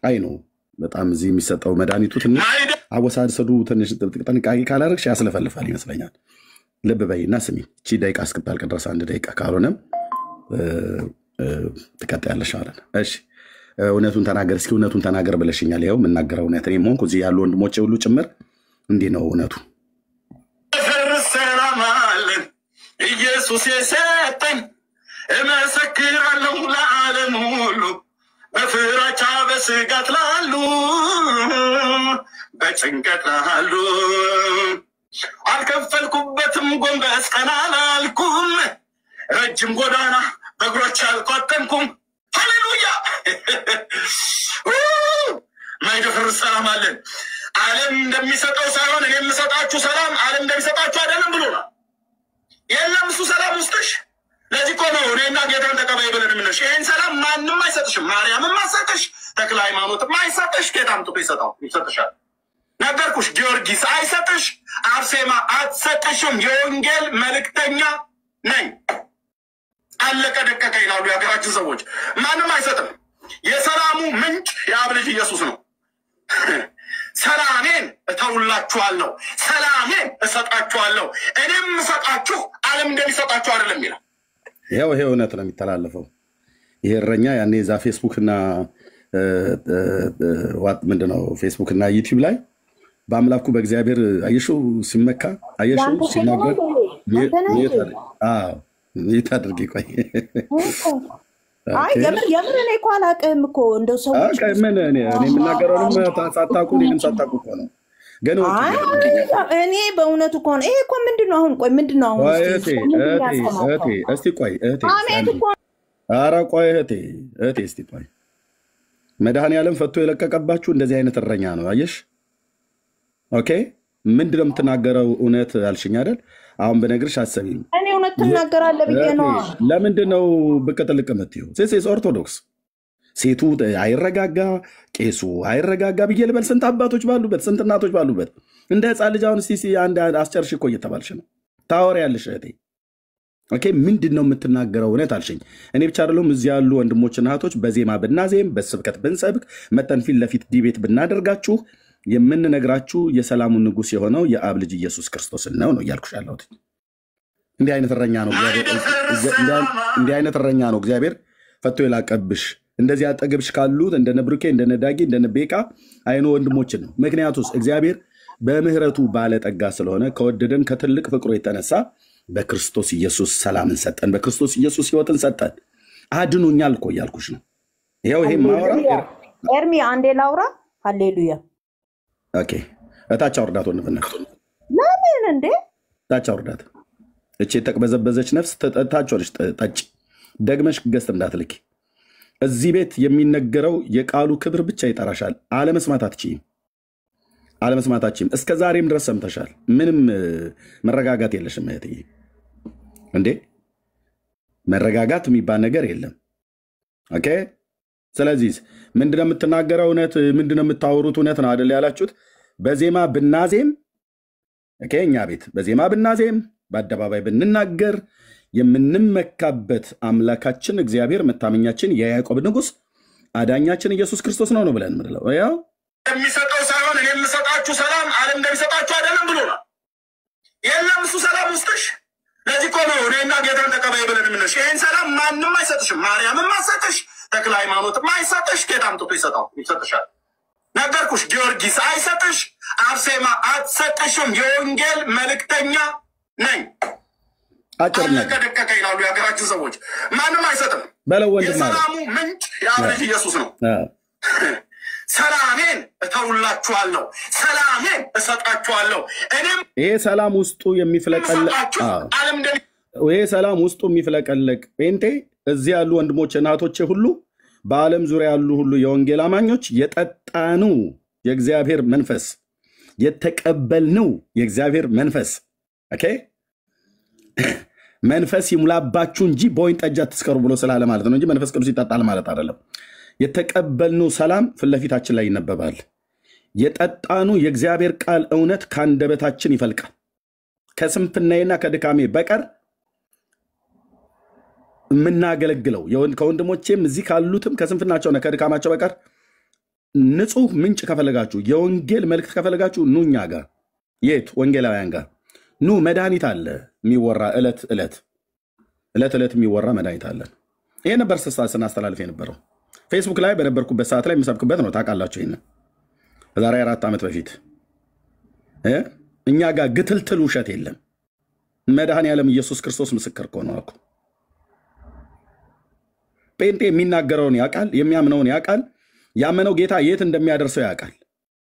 አይ ነው በጣም እዚህ የሚሰጠው መድኃኒቱ ትንሽ አወሳሰዱ ትንሽ ጥንቃቄ ካላደረግሽ ያስለፈልፋል ይመስለኛል። ልብ በይና ስሚ። እቺ ደቂቃ እስክታልቅ ድረስ 1 ደቂቃ ካልሆነም ትቀጥያለሽ ማለት ነው። እሺ እውነቱን ተናገር እስኪ። እውነቱን ተናገር ብለሽኛል። ይኸው የምናገረው እውነት እኔም ሆንኩ እዚህ ያሉ ወንድሞቼ ሁሉ ጭምር እንዲህ ነው እውነቱ። ኢየሱስ የሰጠኝ እመሰክራለሁ ለዓለም ሁሉ በፍራቻ በስጋት ላሉ በጭንቀት ላሉ አልከፈልኩበትም ጎንበስ ቀና አላልኩም ረጅም ጎዳና በእግሮች አልቆጠምኩም ሃሌሉያ ማይደፍር ሰላም አለን ዓለም እንደሚሰጠው ሳይሆን እኔ የምሰጣችሁ ሰላም ዓለም እንደሚሰጣችሁ አይደለም ብሎናል የለም እሱ ሰላም ውስጥሽ ለዚህ እኮ ነው እኔና ጌታን ተቀበይ ብለን የምንልሽ ይህን ሰላም ማንም አይሰጥሽም ማርያምም አይሰጥሽ ተክለ ሃይማኖትም አይሰጥሽ ጌታም ጥቶ ይሰጥሻል ነገርኩሽ ጊዮርጊስ አይሰጥሽ አርሴማ አትሰጥሽም የወንጌል መልእክተኛ ነኝ አለቀ ደቀቀ ይላሉ የሀገራችን ሰዎች ማንም አይሰጥም የሰላሙ ምንጭ የአብ ልጅ ኢየሱስ ነው ሰላሜን እተውላችኋለሁ ሰላሜን እሰጣችኋለሁ እኔም እሰጣችሁ ዓለም እንደሚሰጣችሁ አይደለም ይላል ይሄ እውነት ነው የሚተላለፈው ይሄ እረኛ ያኔ ዛ ፌስቡክ እና ምንድነው ፌስቡክ እና ዩቲዩብ ላይ በአምላኩ በእግዚአብሔር አየሽው ሲመካ አየሽው ሲናገር ይታደርጊ ቆይ አይ የምር እኔ እኮ አላውቅም እኮ እንደው ሰዎች ምን እኔ የምናገረውንም ሳታውቁ እኔንም ሳታውቁ እኮ ነው ግን እኔ በእውነቱ እኮ ነው ይሄ እኮ ምንድነው አሁን ቆይ ምንድነው አሁን እስቲ ቆይ ኧረ ቆይ እህቴ እስቲ ቆይ መድኃኒዓለም ፈቶ የለቀቀባችሁ እንደዚህ አይነት እረኛ ነው አየሽ ኦኬ ምንድነው የምትናገረው እውነት አልሽኝ አይደል አሁን በነግርሽ አሰቢኝ እኔ እውነት ትናገራለህ ብዬ ነው ለምንድነው ብቅ ጥልቅ የምትይው ሴስ ኦርቶዶክስ ሴቱ አይረጋጋ ቄሱ አይረጋጋ ብዬ ልበል ስንት አባቶች ባሉበት ስንት እናቶች ባሉበት እንደ ህፃን ልጅ አሁን እስቲ አንድ አስጨርሽ እኮ እየተባልሽ ነው ታወሪያለሽ እህቴ ኦኬ ምንድነው የምትናገረው እውነት አልሽኝ እኔ ብቻ አይደለም እዚህ ያሉ ወንድሞችና እህቶች በዜማ ብናዜም በስብከት ብንሰብክ መተን ፊት ለፊት ዲቤት ብናደርጋችሁ የምንነግራችሁ የሰላሙን ንጉስ የሆነው የአብ ልጅ ኢየሱስ ክርስቶስ ነው እያልኩሽ ያለሁት እንዲህ አይነት እረኛ ነው እግዚአብሔር ፈቶ የላቀብሽ እንደዚህ አጠገብሽ ካሉት እንደነ ብሩኬ እንደነ ዳጊ እንደነ ቤካ አይኑ ወንድሞችን ነው ምክንያቱስ እግዚአብሔር በምህረቱ ባለጠጋ ስለሆነ ከወደደን ከትልቅ ፍቅሩ የተነሳ በክርስቶስ ኢየሱስ ሰላምን ሰጠን በክርስቶስ ኢየሱስ ህይወትን ሰጠን አድኑኛል እኮ እያልኩሽ ነው ይሄው ይሄ ማውራ ኤርሚ አንዴ ላውራ ሃሌሉያ ኦኬ እታች አውርዳት ወንድምና ለምን እንዴ እታች አውርዳት እቺ ተቅበዘበዘች ነፍስ ተጣጣቾልሽ ጠጭ ደግመሽ ገስት እንዳትልኪ እዚህ ቤት የሚነገረው የቃሉ ክብር ብቻ ይጠራሻል አለመስማታችም እስከ ዛሬም ድረስ ሰምተሻል ምንም መረጋጋት የለሽም እህትዬ እንዴ መረጋጋት የሚባል ነገር የለም ኦኬ ስለዚህ ምንድነው የምትናገረው እውነት ምንድነው የምታወሩት እውነት ነው አይደል ያላችሁት በዜማ ብናዜም ኦኬ እኛ ቤት በዜማ ብናዜም በአደባባይ ብንናገር የምንመካበት አምላካችን እግዚአብሔር መታመኛችን የያዕቆብ ንጉስ አዳኛችን ኢየሱስ ክርስቶስ ነው ብለን ምንለው ያው የሚሰጠው ሳይሆን እኔ የምሰጣችሁ ሰላም ዓለም እንደሚሰጣችሁ አይደለም ብሎናል የለም እሱ ሰላም ውስጥሽ ለዚህ እኮ ነው እኔና ጌታን ተቀበይ ብለን የምንልሽ ይህን ሰላም ማንም አይሰጥሽም ማርያምም አይሰጥሽ ተክለ ሃይማኖትም አይሰጥሽ ጌታም ጥቶ ይሰጥሻል ነገርኩሽ ጊዮርጊስ አይሰጥሽ አርሴማ አትሰጥሽም የወንጌል መልእክተኛ ነኝ አለቀ ደቀቀ ይላሉ የሀገራችን ሰዎች ማንም አይሰጥም የሰላሙ ምንጭ የአብ ልጅ ኢየሱስ ነው ሰላሜን እተውላችኋለሁ ሰላሜን እሰጣችኋለሁ እኔም ይሄ ሰላም ውስጡ የሚፍለቀለቅ ጴንጤ እዚህ ያሉ ወንድሞች እናቶቼ ሁሉ በዓለም ዙሪያ ያሉ ሁሉ የወንጌል አማኞች የጠጣኑ የእግዚአብሔር መንፈስ የተቀበልነው የእግዚአብሔር መንፈስ ኦኬ መንፈስ ይሙላባችሁ እንጂ በወይን ጠጅ አትስከሩ ብሎ ስላለ ማለት ነው እንጂ መንፈስ ቅዱስ ይጠጣል ማለት አይደለም የተቀበልነው ሰላም ፍለፊታችን ላይ ይነበባል የጠጣኑ የእግዚአብሔር ቃል እውነት ካንደበታችን ይፈልቃል ከስንፍናዬና ከድካሜ በቀር የምናገለግለው ከወንድሞቼም እዚህ ካሉትም ከስንፍናቸውና ከድካማቸው በቀር ንጹህ ምንጭ ከፈለጋችሁ የወንጌል መልእክት ከፈለጋችሁ ኑ እኛ ጋር የት ወንጌላውያን ጋር ኑ መድኃኒት አለ የሚወራ ዕለት የሚወራ መድኃኒት አለ ይሄ ነበር ስናስተላልፍ የነበረው ፌስቡክ ላይ በነበርኩበት ሰዓት ላይ የምሰብክበት ነው ታውቃላችሁ ይሄን ዛሬ 4 ዓመት በፊት እኛ ጋር ግትልትል ውሸት የለም መድኃኔዓለም ኢየሱስ ክርስቶስ ምስክር እኮ ነው እኮ። ጴንጤ የሚናገረውን ያውቃል፣ የሚያምነውን ያውቃል። ያመነው ጌታ የት እንደሚያደርሰው ያውቃል፣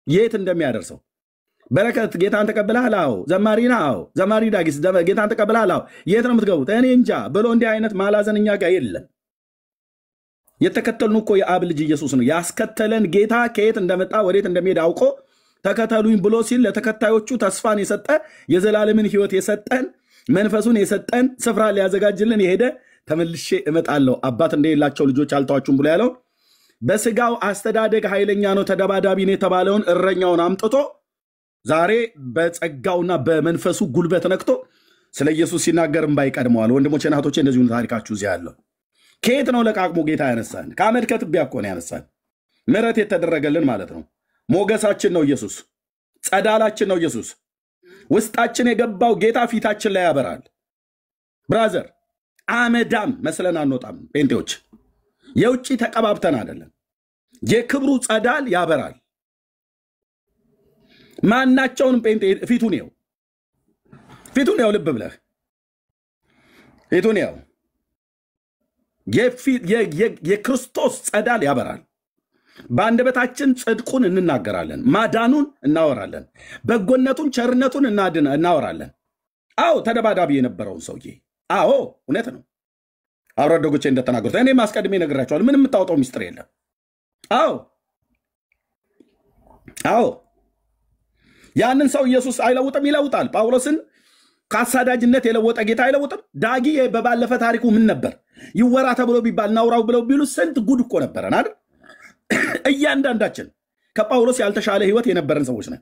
የት እንደሚያደርሰው። በረከት ጌታን ተቀብለሃል? አዎ። ዘማሪ ነህ? አዎ። ዘማሪ ዳጊስ ጌታን ተቀብለሃል? አዎ። የት ነው የምትገቡት? እኔ እንጃ ብሎ እንዲህ አይነት ማላዘን እኛ ጋር የለም። የተከተልን እኮ የአብ ልጅ ኢየሱስ ነው። ያስከተለን ጌታ ከየት እንደመጣ ወዴት እንደሚሄድ አውቆ ተከተሉኝ ብሎ ሲል ለተከታዮቹ ተስፋን የሰጠ የዘላለምን ሕይወት የሰጠን መንፈሱን የሰጠን ስፍራ ሊያዘጋጅልን የሄደ ተመልሼ እመጣለሁ አባት እንደሌላቸው ልጆች አልተዋችሁም ብሎ ያለው በስጋው አስተዳደግ ኃይለኛ ነው ተደባዳቢ ነው የተባለውን እረኛውን አምጥቶ ዛሬ በጸጋውና በመንፈሱ ጉልበት ነክቶ ስለ ኢየሱስ ሲናገር እምባ ይቀድመዋል። ወንድሞቼ እና እህቶቼ እንደዚሁ ታሪካችሁ እዚህ ያለው ከየት ነው ለቃቅሞ ጌታ ያነሳን? ከአመድ ከትቢያ እኮ ነው ያነሳን። ምሕረት የተደረገልን ማለት ነው። ሞገሳችን ነው ኢየሱስ፣ ጸዳላችን ነው ኢየሱስ። ውስጣችን የገባው ጌታ ፊታችን ላይ ያበራል። ብራዘር አመዳም መስለን አንወጣም። ጴንጤዎች የውጭ ተቀባብተን አይደለም። የክብሩ ጸዳል ያበራል። ማናቸውንም ጴንጤ ፊቱን ነው ልብ ብለህ ፊቱን ነው የክርስቶስ ጸዳል ያበራል። በአንደበታችን ጽድቁን እንናገራለን፣ ማዳኑን እናወራለን፣ በጎነቱን ቸርነቱን እናወራለን። አዎ ተደባዳቢ የነበረውን ሰውዬ አዎ እውነት ነው። አብሮ አደጎቼ እንደተናገሩት እኔም አስቀድሜ ነግራቸዋለሁ። ምንም የምታወጣው ሚስጥር የለም። አዎ ያንን ሰው ኢየሱስ አይለውጥም? ይለውጣል። ጳውሎስን ከአሳዳጅነት የለወጠ ጌታ አይለውጥም? ዳጊ በባለፈ ታሪኩ ምን ነበር? ይወራ ተብሎ ቢባል ናውራው ብለው ቢሉ ስንት ጉድ እኮ ነበረን አይደል? እያንዳንዳችን ከጳውሎስ ያልተሻለ ህይወት የነበረን ሰዎች ነን።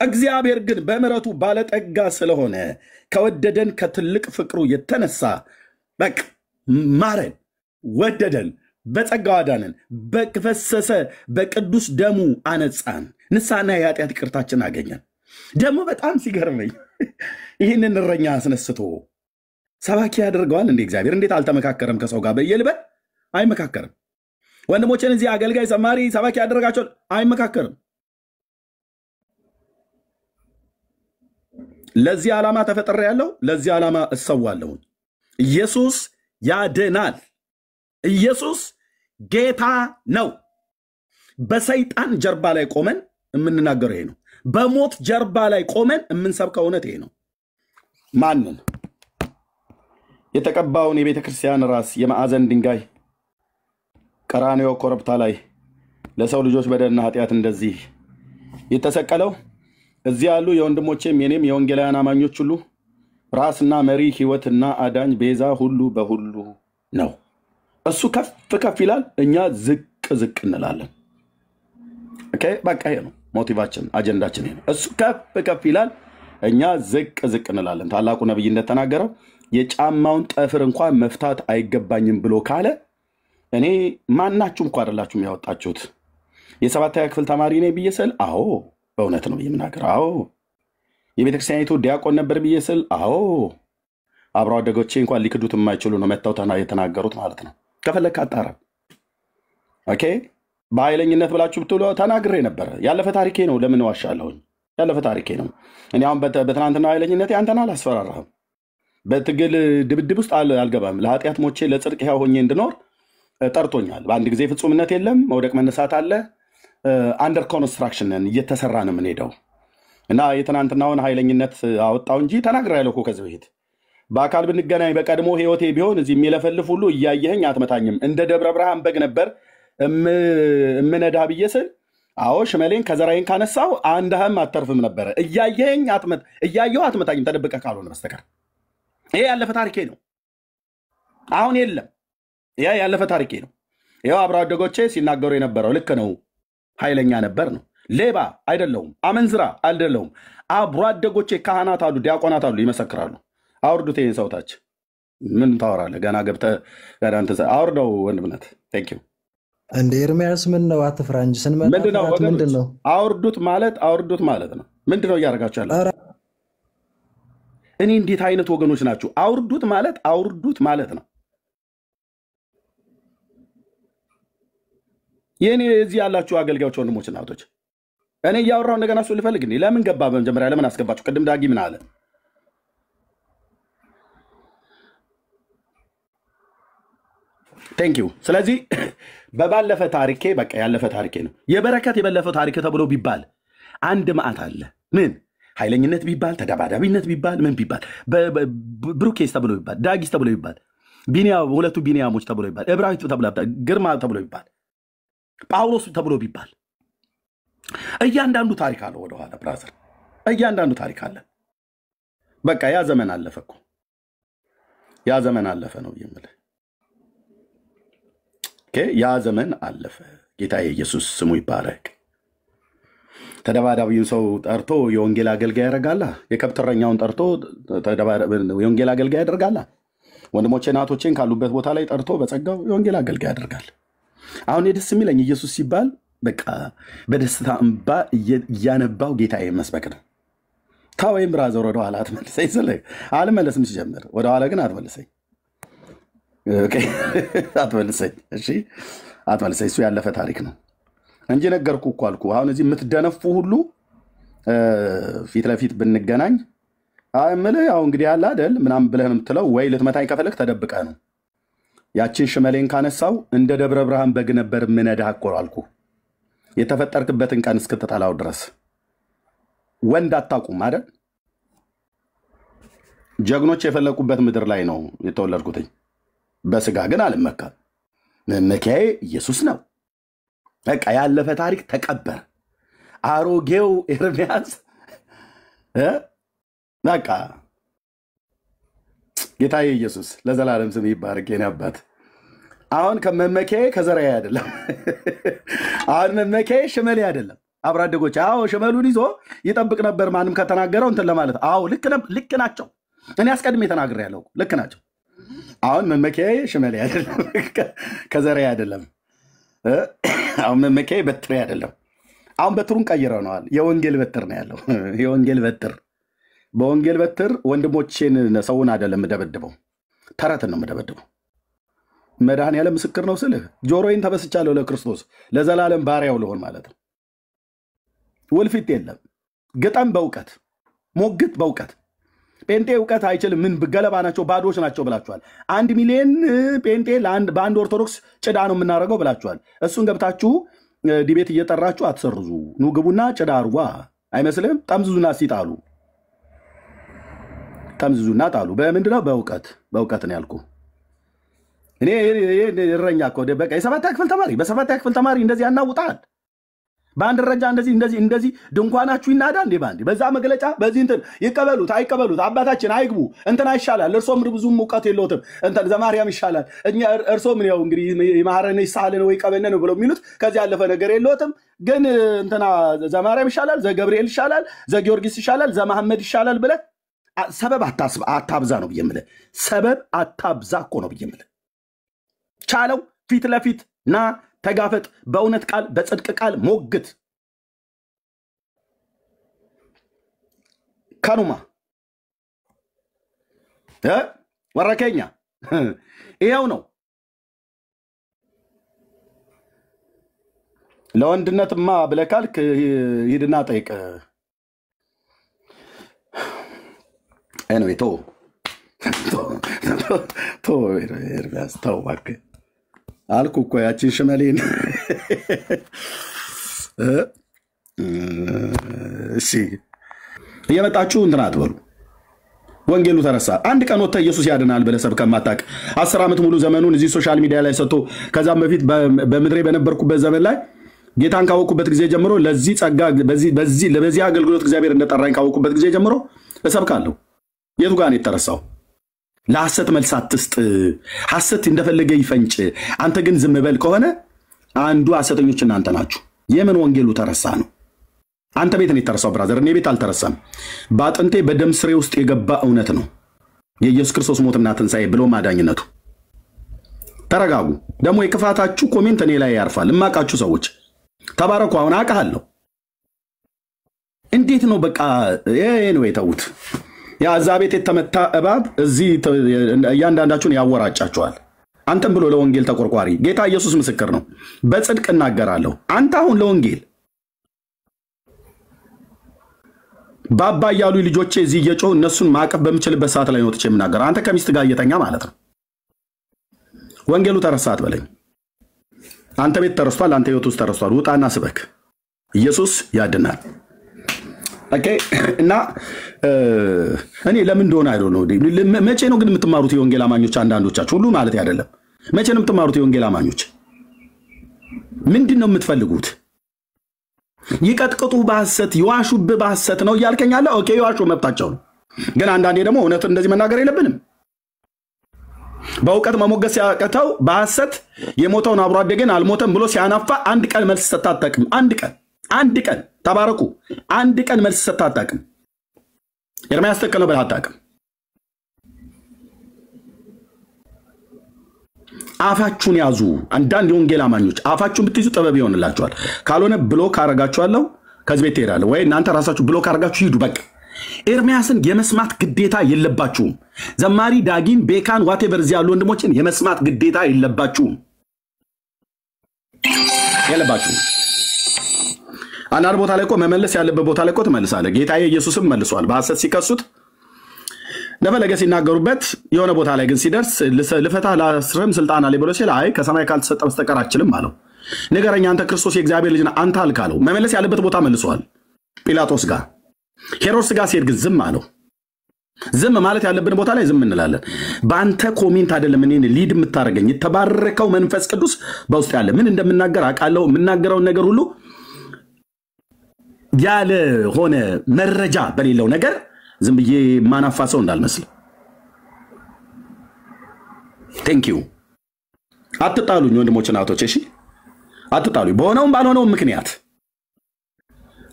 እግዚአብሔር ግን በምሕረቱ ባለጠጋ ስለሆነ ከወደደን ከትልቅ ፍቅሩ የተነሳ በቃ ማረን፣ ወደደን፣ በጸጋው አዳነን፣ በፈሰሰ በቅዱስ ደሙ አነጻን፣ ንስሐና የኃጢአት ይቅርታችን አገኘን። ደግሞ በጣም ሲገርመኝ ይህንን እረኛ አስነስቶ ሰባኪ ያደርገዋል እንዴ እግዚአብሔር? እንዴት አልተመካከረም ከሰው ጋር? በየልበት አይመካከርም። ወንድሞችን እዚህ አገልጋይ ዘማሪ ሰባኪ ያደረጋቸው አይመካከርም። ለዚህ ዓላማ ተፈጠረ ያለው ለዚህ ዓላማ እሰዋለሁ። ኢየሱስ ያድናል። ኢየሱስ ጌታ ነው። በሰይጣን ጀርባ ላይ ቆመን የምንናገረው ይሄ ነው። በሞት ጀርባ ላይ ቆመን የምንሰብከው እውነት ይሄ ነው። ማንን? የተቀባውን የቤተ ክርስቲያን ራስ የማዕዘን ድንጋይ ቀራንዮ ኮረብታ ላይ ለሰው ልጆች በደልና ኃጢአት እንደዚህ የተሰቀለው እዚህ ያሉ የወንድሞቼም የኔም የወንጌላውያን አማኞች ሁሉ ራስና መሪ ሕይወትና አዳኝ ቤዛ ሁሉ በሁሉ ነው። እሱ ከፍ ከፍ ይላል፣ እኛ ዝቅ ዝቅ እንላለን። ኦኬ በቃ ይሄ ነው ሞቲቫችን፣ አጀንዳችን ይሄ ነው። እሱ ከፍ ከፍ ይላል፣ እኛ ዝቅ ዝቅ እንላለን። ታላቁ ነብይ እንደተናገረው የጫማውን ጠፍር እንኳን መፍታት አይገባኝም ብሎ ካለ እኔ ማናችሁም እንኳን አይደላችሁም ያወጣችሁት። የሰባተኛ ክፍል ተማሪ ነኝ ብዬ ስል አዎ በእውነት ነው የምናገረው። አዎ የቤተክርስቲያኒቱ ዲያቆን ነበር ብዬ ስል አዎ አብሮ አደጎቼ እንኳን ሊክዱት የማይችሉ ነው መተው የተናገሩት ማለት ነው። ከፈለክ አጣራ። ኦኬ በኃይለኝነት ብላችሁ ብትሉ ተናግሬ ነበረ። ያለፈ ታሪኬ ነው። ለምን ዋሻለሁኝ? ያለፈ ታሪኬ ነው። እኔ አሁን በትናንትና ኃይለኝነት አንተን አላስፈራራህም። በትግል ድብድብ ውስጥ አልገባም። ለኃጢአት ሞቼ ለጽድቅ ሕያው ሆኜ እንድኖር ጠርቶኛል። በአንድ ጊዜ ፍጹምነት የለም፣ መውደቅ መነሳት አለ። አንደር ኮንስትራክሽን ነን፣ እየተሰራ ነው የምንሄደው እና የትናንትናውን ኃይለኝነት አወጣው እንጂ ተናግሬያለሁ እኮ ከዚህ በፊት። በአካል ብንገናኝ በቀድሞ ህይወቴ ቢሆን እዚህ የሚለፈልፍ ሁሉ እያየኸኝ አትመታኝም። እንደ ደብረ ብርሃን በግ ነበር እምነዳ ብዬ ስል አዎ ሽመሌን ከዘራይን ካነሳው አንድህም አተርፍም ነበረ። እያየሁ አትመታኝም ተደብቀ ካልሆነ በስተቀር። ይሄ ያለፈ ታሪኬ ነው። አሁን የለም። ይሄ ያለፈ ታሪኬ ነው። ይኸው አብሮ አደጎቼ ሲናገሩ የነበረው ልክ ነው። ኃይለኛ ነበር ነው። ሌባ አይደለሁም፣ አመንዝራ አይደለሁም። አብሮ አደጎቼ ካህናት አሉ፣ ዲያቆናት አሉ፣ ይመሰክራሉ። አውርዱት ይህን ሰውታች። ምን ታወራለህ? ገና ገብተህ ገና እንትን አውርደው ወንድምነት። ቴንክ ዩ እንደ ኤርሚያስ ምን ነው አትፍራ እንጂ ስንመጣ ምንድን ነው አውርዱት ማለት ነው። ምንድን ነው እያደረጋችሁ ያለ? እኔ እንዴት አይነት ወገኖች ናችሁ? አውርዱት ማለት ነው። የኔ እዚህ ያላችሁ አገልጋዮች ወንድሞች እና እህቶች እኔ እያወራሁ እንደገና እሱ ልፈልግ እንዴ? ለምን ገባ? በመጀመሪያ ለምን አስገባችሁ? ቅድም ዳጊ ምን አለ? ቴንክ ዩ። ስለዚህ በባለፈ ታሪኬ በቃ ያለፈ ታሪኬ ነው። የበረከት የበለፈ ታሪክ ተብሎ ቢባል አንድ መዓት አለ። ምን ኃይለኝነት ቢባል፣ ተደባዳቢነት ቢባል፣ ምን ቢባል፣ ብሩኬስ ተብሎ ቢባል፣ ዳጊስ ተብሎ ቢባል፣ ሁለቱ ቢንያሞች ተብሎ ቢባል፣ እብራዊት ተብሎ ቢባል፣ ግርማ ተብሎ ቢባል፣ ጳውሎስ ተብሎ ቢባል እያንዳንዱ ታሪክ አለ። ወደኋላ ብራዘር እያንዳንዱ ታሪክ አለ። በቃ ያ ዘመን አለፈ እኮ ያ ዘመን አለፈ ነው የምልህ። ያ ዘመን አለፈ። ጌታ ኢየሱስ ስሙ ይባረክ። ተደባዳቢውን ሰው ጠርቶ የወንጌል አገልጋይ ያደርጋላ። የከብት እረኛውን ጠርቶ የወንጌል አገልጋይ ያደርጋላ። ወንድሞቼ እናቶቼን ካሉበት ቦታ ላይ ጠርቶ በጸጋው የወንጌል አገልጋይ ያደርጋል። አሁን ደስ የሚለኝ ኢየሱስ ሲባል በቃ በደስታ እንባ እያነባው ጌታዬ መስበክ ነው። ታወይም ብራዘር ወደኋላ አትመልሰኝ ስልህ አልመለስም። ሲጀምር ወደኋላ ግን አትመልሰኝ፣ አትመልሰኝ። እሺ አትመልሰኝ። እሱ ያለፈ ታሪክ ነው እንጂ ነገርኩ እኮ አልኩ። አሁን እዚህ የምትደነፉ ሁሉ ፊት ለፊት ብንገናኝ እምልህ ያው እንግዲህ ያለ አይደል ምናምን ብለህ ነው የምትለው። ወይ ልትመታኝ ከፈለግ ተደብቀህ ነው። ያችን ሽመሌን ካነሳው እንደ ደብረ ብርሃን በግ ነበር ምነዳህ እኮ አልኩ። የተፈጠርክበትን ቀን እስክትጠላው ድረስ ወንድ አታውቁም አይደል? ጀግኖች የፈለቁበት ምድር ላይ ነው የተወለድኩትኝ። በስጋ ግን አልመካም። መመኪያዬ ኢየሱስ ነው። በቃ ያለፈ ታሪክ ተቀበረ። አሮጌው ኤርሚያስ በቃ ጌታዬ ኢየሱስ ለዘላለም ስም ይባረክ። የኔ አባት አሁን ከመመኪያዬ ከዘራዬ አይደለም። አሁን መመኪያዬ ሽመሌ አይደለም። አብራደጎች አዎ ሽመሉን ይዞ ይጠብቅ ነበር ማንም ከተናገረው እንትን ለማለት። አዎ ልክ ናቸው። እኔ አስቀድሜ ተናግሬያለሁ። ልክ ናቸው። አሁን መመኪያዬ ሽመሌ አይደለም፣ ከዘራዬ አይደለም። አሁን መመኪያዬ በትሬ አይደለም። አሁን በትሩን ቀይረነዋል። የወንጌል በትር ነው ያለው። የወንጌል በትር በወንጌል በትር ወንድሞቼን ሰውን አይደለም የምደበድበው፣ ተረትን ነው የምደበድበው። መድኃኔዓለም ምስክር ነው ስልህ ጆሮዬን ተበስቻለሁ ለክርስቶስ ለዘላለም ባሪያው ልሆን ማለት ነው። ውልፊት የለም። ግጠም በእውቀት ሞግት በእውቀት። ጴንጤ እውቀት አይችልም። ምን ገለባ ናቸው ባዶች ናቸው ብላችኋል። 1 ሚሊዮን ጴንጤ በአንድ ኦርቶዶክስ ጭዳ ነው የምናደርገው ብላችኋል። እሱን ገብታችሁ ዲቤት እየጠራችሁ አትሰርዙ። ኑ ግቡና ጭዳ አርጓ አይመስልም? ጠምዝዙና ሲጣሉ ጠምዝዙና ጣሉ። በምንድነው? በእውቀት ነው ያልኩ። እኔ እረኛ እኮ በቃ የ7ኛ ክፍል ተማሪ በ7ኛ ክፍል ተማሪ እንደዚህ ያናውጣል። በአንድ ደረጃ እንደዚህ ድንኳናችሁ ይናዳ እንዴ? ባንዴ በዛ መግለጫ በዚህ እንትን ይቀበሉት አይቀበሉት አባታችን አይግቡ እንትን አይሻላል። እርሶም ብዙም እውቀት የለውትም እንትን ዘማርያም ይሻላል እኛ እርሶም ነው እንግዲህ የማህረነ ይሳለን ወይ ቀበነ ነው ብለው የሚሉት ከዚህ ያለፈ ነገር የለውትም። ግን እንትና ዘማርያም ይሻላል፣ ዘገብርኤል ይሻላል፣ ዘጊዮርጊስ ይሻላል፣ ዘመሐመድ ይሻላል ብለህ ሰበብ አታብዛ ነው ብዬ የምልህ። ሰበብ አታብዛ እኮ ነው ብዬ የምልህ። ቻለው ፊት ለፊት ና ተጋፈጥ። በእውነት ቃል በጽድቅ ቃል ሞግት። ከኑማ ወረከኛ ይኸው ነው። ለወንድነትማ ብለህ ካልክ ሂድና ጠይቅ። ኤንዌይ ተው እባክህ አልኩ እኮ ያችን ሽመሌን። እሺ እየመጣችሁ እንትን አትበሉ። ወንጌሉ ተረሳ። አንድ ቀን ወጥተህ ኢየሱስ ያድናል ብለህ ሰብከህ የማታውቅ 10 ዓመት ሙሉ ዘመኑን እዚህ ሶሻል ሚዲያ ላይ ሰጥቶ ከዛም በፊት በምድሬ በነበርኩበት ዘመን ላይ ጌታን ካወቅኩበት ጊዜ ጀምሮ ለዚህ ጸጋ በዚህ አገልግሎት እግዚአብሔር እንደጠራኝ ካወቅኩበት ጊዜ ጀምሮ እሰብካለሁ። የቱ ጋር ነው የተረሳው? ለሐሰት መልስ አትስጥ። ሐሰት እንደፈለገ ይፈንጭ። አንተ ግን ዝም በል ከሆነ አንዱ ሐሰተኞች እናንተ ናችሁ። የምን ወንጌሉ ተረሳ ነው? አንተ ቤት ነው የተረሳው ብራዘር፣ እኔ ቤት አልተረሳም። በአጥንቴ በደም ስሬ ውስጥ የገባ እውነት ነው የኢየሱስ ክርስቶስ ሞትና ትንሣኤ ብሎ ማዳኝነቱ። ተረጋጉ። ደግሞ የክፋታችሁ ኮሜንት እኔ ላይ ያርፋል። እማቃችሁ ሰዎች ተባረኩ። አሁን አውቃለሁ። እንዴት ነው በቃ ነው የተውት። ያ እዛ ቤት የተመታ እባብ እዚህ እያንዳንዳችሁን ያወራጫችኋል። አንተም ብሎ ለወንጌል ተቆርቋሪ ጌታ ኢየሱስ ምስክር ነው። በጽድቅ እናገራለሁ። አንተ አሁን ለወንጌል ባባ እያሉ ልጆቼ እዚህ እየጮሁ እነሱን ማቀፍ በምችልበት ሰዓት ላይ ነው ወጥቼ የምናገረው። አንተ ከሚስት ጋር እየተኛ ማለት ነው። ወንጌሉ ተረሳት በለኝ። አንተ ቤት ተረስቷል፣ አንተ ህይወት ውስጥ ተረስቷል። ውጣና ስበክ። ኢየሱስ ያድናል። ኦኬ። እና እኔ ለምን እንደሆነ አይዶ ነው። መቼ ነው ግን የምትማሩት የወንጌል አማኞች? አንዳንዶቻችሁ፣ ሁሉ ማለት አይደለም። መቼ ነው የምትማሩት የወንጌል አማኞች? ምንድን ነው የምትፈልጉት? ይቀጥቅጡ በሐሰት ይዋሹብህ በሐሰት ነው እያልከኝ አለ። ኦኬ፣ ይዋሹ መብታቸው ነው። ግን አንዳንዴ ደግሞ እውነቱን እንደዚህ መናገር የለብንም። በእውቀት መሞገስ ያቀተው በሐሰት የሞተውን አብሮ አደገን አልሞተም ብሎ ሲያናፋ አንድ ቀን መልስ ሰጣጣቅም። አንድ ቀን ተባረኩ። አንድ ቀን መልስ ሰጣጣቅም። ኤርምያስ ተከለ ብለህ አታውቅም። አፋችሁን ያዙ። አንዳንድ የወንጌል አማኞች አፋችሁን ብትይዙ ጥበብ ይሆንላችኋል። ካልሆነ ብሎክ አረጋችኋለሁ፣ ከዚህ ቤት ትሄዳለህ ወይ እናንተ ራሳችሁ ብሎክ አረጋችሁ ሂዱ። በቃ ኤርምያስን የመስማት ግዴታ የለባችሁም። ዘማሪ ዳጊን፣ ቤካን፣ ዋቴቨር እዚህ ያሉ ወንድሞችን የመስማት ግዴታ የለባችሁም። አንዳንድ ቦታ ላይ እኮ መመለስ ያለበት ቦታ ላይ እኮ ትመልሳለህ። ጌታዬ ኢየሱስም መልሷል። በሐሰት ሲከሱት ለፈለገ ሲናገሩበት የሆነ ቦታ ላይ ግን ሲደርስ ልፈታ ላስርም ስልጣን አለ ብሎ ሲል አይ ከሰማይ ካልተሰጠ በስተቀር አልችልም አለው። ንገረኝ አንተ ክርስቶስ የእግዚአብሔር ልጅ ነህ አንተ አልካለው። መመለስ ያለበት ቦታ መልሷል። ጲላጦስ ጋር ሄሮድስ ጋር ሲሄድ ግን ዝም አለው። ዝም ማለት ያለብን ቦታ ላይ ዝም እንላለን። በአንተ ኮሜንት አይደለም እኔን ሊድ የምታደርገኝ። የተባረከው መንፈስ ቅዱስ በውስጥ ያለ ምን እንደምናገር አውቃለሁ። የምናገረውን ነገር ሁሉ ያለ ሆነ መረጃ በሌለው ነገር ዝም ብዬ ማናፋ ሰው እንዳልመስል። ቴንክ ዩ። አትጣሉኝ ወንድሞችና እህቶች፣ እሺ አትጣሉኝ። በሆነውም ባልሆነውም ምክንያት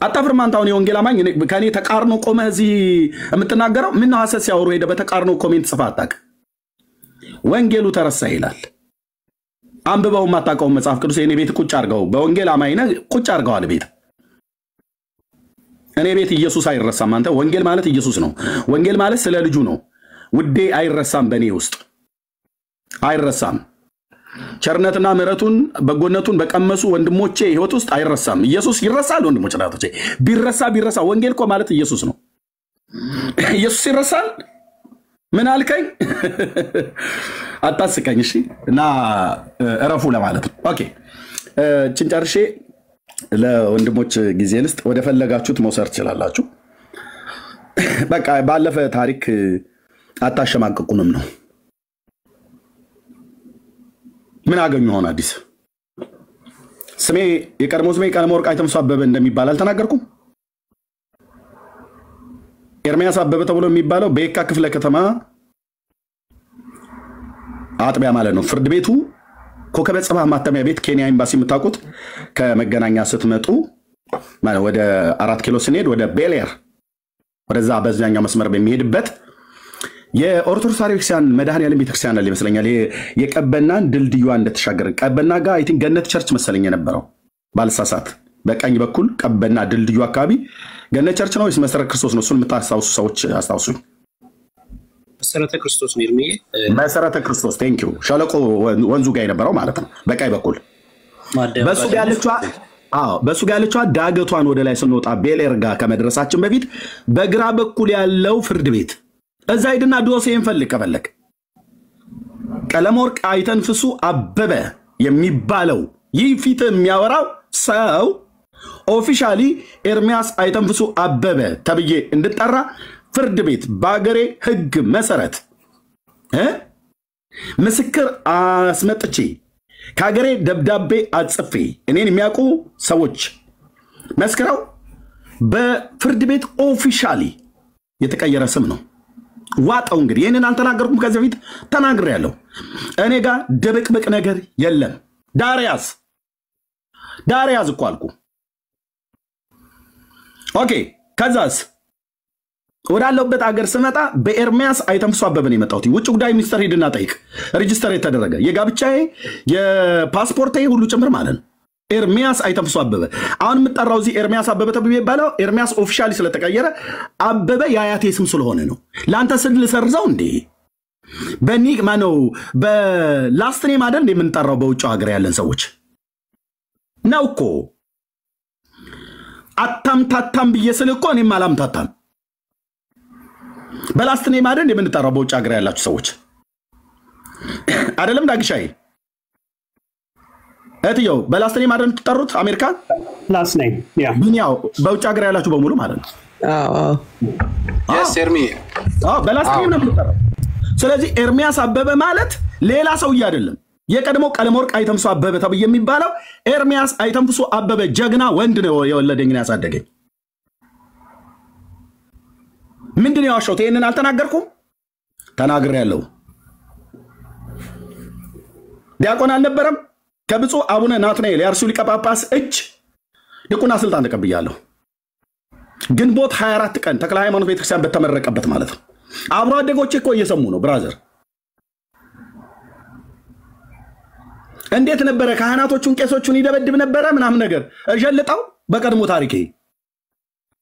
አታፍርም አንተ? አሁን የወንጌል አማኝ ከኔ ተቃርኖ ቆመህ እዚህ የምትናገረው ምን ነው? ሐሰት ሲያወሩ ሄደ በተቃርኖ ኮሜንት ጽፋ አታውቅ። ወንጌሉ ተረሳ ይላል። አንብበው የማታውቀውን መጽሐፍ ቅዱስ የኔ ቤት ቁጭ አድርገው። በወንጌል አማኝ ነህ ቁጭ አድርገዋል ቤት። እኔ ቤት ኢየሱስ አይረሳም። አንተ ወንጌል ማለት ኢየሱስ ነው። ወንጌል ማለት ስለ ልጁ ነው። ውዴ አይረሳም። በእኔ ውስጥ አይረሳም። ቸርነትና ምሕረቱን በጎነቱን በቀመሱ ወንድሞቼ ህይወት ውስጥ አይረሳም። ኢየሱስ ይረሳል ወንድሞቼ ናቶቼ። ቢረሳ ወንጌል እኮ ማለት ኢየሱስ ነው። ኢየሱስ ይረሳል? ምን አልከኝ? አታስቀኝ እሺ። እና እረፉ ለማለት ነው። ኦኬ ጭንጨርሼ ለወንድሞች ጊዜ ልስጥ። ወደ ፈለጋችሁት መውሰድ ትችላላችሁ። በቃ ባለፈ ታሪክ አታሸማቅቁንም ነው። ምን አገኙ ሆነ አዲስ? ስሜ የቀድሞ ስሜ ቀለመወርቅ አይተምሱ አበበ እንደሚባል አልተናገርኩም? ኤርምያስ አበበ ተብሎ የሚባለው በየካ ክፍለ ከተማ አጥቢያ ማለት ነው። ፍርድ ቤቱ ኮከበ ጽባህ ማተሚያ ቤት ኬንያ ኤምባሲ የምታውቁት ከመገናኛ ስትመጡ ማለት ወደ 4 ኪሎ ስንሄድ ወደ ቤሌር ወደዛ በዛኛው መስመር በሚሄድበት የኦርቶዶክስ ቤተክርስቲያን መድኃኔዓለም ቤተክርስቲያን አለ ይመስለኛል። የቀበናን ድልድዩዋ እንደተሻገረ ቀበና ጋር አይ ቲንክ ገነት ቸርች መሰለኝ የነበረው ባልሳሳት፣ በቀኝ በኩል ቀበና ድልድዩ አካባቢ ገነት ቸርች ነው ወይስ መሰረተ ክርስቶስ ነው? እሱን የምታስታውሱ ሰዎች አስታውሱኝ። መሰረተ ክርስቶስ ነው ይርምዬ። መሰረተ ክርስቶስ ቴንክ ዩ። ሸለቆ ወንዙ ጋር የነበረው ማለት ነው በቀኝ በኩል በሱ ጋር ያለችዋ ዳገቷን ወደ ላይ ስንወጣ ቤሌር ጋር ከመድረሳችን በፊት በግራ በኩል ያለው ፍርድ ቤት እዛ ሄድና ዶሴን ፈልግ ከፈለክ። ቀለመወርቅ አይተንፍሱ አበበ የሚባለው ይህ ፊት የሚያወራው ሰው ኦፊሻሊ ኤርምያስ አይተንፍሱ አበበ ተብዬ እንድጠራ ፍርድ ቤት በአገሬ ሕግ መሰረት ምስክር አስመጥቼ ከአገሬ ደብዳቤ አጽፌ እኔን የሚያውቁ ሰዎች መስክረው በፍርድ ቤት ኦፊሻሊ የተቀየረ ስም ነው። ዋጣው እንግዲህ ይህንን አልተናገርኩም፣ ከዚህ በፊት ተናግሬያለሁ። እኔ ጋር ድብቅብቅ ነገር የለም። ዳርያዝ እኮ አልኩ። ኦኬ ከዛስ ወዳለበት አገር ስመጣ በኤርምያስ አይተንፍሱ አበበ ነው የመጣሁት። ውጭ ጉዳይ ሚኒስትር ሄድና ጠይቅ። ሬጂስተር የተደረገ የጋብቻዬ የፓስፖርቴ ሁሉ ጭምር ማለት ነው። ኤርምያስ አይተንፍሱ አበበ። አሁን የምጠራው እዚህ ኤርምያስ አበበ ተብዬ የሚባለው ኤርምያስ ኦፊሻሊ ስለተቀየረ አበበ የአያቴ ስም ስለሆነ ነው። ለአንተ ስል ልሰርዘው እንዴ? በኒ ማነው በላስት ኔም አይደል የምንጠራው በውጭ ሀገር ያለን ሰዎች ነው እኮ። አታምታታም ብዬ ስል እኮ እኔም አላምታታም። በላስት ኔም አይደል የምንጠራው በውጭ ሀገር ያላችሁ ሰዎች አይደለም ዳግሻዬ? እትየው በላስት ኔም አይደል ተጠሩት አሜሪካ ላስት ኔም ያ ግን ያው በውጭ ሀገር ያላችሁ በሙሉ ማለት ነው ኤርሚ በላስት ኔም ነው ተጠራው ስለዚህ ኤርሚያስ አበበ ማለት ሌላ ሰውዬ አይደለም የቀድሞ ቀለመወርቅ አይተምሱ አበበ ተብዬ የሚባለው ኤርሚያስ አይተምሱ አበበ ጀግና ወንድ ነው የወለደኝ ያሳደገኝ ምንድነው ያዋሸሁት ይሄንን አልተናገርኩም ተናግሬያለሁ ዲያቆን አልነበረም ከብፁዕ አቡነ ናትናኤል የአርሲው ሊቀ ጳጳስ እጅ ዲቁና ስልጣን ተቀብያለሁ ግንቦት 24 ቀን ተክለ ሃይማኖት ቤተክርስቲያን በተመረቀበት ማለት ነው አብሮ አደጎቼ እኮ እየሰሙ ነው ብራዘር እንዴት ነበረ ካህናቶቹን ቄሶቹን ይደበድብ ነበረ ምናምን ነገር እጀልጣው በቀድሞ ታሪኬ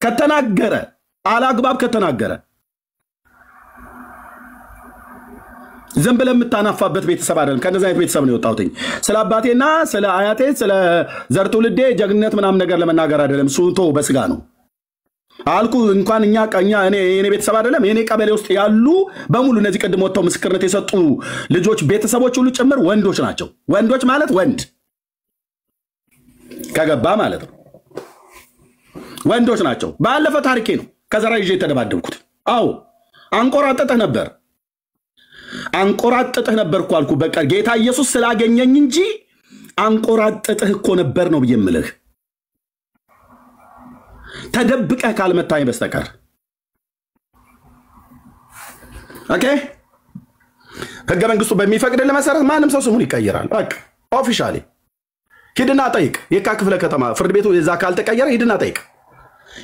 ከተናገረ አላግባብ ከተናገረ ዝም ብለ የምታናፋበት ቤተሰብ አይደለም ከነዛ አይነት ቤተሰብ ነው የወጣሁት ስለ አባቴና ስለ አያቴ ስለ ዘር ትውልዴ ጀግንነት ምናምን ነገር ለመናገር አይደለም ሱቶ በስጋ ነው አልኩ እንኳን እኛ እኔ ቤተሰብ አይደለም እኔ ቀበሌ ውስጥ ያሉ በሙሉ እነዚህ ቀድሞ ወጥተው ምስክርነት የሰጡ ልጆች ቤተሰቦች ሁሉ ጭምር ወንዶች ናቸው ወንዶች ማለት ወንድ ከገባ ማለት ነው ወንዶች ናቸው ባለፈ ታሪኬ ነው ከዘራ ይዤ ተደባደብኩት አዎ አንቆራጠጠህ ነበርኩ አልኩ በቃ ጌታ ኢየሱስ ስላገኘኝ እንጂ አንቆራጠጠህ እኮ ነበር ነው ብየምልህ ተደብቀህ ካልመታኝ በስተቀር ኦኬ ህገ መንግስቱ በሚፈቅድልህ መሰረት ማንም ሰው ስሙን ይቀይራል በቃ ኦፊሻሊ ሂድና ጠይቅ የካ ክፍለ ከተማ ፍርድ ቤቱ እዛ ካልተቀየረ ሂድና ጠይቅ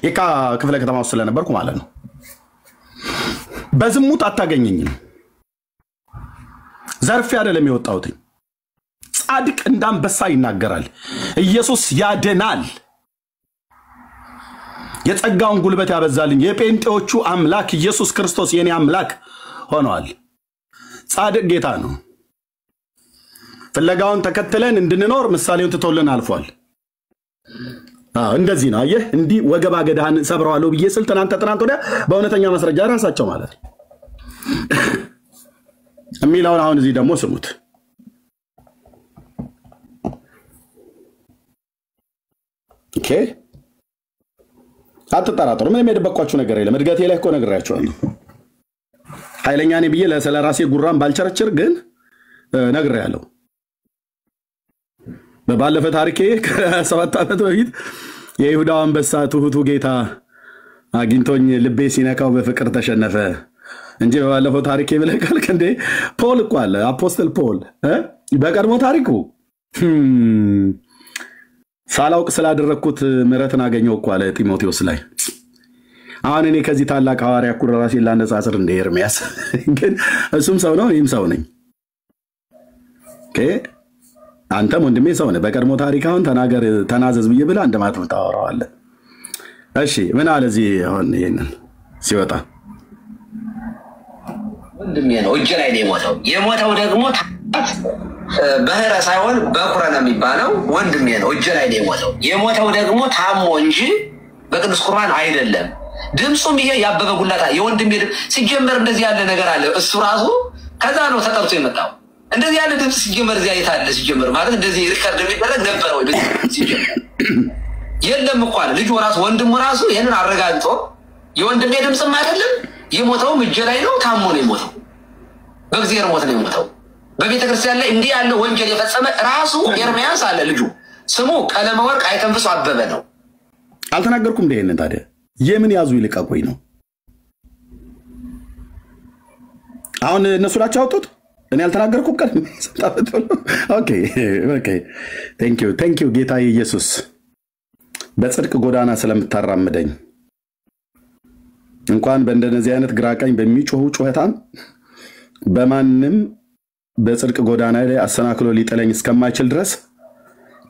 የካ ክፍለ ከተማ ውስጥ ስለነበርኩ ማለት ነው በዝሙት አታገኘኝም ዘርፍ አይደለም የወጣሁት ጻድቅ እንዳንበሳ ይናገራል ኢየሱስ ያድናል የጸጋውን ጉልበት ያበዛልኝ የጴንጤዎቹ አምላክ ኢየሱስ ክርስቶስ የኔ አምላክ ሆኗል ጻድቅ ጌታ ነው ፍለጋውን ተከትለን እንድንኖር ምሳሌውን ትቶልን አልፏል እንደዚህ ነው አየህ እንዲህ ወገባ ገዳን ሰብረዋለሁ ብዬ ስል ትናንት ወዲያ በእውነተኛ ማስረጃ ራሳቸው ማለት የሚለውን አሁን እዚህ ደግሞ ስሙት ኦኬ አትጠራጠሩ ምንም የደበቅኳችሁ ነገር የለም እድገቴ ላይ እኮ ነግሬያችኋለሁ ኃይለኛ ነኝ ብዬ ለራሴ ጉራም ባልቸርችር ግን ነግሬያለሁ በባለፈ ታሪኬ ከ7 ዓመት በፊት የይሁዳው አንበሳ ትሁቱ ጌታ አግኝቶኝ ልቤ ሲነካው በፍቅር ተሸነፈ እንጂ በባለፈው ታሪኬ ብለካል እንዴ ፖል እኮ አለ አፖስቶል ፖል በቀድሞ ታሪኩ ሳላውቅ ስላደረኩት ምሕረትን አገኘው እኮ አለ ጢሞቴዎስ ላይ አሁን እኔ ከዚህ ታላቅ ሐዋርያ ኩራ ራሴን ላነጻጽር እንደ ኤርሚያስ ግን እሱም ሰው ነው እኔም ሰው ነኝ ኦኬ አንተም ወንድሜ ሰው ነህ በቀድሞ ታሪክ አሁን ተናዘዝ ብዬ ብላ እንደማትም ታወራዋለህ እሺ ምን አለ እዚህ አሁን ይሄንን ሲወጣ ወንድሜ ነው እጅ ላይ ነው የሞተው ደግሞ በህረ ሳይሆን በኩረ ነው የሚባለው ወንድሜ ነው እጅ ላይ ነው የሞተው ደግሞ ታሞ እንጂ በቅዱስ ቁርባን አይደለም ድምጹም ይሄ ያበበ ጉላታ የወንድሜ ሲጀመር እንደዚህ ያለ ነገር አለ እሱ ራሱ ከዛ ነው ተጠርቶ የመጣው እንደዚህ ያለ ድምጽ ሲጀመር እዚያ የታለ ሲጀመር ማለት እንደዚህ ሪከርድ የሚደረግ ነበር ወይ ሲጀመር የለም እኮ አለ ልጅ ራሱ ወንድሙ ራሱ ይሄንን አረጋግጦ የወንድሜ ድምጽም አይደለም የሞተውም እጅ ላይ ነው ታሞ ነው የሞተው በእግዚአብሔር ሞት ነው የሞተው በቤተክርስቲያን ላይ እንዲህ ያለ ወንጀል የፈጸመ ራሱ ኤርሚያስ አለ ልጁ ስሙ ቀለመወርቅ አይተንፍሱ አበበ ነው አልተናገርኩም እንደሄን ታዲያ የምን ያዙ ይልቀቆይ ነው አሁን እነሱ ናቸው አውጡት እኔ አልተናገርኩም ቀን ኦኬ ቴንክ ዩ ጌታ ኢየሱስ በጽድቅ ጎዳና ስለምታራምደኝ እንኳን በእንደነዚህ አይነት ግራቀኝ በሚጮሁ ጩኸታም በማንም በጽድቅ ጎዳና ላይ አሰናክሎ ሊጠለኝ እስከማይችል ድረስ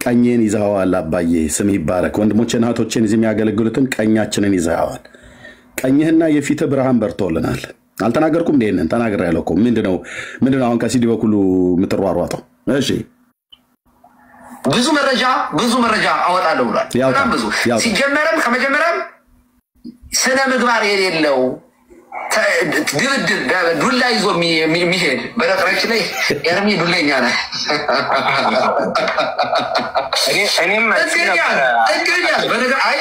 ቀኝን ይዘዋል አባዬ ስም ይባረክ ወንድሞቼና እህቶቼን እዚህ የሚያገለግሉትን ቀኛችንን ይዘዋል ቀኝህና የፊት ብርሃን በርቶልናል አልተናገርኩም እንደነን ተናግሬያለሁ እኮ ምንድነው አሁን ከሲዲ በኩሉ የምትሯሯጠው እሺ ብዙ መረጃ አወጣለሁ ብሏል በጣም ብዙ ሲጀመረም ከመጀመሪያም ስነ ምግባር የሌለው ድብድብ ዱላ ይዞ የሚሄድ በነገራችን ላይ ኤርሚ ዱለኛ ነው። እኔም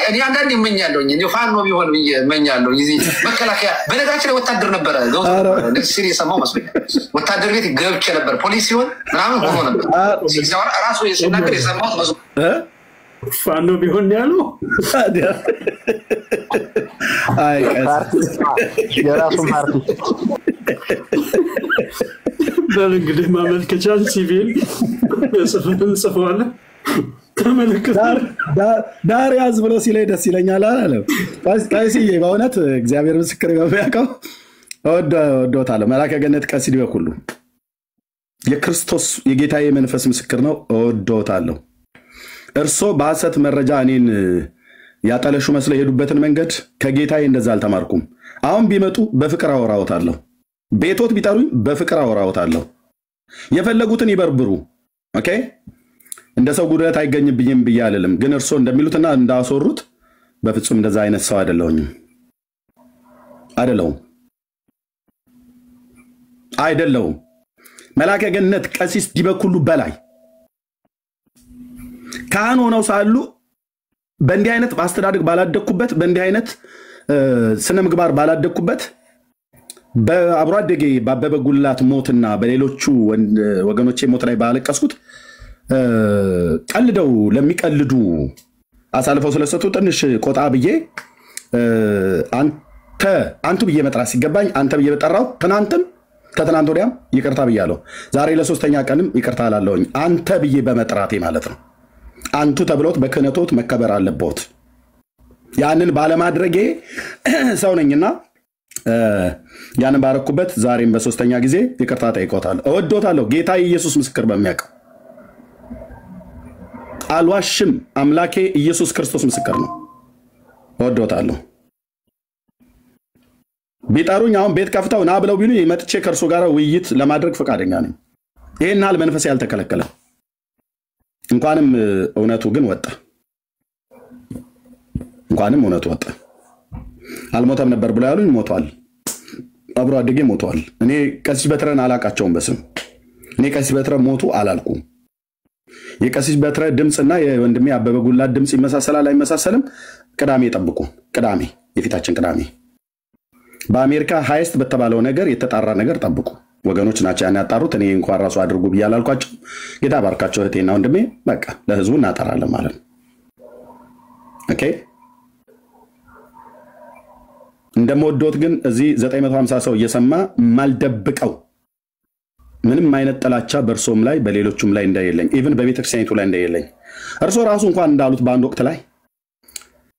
እኔ አንዳንድ ይመኛለሁኝ እንዲሁ ፋኖ ቢሆን እመኛለሁ። እዚህ መከላከያ በነገራችን ላይ ወታደር ነበረ ሲሪ የሰማው መስሎኝ ወታደር ቤት ገብቼ ነበር ፖሊስ ሲሆን ምናምን ሆኖ ነበር ሲዛወራ ራሱ ሲናገር የሰማሁት መስሎኝ ፋኖ ቢሆን ያለው የራሱን ፓርቲ በእንግዲህ ማመልከቻን ሲቪል ጽፈን ጽፈዋለን። ተመልከት ዳር ያዝ ብሎ ሲለኝ ደስ ይለኛል አለ ቀሲዬ። በእውነት እግዚአብሔር ምስክር የሚያውቀው እወዶታለሁ። መልአከ ገነት ቀሲስ ዲበኩሉ የክርስቶስ የጌታዬ መንፈስ ምስክር ነው። እወዶታለሁ። እርሶ በሐሰት መረጃ እኔን ያጠለሹ መስለው የሄዱበትን መንገድ ከጌታዬ እንደዛ አልተማርኩም። አሁን ቢመጡ በፍቅር አወራዎታለሁ። ቤቶት ቢጠሩኝ በፍቅር አወራዎታለሁ። የፈለጉትን ይበርብሩ። ኦኬ እንደ ሰው ጉዳት አይገኝብኝም ብዬ አልልም። ግን እርሶ እንደሚሉትና እንዳሰሩት በፍጹም እንደዛ አይነት ሰው አይደለሁም። መልአከ ገነት ቀሲስ ዲበኩሉ በላይ ካህን ሆነው ሳሉ በእንዲህ አይነት በአስተዳደግ ባላደግኩበት፣ በእንዲህ አይነት ስነ ምግባር ባላደግኩበት፣ በአብሮ አደጌ በአበበ ጉላት ሞትና በሌሎቹ ወገኖቼ ሞት ላይ ባለቀስኩት ቀልደው ለሚቀልዱ አሳልፈው ስለሰጡ ትንሽ ቆጣ ብዬ አንቱ ብዬ መጥራት ሲገባኝ አንተ ብዬ በጠራው ትናንትም ከትናንት ወዲያም ይቅርታ ብያለሁ። ዛሬ ለሶስተኛ ቀንም ይቅርታ አላለሁኝ። አንተ ብዬ በመጥራቴ ማለት ነው። አንቱ ተብሎት በክህነቶት መከበር አለበት። ያንን ባለማድረጌ ሰው ነኝና ያንን ባረኩበት ዛሬም በሶስተኛ ጊዜ ይቅርታ ጠይቆታለሁ። እወዶታለሁ። ጌታ ኢየሱስ ምስክር በሚያውቀው አልዋሽም። አምላኬ ኢየሱስ ክርስቶስ ምስክር ነው። እወዶታለሁ። ቢጠሩኝ አሁን ቤት ከፍተው ና ብለው ቢሉ መጥቼ ከእርሱ ጋር ውይይት ለማድረግ ፈቃደኛ ነኝ። ይሄን ያህል መንፈስ ያልተከለከለ እንኳንም እውነቱ ግን ወጣ። አልሞተም ነበር ብለው ያሉኝ ሞቷል። አብሮ አደጌ ሞቷል። እኔ ቀሲስ በትረን አላቃቸውም በስም። እኔ ቀሲስ በትረ ሞቱ አላልኩም። የቀሲስ በትረ ድምፅና የወንድሜ አበበ ጉላት ድምፅ ይመሳሰላል አይመሳሰልም? ቅዳሜ ጠብቁ። ቅዳሜ የፊታችን ቅዳሜ በአሜሪካ ሃይስት በተባለው ነገር የተጣራ ነገር ጠብቁ። ወገኖች ናቸው ያን ያጣሩት። እኔ እንኳን ራሱ አድርጉ ብያላልኳቸው። ጌታ ባርካቸው እህቴና ወንድሜ። በቃ ለህዝቡ እናጠራለን ማለት ነው። ኦኬ እንደምወዶት ግን እዚህ 950 ሰው እየሰማ ማልደብቀው ምንም አይነት ጥላቻ በእርሶም ላይ በሌሎቹም ላይ እንደሌለኝ ኢቭን በቤተክርስቲያኒቱ ላይ እንደሌለኝ እርሶ ራሱ እንኳን እንዳሉት በአንድ ወቅት ላይ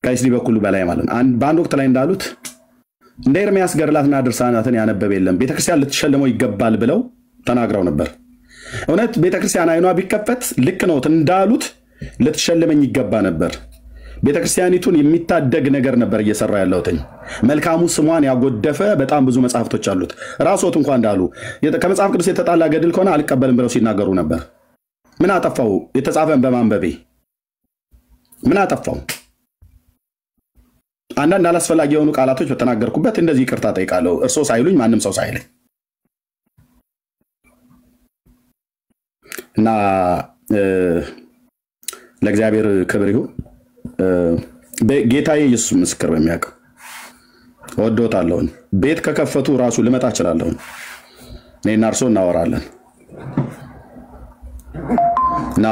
ቀሲስ ዲበኩሉ በላይ ማለት በአንድ ወቅት ላይ እንዳሉት እንደ ኤርምያስ ገድላትና ድርሳናትን ያነበበ የለም ቤተክርስቲያን ልትሸልመው ይገባል ብለው ተናግረው ነበር። እውነት ቤተክርስቲያን አይኗ ቢከፈት ልክ ነው እንዳሉት ልትሸልመኝ ይገባ ነበር። ቤተክርስቲያኒቱን የሚታደግ ነገር ነበር እየሰራ ያለውትኝ። መልካሙ ስሟን ያጎደፈ በጣም ብዙ መጽሐፍቶች አሉት። ራስዎት እንኳን እንዳሉ ከመጽሐፍ ቅዱስ የተጣላ ገድል ከሆነ አልቀበልም ብለው ሲናገሩ ነበር። ምን አጠፋው? የተጻፈን በማንበቤ ምን አጠፋው? አንዳንድ አላስፈላጊ የሆኑ ቃላቶች በተናገርኩበት እንደዚህ ይቅርታ ጠይቃለሁ። እርሶ ሳይሉኝ ማንም ሰው ሳይለኝ እና ለእግዚአብሔር ክብር ይሁን። ጌታዬ ኢየሱስ ምስክር በሚያውቀው እወዶታለሁ። ቤት ከከፈቱ ራሱ ልመጣ እችላለሁ። እኔና እርሶ እናወራለን እና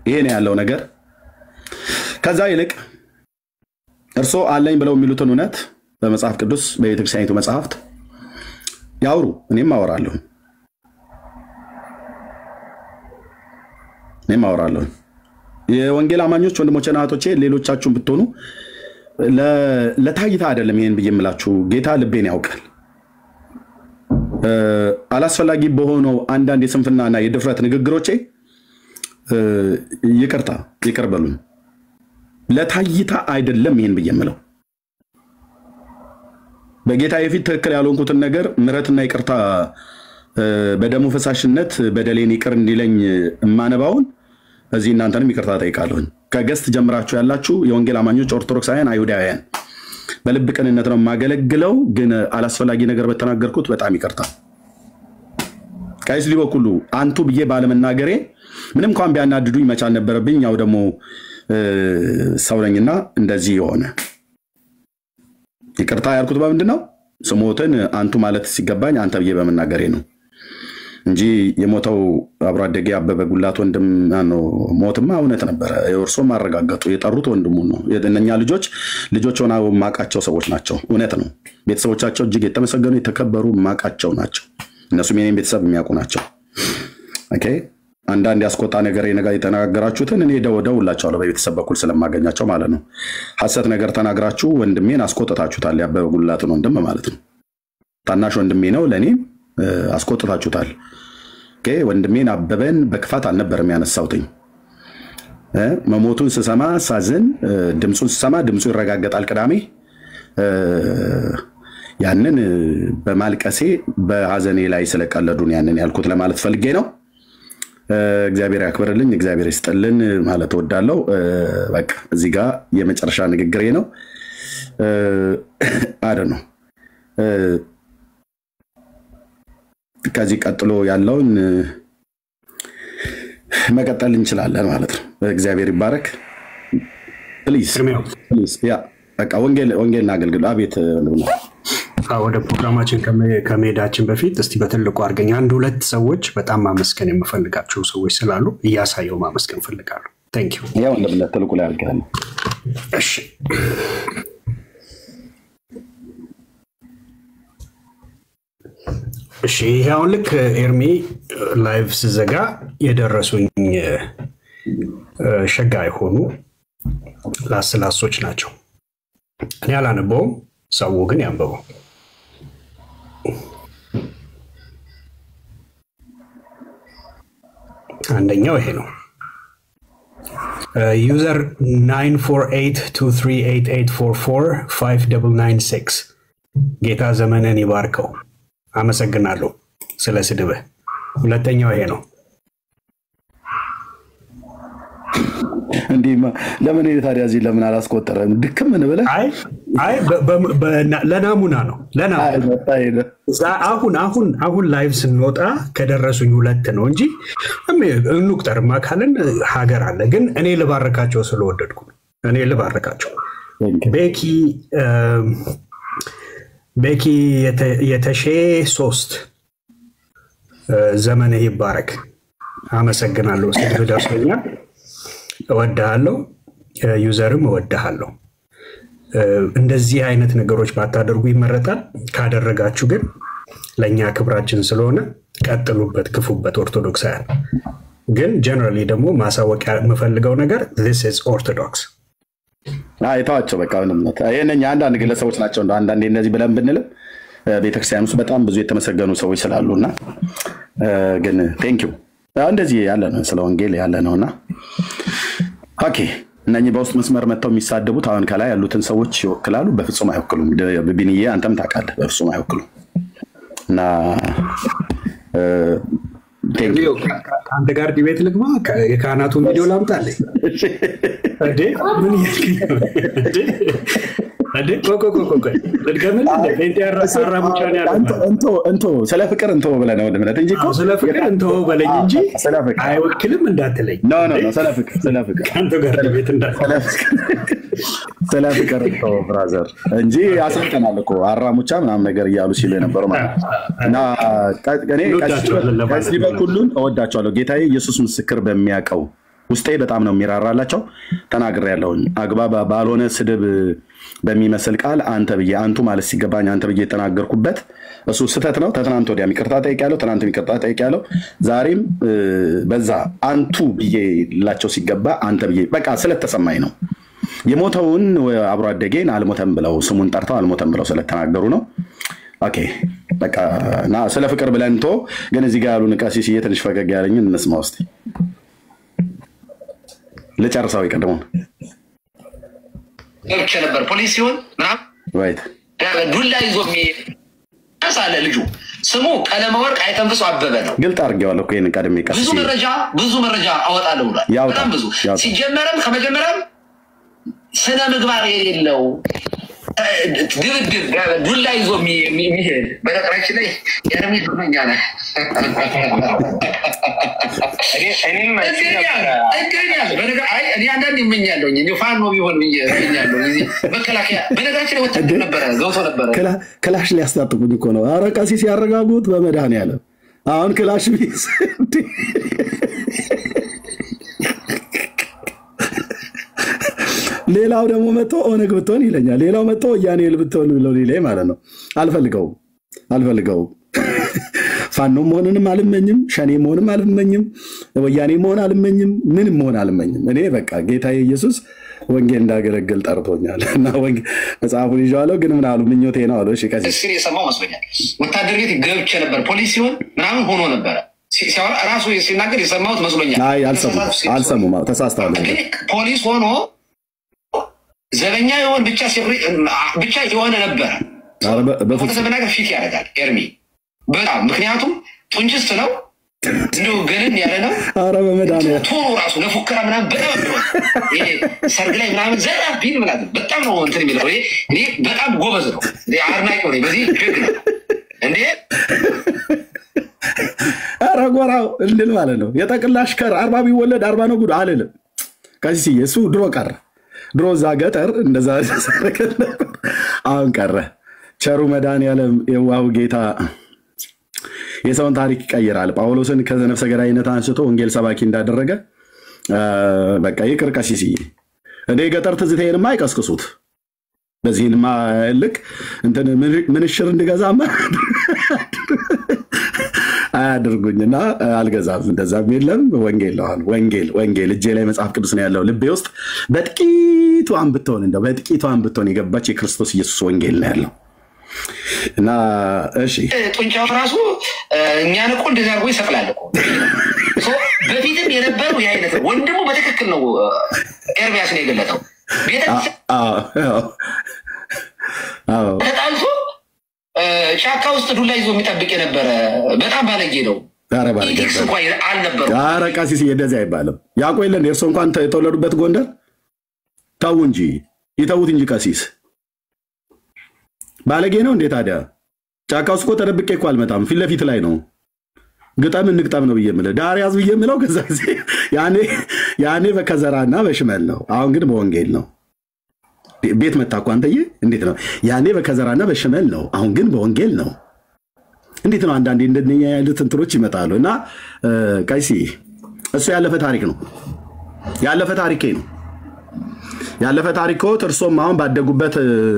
ይሄ ነው ያለው ነገር። ከዛ ይልቅ እርሶ አለኝ ብለው የሚሉትን እውነት በመጽሐፍ ቅዱስ በቤተክርስቲያኒቱ መጽሐፍት ያውሩ። እኔም አወራለሁ። የወንጌል አማኞች ወንድሞቼና እህቶቼ ሌሎቻችሁን ብትሆኑ ለታይታ አይደለም ይሄን ብዬ የምላችሁ። ጌታ ልቤን ያውቃል። አላስፈላጊ በሆነው አንዳንድ የስንፍናና የድፍረት ንግግሮቼ ይቅር በሉኝ። ለታይታ አይደለም ይሄን ብዬ የምለው። በጌታ የፊት ትክክል ያልሆንኩትን ነገር ምሕረትና ይቅርታ በደሙ ፈሳሽነት በደሌን ይቅር እንዲለኝ እማነባውን እዚህ እናንተንም ይቅርታ ጠይቃለሁ። ከገስት ጀምራችሁ ያላችሁ የወንጌል አማኞች ኦርቶዶክሳውያን፣ አይሁዳውያን በልብ ቅንነት ነው የማገለግለው። ግን አላስፈላጊ ነገር በተናገርኩት በጣም ይቅርታ። ከዚህ በኩሉ አንቱ ብዬ ባለመናገሬ ምንም እንኳን ቢያናድዱኝ መቻል ነበረብኝ። ያው ደግሞ ሰው ነኝና እንደዚህ የሆነ ይቅርታ ያልኩት በምንድነው ስሞትን አንቱ ማለት ሲገባኝ አንተ ብዬ በመናገሬ ነው እንጂ የሞተው አብሮ አደጌ አበበ ጉላት ወንድም ነው። ሞትማ እውነት ነበር። የወርሶ ማረጋገጡ የጠሩት ወንድሙ ነው። የእነኛ ልጆች ሆነው ማቃቸው ሰዎች ናቸው። እውነት ነው። ቤተሰቦቻቸው እጅግ የተመሰገኑ የተከበሩ ማቃቸው ናቸው። እነሱም የኔን ቤተሰብ የሚያውቁ ናቸው። ኦኬ አንዳንድ ያስቆጣ ነገር የተናገራችሁትን እኔ ደውላችኋለሁ በቤተሰብ በኩል ስለማገኛቸው ማለት ነው። ሐሰት ነገር ተናግራችሁ ወንድሜን አስቆጥታችሁታል። ያበበ ጉላትን ወንድም ማለት ነው። ታናሽ ወንድሜ ነው ለኔ አስቆጥታችሁታል። ኦኬ ወንድሜን አበበን በክፋት አልነበረም ያነሳውትኝ። መሞቱን ስሰማ ሳዝን ድምጹን ስሰማ ድምጹ ይረጋገጣል ቅዳሜ ያንን በማልቀሴ በሐዘኔ ላይ ስለቀለዱን ያንን ያልኩት ለማለት ፈልጌ ነው። እግዚአብሔር ያክብርልኝ፣ እግዚአብሔር ይስጥልን ማለት ወዳለው በቃ እዚህ ጋር የመጨረሻ ንግግሬ ነው። ነው ከዚህ ቀጥሎ ያለውን መቀጠል እንችላለን ማለት ነው። እግዚአብሔር ይባረክ። ፕሊዝ ያ በቃ ወንጌልና አገልግሎት አቤት ነው። ወደ ፕሮግራማችን ከመሄዳችን በፊት እስቲ በትልቁ አድርገኝ አንድ ሁለት ሰዎች በጣም ማመስገን የምፈልጋቸው ሰዎች ስላሉ እያሳየው ማመስገን ፈልጋለሁ። ታንክ ዩ። ያው እንደምለት ትልቁ ላይ አድርገን እሺ እሺ ያው ልክ ኤርሚ ላይቭ ስዘጋ የደረሱኝ ሸጋ የሆኑ ላስላሶች ናቸው። እኔ አላነበውም፣ ሰው ግን ያንበበው። አንደኛው ይሄ ነው። ዩዘር 9482388445996 ጌታ ዘመንን ይባርከው። አመሰግናለሁ ስለ ስድብህ። ሁለተኛው ይሄ ነው። እንዲማ ለምን ታዲያ እዚህ ለምን አላስቆጠረም? ድክም እንበለ አይ ለናሙና ነው አሁን ላይቭ ስንወጣ ከደረሱኝ ሁለት ነው እንጂ እንቁጠርማ ካለን ሀገር አለ። ግን እኔ ልባርካቸው ስለወደድኩ እኔ ልባርካቸው። ቤኪ የተሼ 3 ዘመንህ ይባረክ። አመሰግናለሁ። ስድብ ደርሶኛል። እወድሃለሁ። ዩዘርም እወድሃለሁ። እንደዚህ አይነት ነገሮች ባታደርጉ ይመረጣል። ካደረጋችሁ ግን ለኛ ክብራችን ስለሆነ ቀጥሉበት፣ ክፉበት። ኦርቶዶክሳውያን ግን ጀነራሊ ደግሞ ማሳወቂያ የምፈልገው ነገር this is orthodox አይታቸው በቃ ምንም የነኛ አንዳንድ ግለሰቦች ናቸው። አንዳንዴ እንደዚህ ብለን ብንልም ቤተክርስቲያን ውስጥ በጣም ብዙ የተመሰገኑ ሰዎች ስላሉና ግን ቴንክ ዩ እንደዚህ ያለ ነው ስለ ወንጌል ያለ ነውና ኦኬ እነኚህ በውስጥ መስመር መተው የሚሳደቡት አሁን ከላይ ያሉትን ሰዎች ይወክላሉ? በፍጹም አይወክሉም። ቢኒዬ አንተም ታውቃለህ፣ በፍጹም አይወክሉም። እና አንተ ጋር ዲቤት ልግባ፣ የካህናቱን ቪዲዮ ላምጣልህ እንዴ? ምን እንቶ ስለ ፍቅር እንቶ ብለህ ነው እንደምነት እንጂ እኮ ስለ ፍቅር እንቶ በለኝ እንጂ አይወክልም እንዳትለኝ። ኖ ስለ ፍቅር አንተ ጋር ዲቤት እንዳትለኝ ስለ ፍቅር እንቶ ብራዘር እንጂ አሰልጠናል እኮ አራሙቻ ምናምን ነገር እያሉ ሲሉ የነበረው ማለት እና እኔ ከዚህ በኩሉን እወዳቸዋለሁ። ጌታዬ ኢየሱስ ምስክር በሚያውቀው ውስጤ በጣም ነው የሚራራላቸው። ተናግሬያለሁኝ። አግባብ ባልሆነ ስድብ በሚመስል ቃል አንተ ብዬ አንቱ ማለት ሲገባኝ አንተ ብዬ የተናገርኩበት እሱ ስህተት ነው። ትናንት ወዲያም ይቅርታ ጠይቄያለሁ፣ ትናንትም ይቅርታ ጠይቄያለሁ። ዛሬም በዛ አንቱ ብዬ ላቸው ሲገባ አንተ ብዬ በቃ ስለተሰማኝ ነው። የሞተውን አብሮ አደጌን አልሞተም ብለው ስሙን ጠርተው አልሞተም ብለው ስለተናገሩ ነው። ኦኬ በቃ እና ስለ ፍቅር ብለንቶ ግን እዚህ ጋር ያሉ ንቃሲስ ትንሽ ፈገግ ያለኝን እንስማ ውስጥ ለጨርሳው ይቀደሙ ገብቼ ነበር ፖሊስ ሲሆን ምናምን ራይት ዱላ ይዞ ሳለ ልጁ ስሙ ቀለመወርቅ አይተንፍሱ አበበ ነው። ግልጥ አድርጌዋለሁ እኮ ይሄን ቀድሜ ቀስ ብዙ መረጃ አወጣለሁ ብሏል። በጣም ብዙ ሲጀመረም ከመጀመሪያም ስነ ምግባር የሌለው ድብድብ ዱላ ይዞ የሚሄድ በነገራችን ላይ ኤርሚ ዱርኛ ነህ። እኔ አንዳንድ ይመኛለሁ ፋኖ ቢሆን ይመኛለሁ። መከላከያ በነገራችን ላይ ወታደር ነበረ ገብቶ ነበረ። ክላሽ ሊያስታጥቁኝ እኮ ነው። ኧረ ቀሲስ ያረጋጉት በመድኃኒዓለም አሁን ክላሽ ቢስ ሌላው ደግሞ መጥቶ ኦነግ ብትሆን ይለኛል። ሌላው መጥቶ ወያኔ ብትሆን ብለው ይለኝ ማለት ነው። አልፈልገውም። ፋኖ መሆንንም አልመኝም፣ ሸኔ መሆንም አልመኝም፣ ወያኔ መሆን አልመኝም፣ ምንም መሆን አልመኝም። እኔ በቃ ጌታ ኢየሱስ ወንጌል እንዳገለግል ጠርቶኛል እና መጽሐፉን ይዤዋለሁ። ግን ምን አሉ ምኞቴ ነው አሉ። እሺ ቀሲስ የሰማው መስሎኛል። ወታደር ቤት ገብቼ ነበር ፖሊስ ሲሆን ምናምን ሆኖ ነበረ ሲያወራ ራሱ ሲናገር የሰማሁት መስሎኛል። አይ አልሰሙም፣ ተሳስተዋል። ፖሊስ ሆኖ ዘበኛ የሆን ብቻ የሆነ ነበረ። በመናገር ፊት ያደርጋል ኤርሚ በጣም ምክንያቱም ጡንችስት ነው እንደው ገነን ያለ ነው። ኧረ በመድኃኒዓለም ቶሎ ራሱ ለፉከራ ምናምን በጣም ነው ይሄ ሰርግ ላይ ምናምን ዘራ ቢል ምናምን በጣም ነው እንትን የሚለው እኔ በጣም ጎበዝ ነው አድናቂ ነው በዚህ ህግ ነው እንዴ። ኧረ ጎራው እንድል ማለት ነው። የጠቅላሽ ከር 40 ቢወለድ 40 ነው ጉድ አልልም። ቀሲስዬ እሱ ድሮ ቀረ። ድሮ እዛ ገጠር እንደዛ ሰረከለ አሁን ቀረ። ቸሩ መድኃኒዓለም የዋሁ ጌታ የሰውን ታሪክ ይቀይራል። ጳውሎስን ከነፍሰ ገዳይነት አንስቶ ወንጌል ሰባኪ እንዳደረገ በቃ ይቅር ቀሲስዬ። እኔ ገጠር ትዝታዬንማ አይቀስቅሱት። በዚህንማ ልክ እንትን ምንሽር እንድገዛማ አያድርጉኝና አልገዛም። እንደዛም የለም። ወንጌል ነው ወንጌል እጄ ላይ መጽሐፍ ቅዱስ ነው ያለው። ልቤ ውስጥ በጥቂቷን ብትሆን የገባች የክርስቶስ ኢየሱስ ወንጌል ነው ያለው እና እሺ ጡንቻው ራሱ እኛን እኮ እንደዚህ አድርጎ ይሰቅላል እኮ። በፊትም የነበረው የአይነት ወንድሙ በትክክል ነው ኤርሚያስ ነው የገለጠው። ተጣልቶ ጫካ ውስጥ ዱላ ይዞ የሚጠብቅ የነበረ በጣም ባለጌ ነው። ኧረ ቀሲስ እንደዚህ አይባልም። ያውቁ የለን እርሶ እንኳን የተወለዱበት ጎንደር ተው እንጂ ይተዉት እንጂ ቀሲስ ባለጌ ነው እንዴ ታዲያ? ጫካ ውስጥ እኮ ተደብቄ እኮ አልመጣም። ፊት ለፊት ላይ ነው ግጠም እንግጠም ነው ብዬ የምልህ ዳር ያዝ ብዬ የምለው ከዛ ጊዜ ያኔ በከዘራና በሽመል ነው። አሁን ግን በወንጌል ነው። ቤት መጣ እኮ አንተዬ እንዴት ነው? ያኔ በከዘራና በሽመል ነው። አሁን ግን በወንጌል ነው። እንዴት ነው? አንዳንዴ እንደኛ ያሉት እንትሮች ይመጣሉ እና ቀይሲ እሱ ያለፈ ታሪክ ነው። ያለፈ ታሪኮት እርሶም አሁን ባደጉበት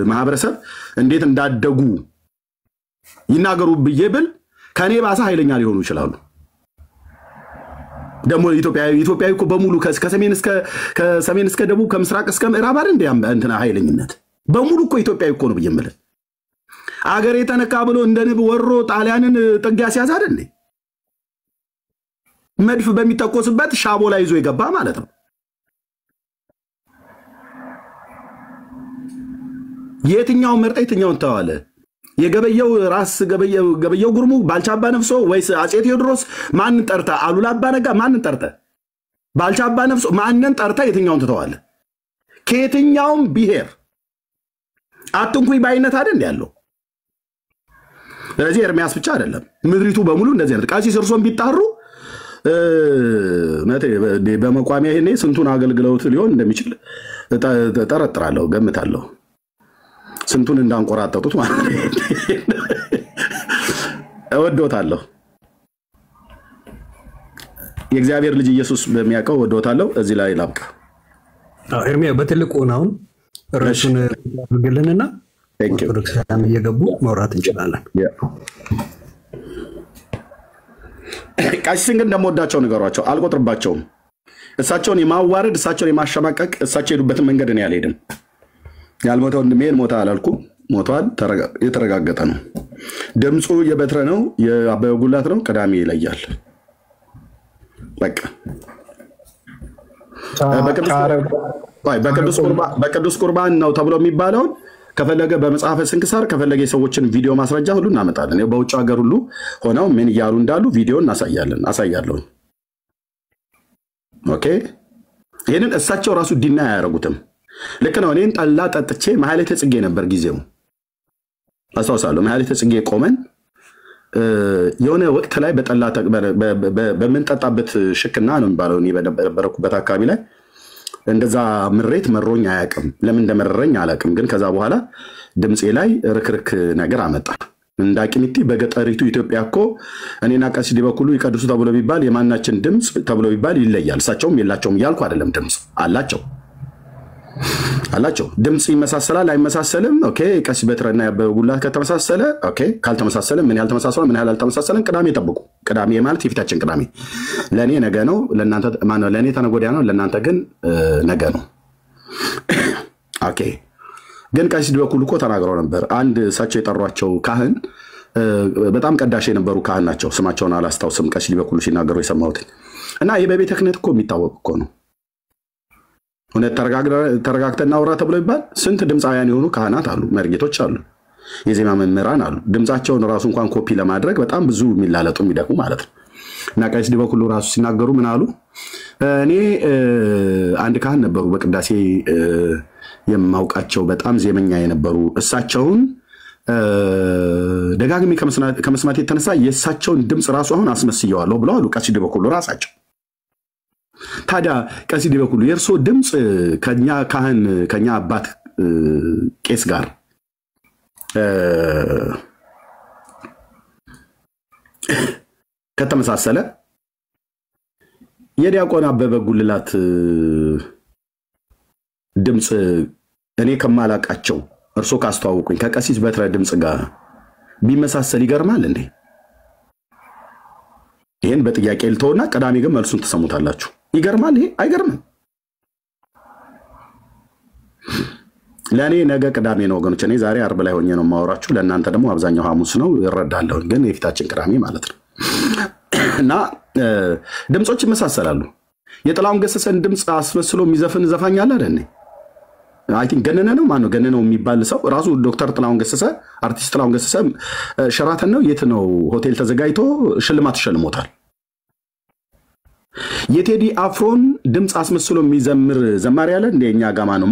ማህበረሰብ እንዴት እንዳደጉ ይናገሩ ብዬ ብል ከኔ ባሰ ኃይለኛ ሊሆኑ ይችላሉ። ደግሞ ኢትዮጵያዊ እኮ በሙሉ ከሰሜን እስከ ደቡብ ከምስራቅ እስከ ምዕራብ አይደል እንደ እንትና ኃይለኝነት በሙሉ እኮ ኢትዮጵያዊ እኮ ነው ብዬ የምልህ። አገር የተነካ ብሎ እንደ ንብ ወሮ ጣሊያንን ጥጊያ ሲያዝ አይደል እንዴ? መድፍ በሚተኮስበት ሻቦ ላይ ይዞ የገባ ማለት ነው። የትኛው መርጠ የትኛውን ተዋለ? የገበየው ራስ ገበየው ጉርሙ ባልቻ አባ ነፍሶ ወይስ አጼ ቴዎድሮስ? ማንን ጠርታ? አሉላ አባ ነጋ ማንን ጠርታ? ባልቻ አባ ነፍሶ ማንን ጠርታ? የትኛውን ተዋለ? ከየትኛውም ብሔር አትንኩኝ ባይነት አይደል ያለው። ስለዚህ ኤርሚያስ ብቻ አይደለም ምድሪቱ በሙሉ እንደዚህ አይነት ቀሲስ እርሶን ቢጣሩ በመቋሚያ ይሄኔ ስንቱን አገልግለውት ሊሆን እንደሚችል ጠረጥራለሁ፣ ገምታለሁ። ስንቱን እንዳንቆራጠጡት ማለት ነው። እወዶታለሁ። የእግዚአብሔር ልጅ ኢየሱስ በሚያውቀው እወዶታለሁ። እዚህ ላይ ላብቃ። ኤርሚያ በትልቁ አሁን ርዕሱን አድርግልንና ኦርቶዶክስ ሰላም እየገቡ ማውራት እንችላለን። ቀሲስን ግን እንደምወዳቸው ንገሯቸው፣ አልቆጥርባቸውም። እሳቸውን የማዋረድ እሳቸውን የማሸማቀቅ እሳቸው የሄዱበትን መንገድ እኔ አልሄድም። ያልሞተ ወንድሜን ሞተ አላልኩም። ሞቷል፣ የተረጋገጠ ነው። ድምፁ የበትረ ነው፣ የአበበ ጉላት ነው። ቅዳሜ ይለያል። በቃ በቅዱስ ቁርባን ነው ተብሎ የሚባለውን ከፈለገ በመጽሐፈ ስንክሳር ከፈለገ የሰዎችን ቪዲዮ ማስረጃ ሁሉ እናመጣለን። በውጭ ሀገር ሁሉ ሆነው ምን እያሉ እንዳሉ ቪዲዮ አሳያለሁ። ኦኬ፣ ይህንን እሳቸው ራሱ ዲና አያደርጉትም። ልክ ነው። እኔን ጠላ ጠጥቼ ማህሌተ ጽጌ ነበር ጊዜው አስታውሳለሁ። ማህሌተ ጽጌ ቆመን የሆነ ወቅት ላይ በጠላ በምንጠጣበት ሽክና ነው የሚባለው እኔ በነበረኩበት አካባቢ ላይ እንደዛ ምሬት መሮኝ አያውቅም። ለምን እንደመረረኝ አላውቅም። ግን ከዛ በኋላ ድምፄ ላይ ርክርክ ነገር አመጣ። እንዳቂሚቲ በገጠሪቱ ኢትዮጵያ እኮ እኔና ቀሲስ ዲበኩሉ ይቀድሱ ተብሎ ቢባል የማናችን ድምፅ ተብሎ ቢባል ይለያል። እሳቸውም የላቸውም እያልኩ አይደለም። ድምፅ አላቸው። ድምፅ ይመሳሰላል አይመሳሰልም? ኦኬ። ቀሲስ በትረና ያበጉላት ከተመሳሰለ ኦኬ። ካልተመሳሰለ ምን ያህል ተመሳሰለ ምን ያህል አልተመሳሰለም? ቅዳሜ ጠብቁ። ቅዳሜ ማለት የፊታችን ቅዳሜ ለኔ ነገ ነው፣ ለናንተ ማነው? ለኔ ተነገ ወዲያ ነው፣ ለናንተ ግን ነገ ነው። ኦኬ። ግን ቀሲስ ዲበኩሉ እኮ ተናግረው ነበር። አንድ እሳቸው የጠሯቸው ካህን በጣም ቀዳሽ የነበሩ ካህን ናቸው። ስማቸውን አላስታውስም። ቀሲስ ዲበኩሉ ሲናገሩ የሰማሁት እና ይህ በቤተ ክህነት እኮ የሚታወቅ እኮ ነው። እውነት ተረጋግተን እናውራ ተብሎ ይባል ስንት ድምፃውያን የሆኑ ካህናት አሉ፣ መርጌቶች አሉ፣ የዜማ መምህራን አሉ። ድምፃቸውን ራሱ እንኳን ኮፒ ለማድረግ በጣም ብዙ የሚላለጡ የሚደክሙ ማለት ነው። እና ቀሲስ ዲበኩሉ ራሱ ሲናገሩ ምን አሉ? እኔ አንድ ካህን ነበሩ በቅዳሴ የማውቃቸው በጣም ዜመኛ የነበሩ እሳቸውን ደጋግሜ ከመስማት የተነሳ የእሳቸውን ድምፅ ራሱ አሁን አስመስየዋለሁ ብለው አሉ ቀሲስ ዲበኩሉ ራሳቸው። ታዲያ ቀሲስ ዲበኩሉ የእርሶ ድምፅ ከኛ ካህን ከኛ አባት ቄስ ጋር ከተመሳሰለ የዲያቆን አበበ ጉልላት ድምፅ እኔ ከማላቃቸው እርሶ ካስተዋውቁኝ ከቀሲስ በትረ ድምፅ ጋር ቢመሳሰል ይገርማል እንዴ? ይሄን በጥያቄ ልተውና ቅዳሜ ግን መልሱን ተሰሙታላችሁ። ይገርማል? ይሄ አይገርምም? ለኔ ነገ ቅዳሜ ነው ወገኖች። እኔ ዛሬ አርብ ላይ ሆኜ ነው ማወራችሁ። ለእናንተ ደግሞ አብዛኛው ሐሙስ ነው እረዳለሁ። ግን የፊታችን ቅዳሜ ማለት ነው እና ድምጾች ይመሳሰላሉ። የጥላሁን ገሰሰን ድምፅ አስመስሎ የሚዘፍን ዘፋኝ አለ አይደል? አይ ቲንክ ገነነ ነው ማነው ገነነው የሚባል ሰው ራሱ ዶክተር ጥላሁን ገሰሰ አርቲስት ጥላሁን ገሰሰ ሸራተን ነው የት ነው ሆቴል ተዘጋጅቶ ሽልማት ተሸልሞታል። የቴዲ አፍሮን ድምፅ አስመስሎ የሚዘምር ዘማሪ አለ እንደኛ ጋማ ነው።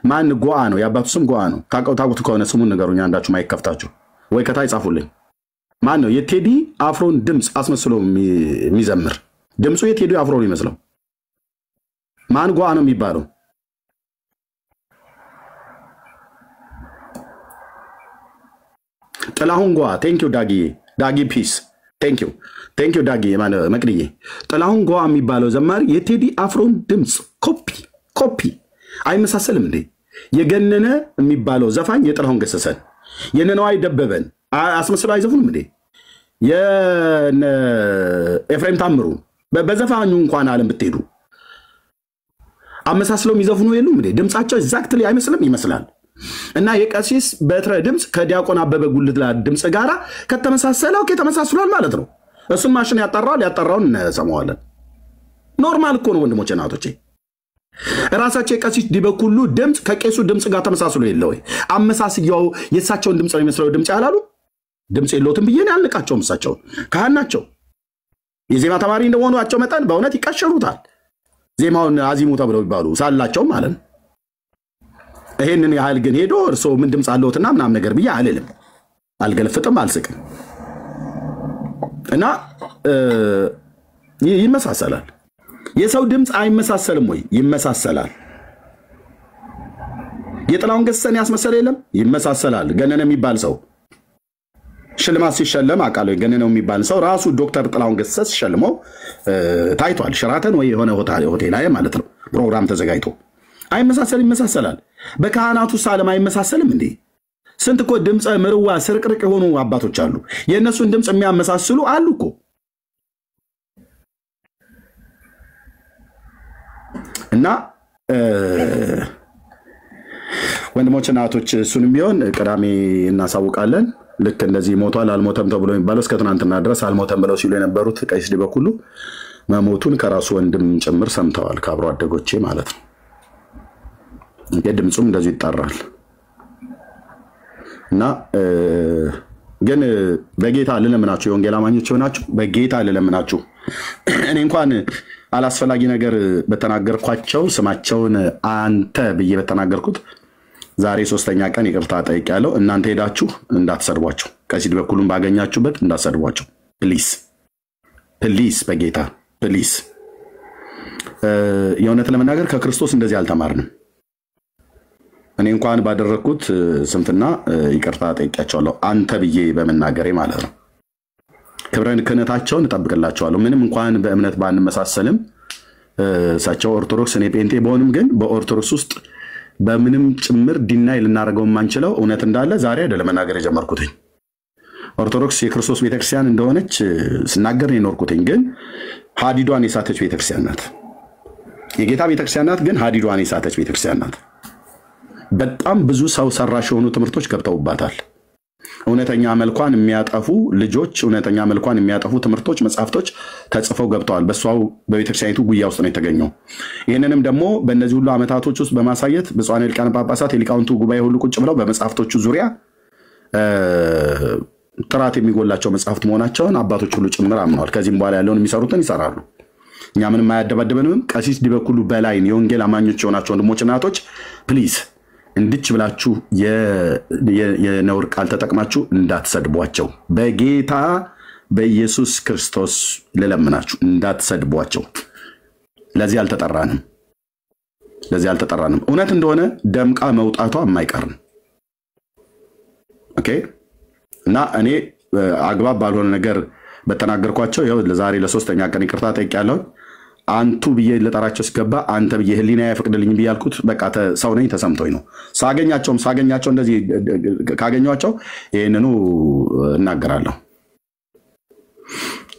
ማን ጎአ ነው? የአባቱ ስም ጎአ ነው። ታውቁት ከሆነ ስሙን ንገሩኝ አንዳችሁ ማይክ ከፍታችሁ ወይ ከታይ ጻፉልኝ። ማን ነው የቴዲ አፍሮን ድምፅ አስመስሎ የሚዘምር? ድምፁ የቴዲ አፍሮን ይመስለው ማን ጎአ ነው የሚባለው? ጥላሁን ጎአ። ቴንኪው ዳጊ ፒስ ቴንኪው ዳጊ መቅድዬ። ጥላሁን ጎአ የሚባለው ዘማሪ የቴዲ አፍሮን ድምፅ ኮፒ አይመሳሰልም እንዴ? የገነነ የሚባለው ዘፋኝ የጥላሁን ገሰሰን የነነዋይ ደበበን አስመስለው አይዘፉንም እንዴ? የኤፍሬም ታምሩ በዘፋኙ እንኳን ዓለም ብትሄዱ አመሳስለው የሚዘፍኑ የሉም እንዴ? ድምፃቸው ኤግዛክትሊ አይመስልም? ይመስላል። እና የቀሲስ በትረ ድምፅ ከዲያቆን አበበ ጉልላት ድምፅ ጋር ከተመሳሰለ ኦኬ ተመሳስሏል ማለት ነው። እሱም ማሽን ያጣራውን እንሰማዋለን። ኖርማል እኮ ነው ወንድሞቼ እናቶቼ። ራሳቸው የቀሲስ ዲበኩሉ ድምፅ ከቄሱ ድምፅ ጋር ተመሳስሎ የለ ወይ? አመሳስያው የእሳቸውን ድምፅ ነው የሚመስለው ድምፅ ያላሉ ድምፅ የለውትም ብዬ ነው ያልንቃቸውም። እሳቸውን ካህን ናቸው። የዜማ ተማሪ እንደሆኗቸው መጠን በእውነት ይቀሸሩታል። ዜማውን አዚሙ ተብለው ይባሉ ሳላቸው ማለት ነው። ይሄንን ያህል ግን ሄዶ እርሶ ምን ድምፅ አለውትና ምናምን ነገር ብዬ አልልም፣ አልገለፍጥም፣ አልስቅም። እና ይመሳሰላል። የሰው ድምፅ አይመሳሰልም ወይ? ይመሳሰላል። የጥላሁን ገሰሰን ያስመሰለ የለም? ይመሳሰላል። ገነነ የሚባል ሰው ሽልማት ሲሸለም አውቃለሁ። ገነነው የሚባል ሰው ራሱ ዶክተር ጥላሁን ገሰሰ ሲሸልመው ታይቷል። ሸራተን ወይ የሆነ ሆቴል ላይ ማለት ነው ፕሮግራም ተዘጋጅቶ። አይመሳሰል? ይመሳሰላል። በካህናቱ ሳለም አይመሳሰልም እንዴ? ስንት እኮ ድምፀ ምርዋ ስርቅርቅ የሆኑ አባቶች አሉ። የእነሱን ድምፅ የሚያመሳስሉ አሉ እኮ። እና ወንድሞችና እህቶች እሱንም ቢሆን ቅዳሜ እናሳውቃለን። ልክ እንደዚህ ሞቷል አልሞተም ተብሎ የሚባለው እስከ ትናንትና ድረስ አልሞተም ብለው ሲሉ የነበሩት ቀሲስ ዲበኩሉ መሞቱን ከራሱ ወንድም ጭምር ሰምተዋል፣ ከአብሮ አደጎቼ ማለት ነው። የድምፁም እንደዚሁ ይጣራል። እና ግን በጌታ ልለምናችሁ፣ የወንጌል አማኞች ሆናችሁ በጌታ ልለምናችሁ። እኔ እንኳን አላስፈላጊ ነገር በተናገርኳቸው ስማቸውን አንተ ብዬ በተናገርኩት ዛሬ 3ኛ ቀን ይቅርታ ጠይቄያለሁ። እናንተ ሄዳችሁ እንዳትሰድቧቸው፣ ቀሲስ በኩሉም ባገኛችሁበት እንዳትሰድቧቸው ፕሊስ ፕሊስ፣ በጌታ ፕሊስ። የእውነት ለመናገር ከክርስቶስ እንደዚህ አልተማርንም። እኔ እንኳን ባደረኩት ስንፍና ይቅርታ ጠይቄያቸዋለሁ፣ አንተ ብዬ በመናገሬ ማለት ነው። ክብረን ክህነታቸውን እጠብቅላቸዋለሁ። ምንም እንኳን በእምነት ባንመሳሰልም እሳቸው ኦርቶዶክስ እኔ ጴንጤ በሆንም ግን በኦርቶዶክስ ውስጥ በምንም ጭምር ዲናይ ልናደርገው የማንችለው እውነት እንዳለ ዛሬ አይደለም መናገር የጀመርኩትኝ። ኦርቶዶክስ የክርስቶስ ቤተክርስቲያን እንደሆነች ስናገር ነው የኖርኩትኝ። ግን ሀዲዷን የሳተች ቤተክርስቲያን ናት። የጌታ ቤተክርስቲያን ናት፣ ግን ሀዲዷን የሳተች ቤተክርስቲያን ናት። በጣም ብዙ ሰው ሰራሽ የሆኑ ትምህርቶች ገብተውባታል። እውነተኛ መልኳን የሚያጠፉ ልጆች፣ እውነተኛ መልኳን የሚያጠፉ ትምህርቶች፣ መጽሐፍቶች ተጽፈው ገብተዋል። በሷው በቤተክርስቲያኒቱ ጉያ ውስጥ ነው የተገኘው። ይህንንም ደግሞ በእነዚህ ሁሉ ዓመታቶች ውስጥ በማሳየት ብፁዓን ሊቃነ ጳጳሳት የሊቃውንቱ ጉባኤ ሁሉ ቁጭ ብለው በመጽሐፍቶቹ ዙሪያ ጥራት የሚጎላቸው መጽሐፍት መሆናቸውን አባቶች ሁሉ ጭምር አምነዋል። ከዚህም በኋላ ያለውን የሚሰሩትን ይሰራሉ። እኛ ምንም አያደባደበንም። ቀሲስ ዲበኩሉ በላይን የወንጌል አማኞች የሆናቸው ወንድሞች እናቶች ፕሊዝ እንድች ብላችሁ የነውር ቃል ተጠቅማችሁ እንዳትሰድቧቸው፣ በጌታ በኢየሱስ ክርስቶስ ልለምናችሁ እንዳትሰድቧቸው። ለዚህ አልተጠራንም፣ ለዚህ አልተጠራንም። እውነት እንደሆነ ደምቃ መውጣቷ የማይቀር ነው። ኦኬ። እና እኔ አግባብ ባልሆነ ነገር በተናገርኳቸው ይኸው ለዛሬ ለ3ኛ ቀን ይቅርታ ጠይቄያለሁ። አንቱ ብዬ ለጠራቸው ሲገባ አንተ ብዬ ህሊና ያፈቅድልኝ ብዬ ያልኩት በቃ ሰው ነኝ፣ ተሰምቶኝ ነው። ሳገኛቸው እንደዚህ ካገኘኋቸው ይህንኑ እናገራለሁ።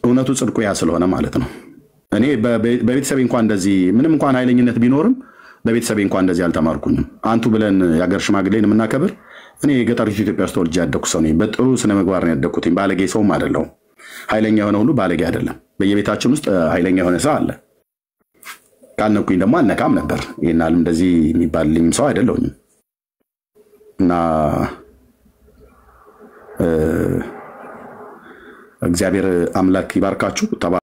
እውነቱ ጽድቁ ያ ስለሆነ ማለት ነው። እኔ በቤተሰቤ እንኳን እንደዚህ ምንም እንኳን ኃይለኝነት ቢኖርም በቤተሰቤ እንኳን እንደዚህ አልተማርኩኝም። አንቱ ብለን የሀገር ሽማግሌን የምናከብር እኔ የገጠሪቱ ኢትዮጵያ ውስጥ ተወልጄ ያደኩ ሰው ነኝ። በጥሩ ስነ ምግባር ነው ያደኩትኝ። ባለጌ ሰውም አይደለሁም። ኃይለኛ የሆነ ሁሉ ባለጌ አይደለም። በየቤታችን ውስጥ ኃይለኛ የሆነ ሰው አለ። ካልነኩኝ ደግሞ አልነካም ነበር። ይሄናል እንደዚህ የሚባልልኝ ሰው አይደለሁም። እና እግዚአብሔር አምላክ ይባርካችሁ።